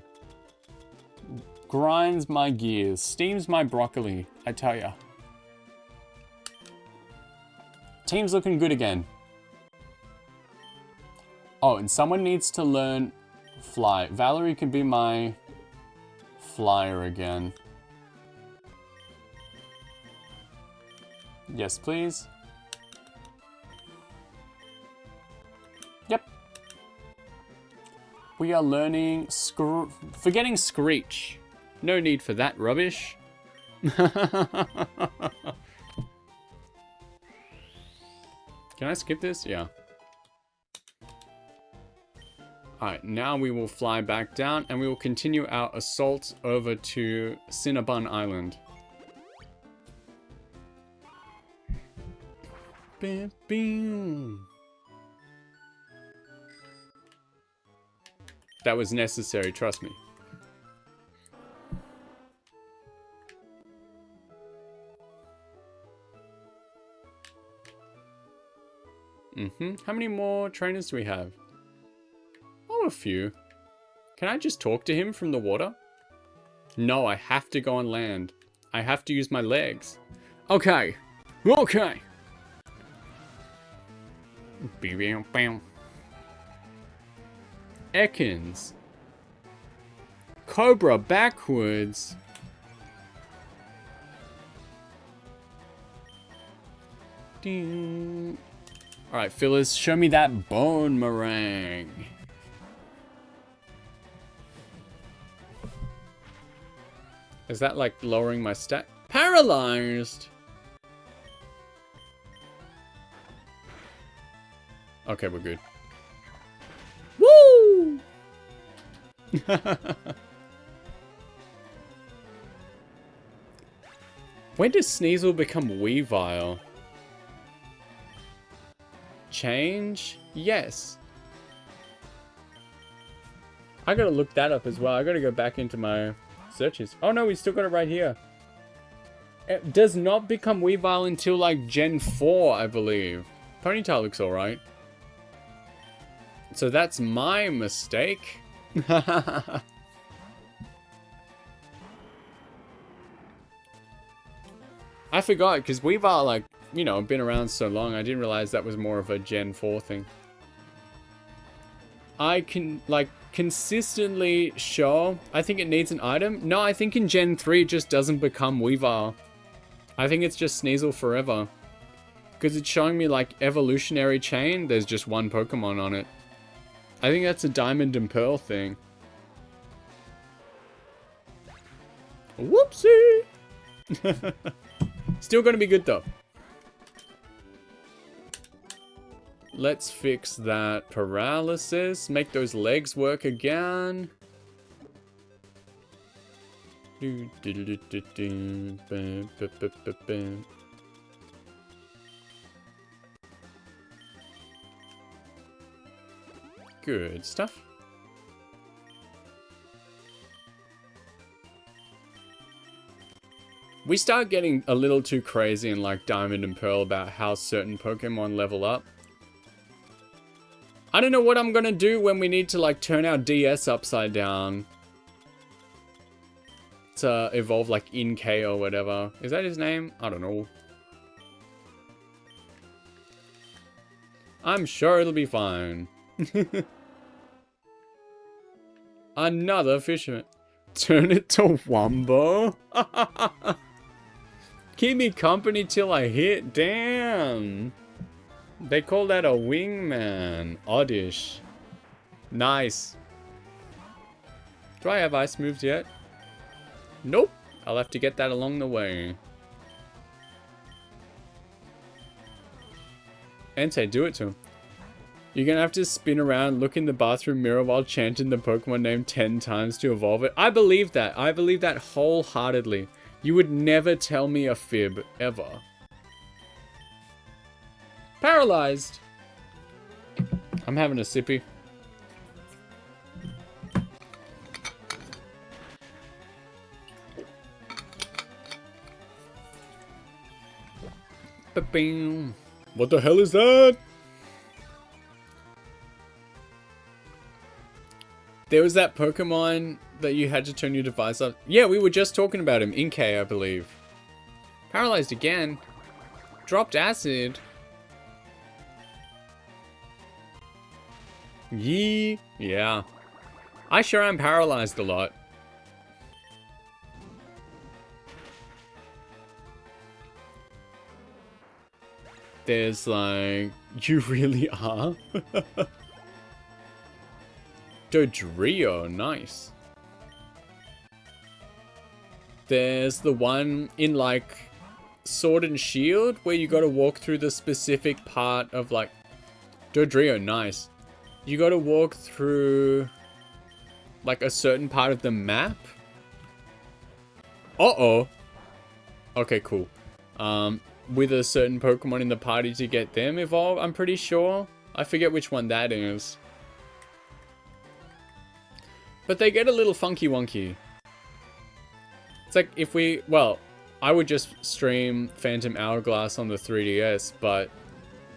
Grinds my gears, steams my broccoli, I tell ya. Team's looking good again. Oh, and someone needs to learn fly. Valerie can be my flyer again. Yes, please. Yep. We are learning forgetting Screech. No need for that rubbish. Can I skip this? Yeah. Alright, now we will fly back down and we will continue our assault over to Cinnabon Island. Bam, bam. That was necessary, trust me. How many more trainers do we have? Oh, a few. Can I just talk to him from the water? No, I have to go on land. I have to use my legs. Okay. Okay. Ekans. Cobra backwards. Ding. Alright, Phyllis, show me that bone meringue. Is that like lowering my stat? Paralyzed! Okay, we're good. Woo! When does Sneasel become Weavile? Change? Yes. I gotta look that up as well. I gotta go back into my searches. Oh no, we still got it right here. It does not become Weavile until like Gen 4, I believe. Ponytail looks alright. So that's my mistake. I forgot, because Weavile, like, you know, been around so long, I didn't realize that was more of a Gen 4 thing. I can, like, consistently show, I think it needs an item. No, I think in Gen 3 it just doesn't become Weavile. I think it's just Sneasel forever. Because it's showing me, like, evolutionary chain, there's just one Pokemon on it. I think that's a Diamond and Pearl thing. Whoopsie! Still gonna be good though. Let's fix that paralysis. Make those legs work again. Good stuff. We start getting a little too crazy in like Diamond and Pearl about how certain Pokemon level up. I don't know what I'm gonna do when we need to like turn our DS upside down to evolve like Inkay or whatever. Is that his name? I don't know. I'm sure it'll be fine. Another fisherman. Turn it to Wumbo? Keep me company till I hit. Damn. They call that a wingman. Oddish. Nice. Do I have ice moves yet? Nope. I'll have to get that along the way. Entei, do it to him. You're gonna have to spin around, look in the bathroom mirror while chanting the Pokemon name 10 times to evolve it. I believe that. I believe that wholeheartedly. You would never tell me a fib, ever. Paralyzed. I'm having a sippy. Ba-bing. What the hell is that? There was that Pokemon that you had to turn your device up. Yeah, we were just talking about him. Inkay, I believe. Paralyzed again. Dropped acid. Yee. Yeah. I sure am paralyzed a lot. There's like... You really are? Dodrio, nice. There's the one in like Sword and Shield where you gotta walk through the specific part of like... Dodrio, nice. You gotta walk through like a certain part of the map. Uh-oh. Okay, cool. With a certain Pokemon in the party to get them evolved, I'm pretty sure. I forget which one that is. But they get a little funky wonky. It's like if we, well, I would just stream Phantom Hourglass on the 3DS, but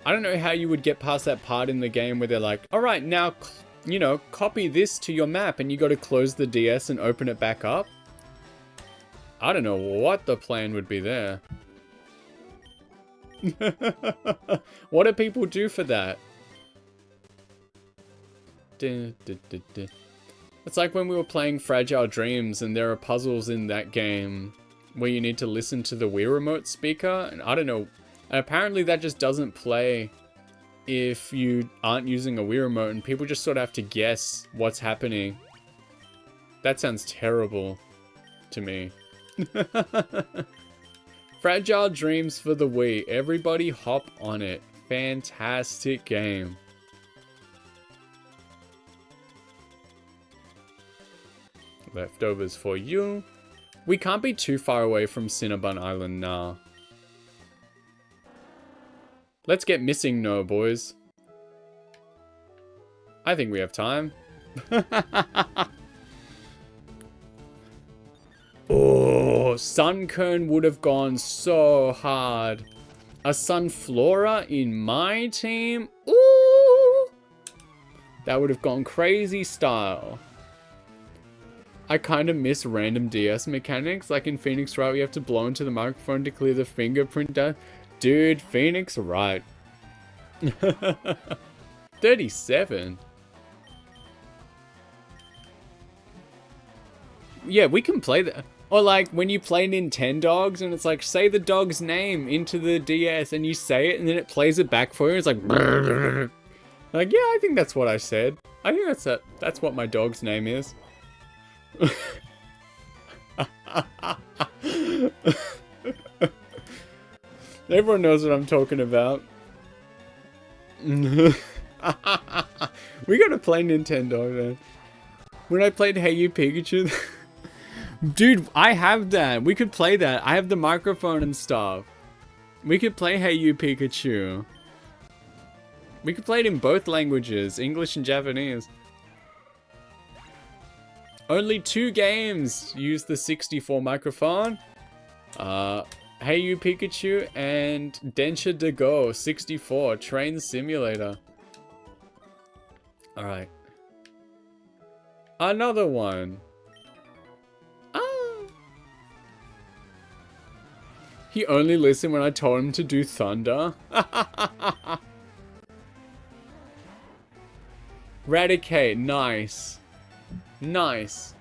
I don't know how you would get past that part in the game where they're like, all right, now, you know, copy this to your map and you got to close the DS and open it back up. I don't know what the plan would be there. What do people do for that? It's like when we were playing Fragile Dreams and there are puzzles in that game where you need to listen to the Wii Remote speaker. And I don't know. Apparently that just doesn't play if you aren't using a Wii Remote and people just sort of have to guess what's happening. That sounds terrible to me. Fragile Dreams for the Wii. Everybody hop on it. Fantastic game. Leftovers for you. We can't be too far away from Cinnabon Island now. Let's get missing no, boys. I think we have time. Oh, Sunkern would have gone so hard. A Sunflora in my team? Ooh! That would have gone crazy style. I kind of miss random DS mechanics. Like in Phoenix Wright, we have to blow into the microphone to clear the fingerprint down. Dude, Phoenix Wright. 37. Yeah, we can play that. Or like when you play Nintendogs and it's like, say the dog's name into the DS and you say it and then it plays it back for you. It's like, like, yeah, I think that's what I said. I think that's what my dog's name is. Everyone knows what I'm talking about. We gotta play Nintendo, man. When I played Hey You Pikachu, dude, I have that. We could play that. I have the microphone and stuff. We could play Hey You Pikachu. We could play it in both languages, English and Japanese. Only 2 games use the 64 microphone. Hey You Pikachu and Densha de Go 64 Train Simulator. Alright. Another one. He only listened when I told him to do thunder. Radicate, nice. Nice.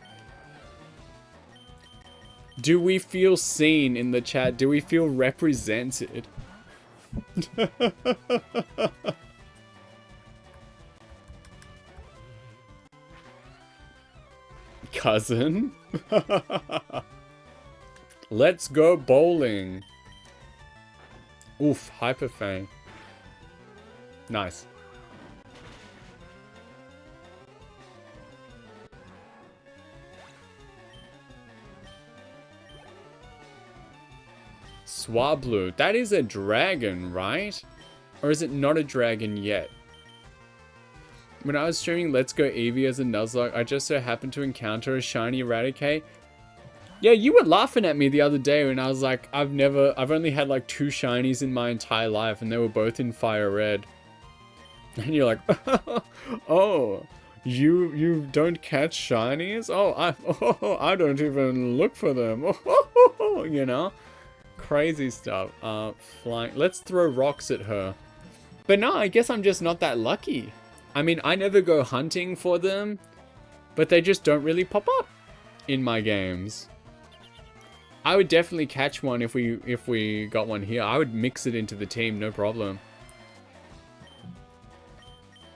Do we feel seen in the chat? Do we feel represented? Cousin? Let's go bowling. Oof, Hyperfang. Nice. Swablu. That is a dragon, right? Or is it not a dragon yet? When I was streaming Let's Go Eevee as a Nuzlocke, I just so happened to encounter a shiny Eradicate. Yeah, you were laughing at me the other day when I was like, I've only had like 2 shinies in my entire life and they were both in FireRed. And you're like, oh, you don't catch shinies? Oh, I don't even look for them. You know? Crazy stuff. Flying. Let's throw rocks at her. But no, I guess I'm just not that lucky. I mean, I never go hunting for them, but they just don't really pop up in my games. I would definitely catch one if we got one here. I would mix it into the team, no problem.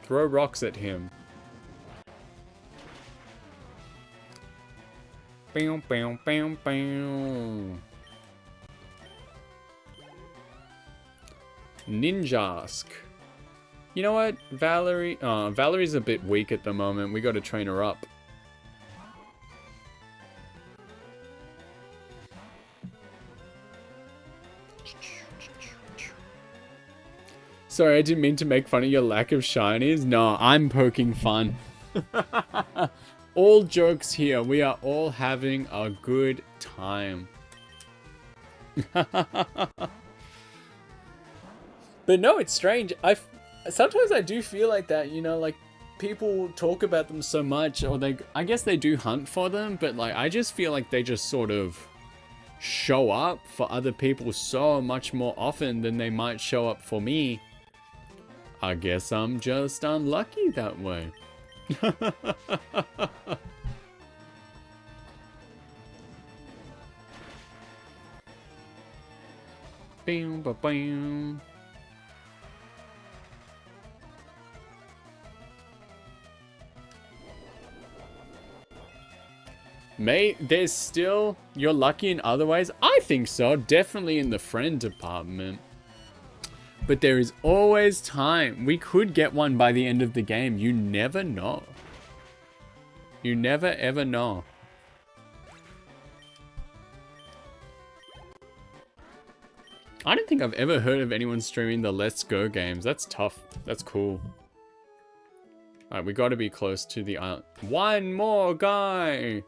Throw rocks at him. Bam, bam, bam, bam. Ninjask. You know what? Valerie's a bit weak at the moment. We gotta train her up. Sorry, I didn't mean to make fun of your lack of shinies. No, I'm poking fun. All jokes here. We are all having a good time. But no, it's strange. Sometimes I do feel like that, you know, like people talk about them so much, or I guess they do hunt for them, but like I just feel like they just sort of show up for other people so much more often than they might show up for me. I guess I'm just unlucky that way. Bam, ba, bam. Mate, there's still... You're lucky in other ways? I think so. Definitely in the friend department. But there is always time. We could get one by the end of the game. You never know. You never ever know. I don't think I've ever heard of anyone streaming the Let's Go games. That's tough. That's cool. Alright, we gotta be close to the island. One more guy!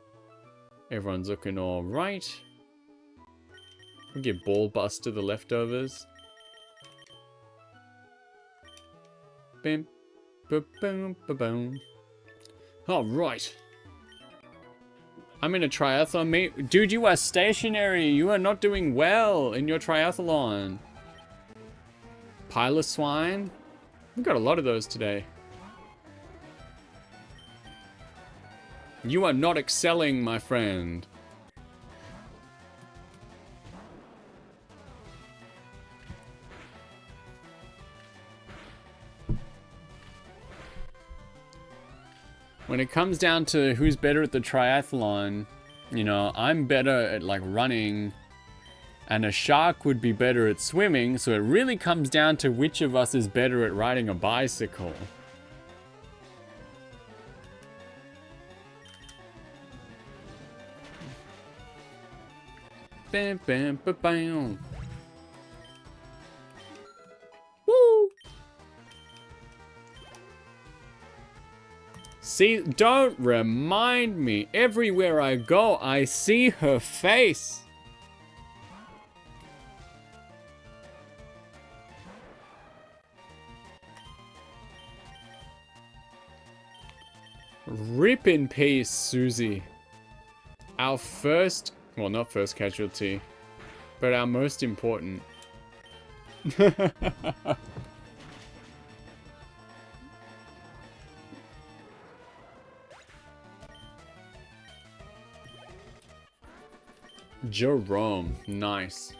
Everyone's looking alright. We get ball bust to the leftovers. Bim, boom, boom, boom. Alright. I'm in a triathlon, mate. Dude, you are stationary. You are not doing well in your triathlon. Pile of swine. We got a lot of those today. You are not excelling, my friend. When it comes down to who's better at the triathlon, you know, I'm better at like running and a shark would be better at swimming, so it really comes down to which of us is better at riding a bicycle. Bam, bam, ba, bam. Woo! See, don't remind me. Everywhere I go, I see her face. Rip in peace, Susie. Our first, well, not first casualty, but our most important. Jerome, nice.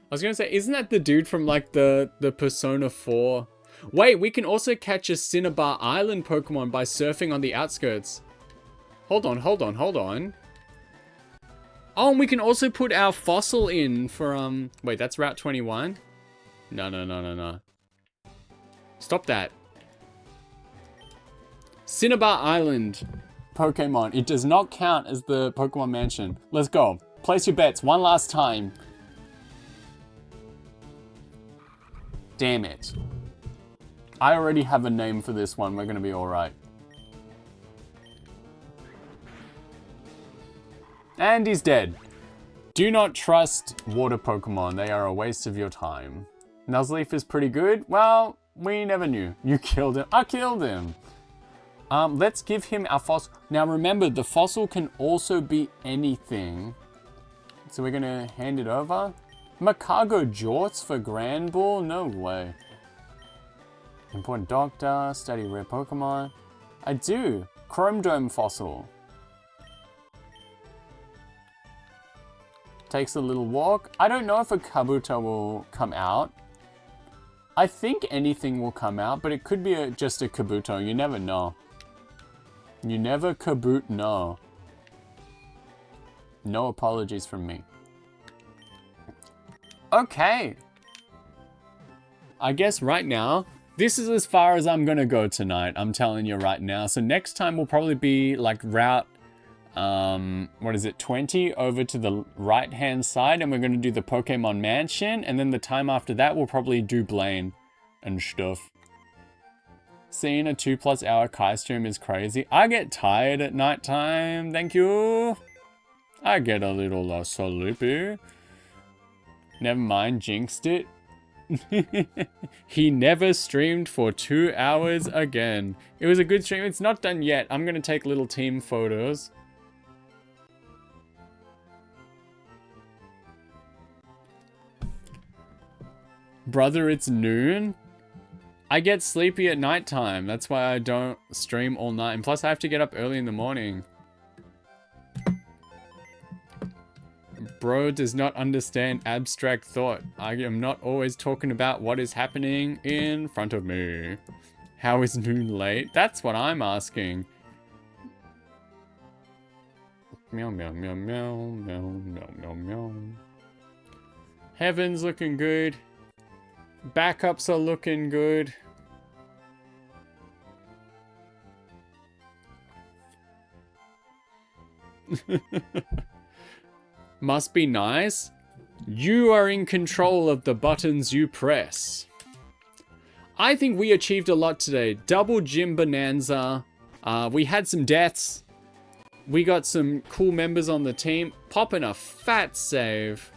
I was gonna say, isn't that the dude from like the Persona 4? Wait, we can also catch a Cinnabar Island Pokemon by surfing on the outskirts. Hold on, hold on, hold on. Oh, and we can also put our fossil in for, wait, that's Route 21? No, no, no, no, no. Stop that. Cinnabar Island Pokemon. It does not count as the Pokemon Mansion. Let's go. Place your bets one last time. Damn it. I already have a name for this one. We're going to be alright. And he's dead. Do not trust water Pokemon. They are a waste of your time. Nuzleaf is pretty good. Well, we never knew. You killed him. I killed him. Let's give him our fossil. Now remember, the fossil can also be anything. So we're going to hand it over. Macago Jorts for Grand Ball? No way. Important Doctor, study rare Pokemon. I do. Chrome Dome fossil. Takes a little walk. I don't know if a Kabuto will come out. I think anything will come out, but it could be just a Kabuto. You never know. You never Kaboot know. No apologies from me. Okay. I guess right now, this is as far as I'm gonna go tonight. I'm telling you right now. So next time will probably be like route, what is it, 20 over to the right-hand side. And we're gonna do the Pokemon Mansion. And then the time after that, we'll probably do Blaine and stuff. Seeing a 2+ hour Kai stream is crazy. I get tired at night time. Thank you. I get a little sleepy. Never mind, jinxed it. He never streamed for 2 hours again. It was a good stream. It's not done yet. I'm going to take little team photos. Brother, it's noon. I get sleepy at nighttime. That's why I don't stream all night. And plus I have to get up early in the morning. Bro does not understand abstract thought. I am not always talking about what is happening in front of me. How is noon late? That's what I'm asking. Meow, meow, meow, meow, meow, meow, meow, meow. Heaven's looking good. Backups are looking good. Must be nice. You are in control of the buttons you press. I think we achieved a lot today. Double gym bonanza. We had some deaths. We got some cool members on the team. Popping a fat save.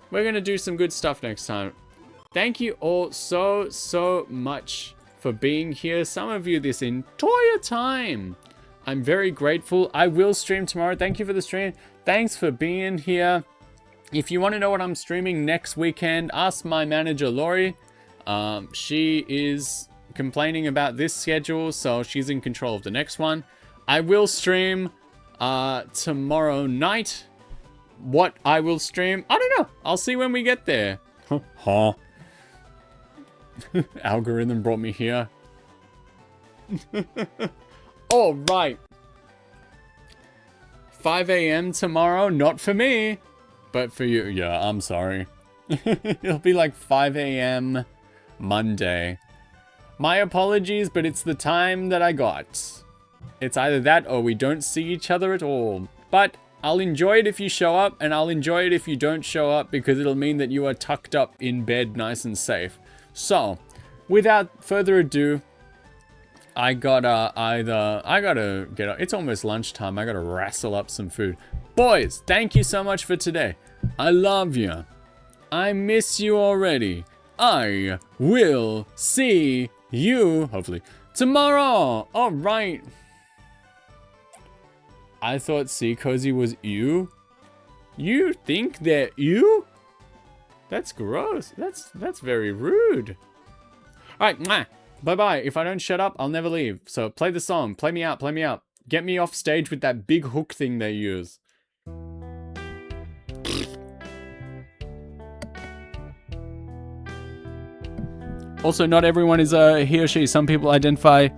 We're going to do some good stuff next time. Thank you all so much for being here. Some of you this entire time. I'm very grateful. I will stream tomorrow. Thank you for the stream. Thanks for being here. If you want to know what I'm streaming next weekend, ask my manager, Lori. She is complaining about this schedule, so she's in control of the next one. I will stream tomorrow night. What I will stream, I don't know. I'll see when we get there. Huh. Algorithm brought me here. All right. 5 a.m. tomorrow, not for me, but for you. Yeah, I'm sorry. It'll be like 5 a.m. Monday. My apologies, but it's the time that I got. It's either that or we don't see each other at all. But I'll enjoy it if you show up, and I'll enjoy it if you don't show up, because it'll mean that you are tucked up in bed nice and safe. So, without further ado, I gotta get up. It's almost lunchtime. I gotta wrestle up some food. Boys, thank you so much for today. I love you. I miss you already. I will see you, hopefully, tomorrow. All right. I thought Sea Cozy was you. You think that you? That's gross. That's very rude. All right, mwah. Bye-bye. If I don't shut up, I'll never leave. So play the song. Play me out. Play me out. Get me off stage with that big hook thing they use. Also, not everyone is he or she. Some people identify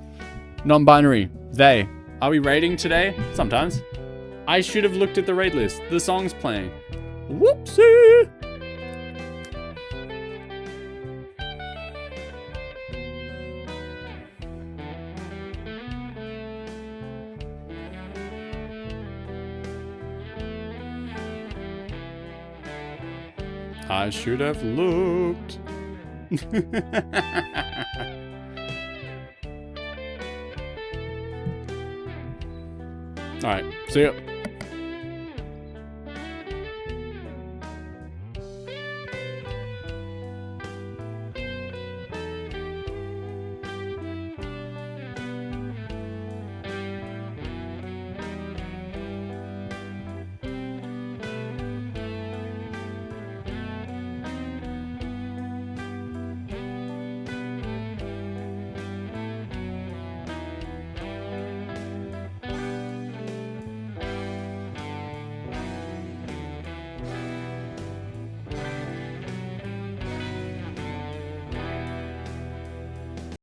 non-binary. They. Are we raiding today? Sometimes. I should have looked at the raid list. The song's playing. Whoopsie! I should have looked. All right, see ya.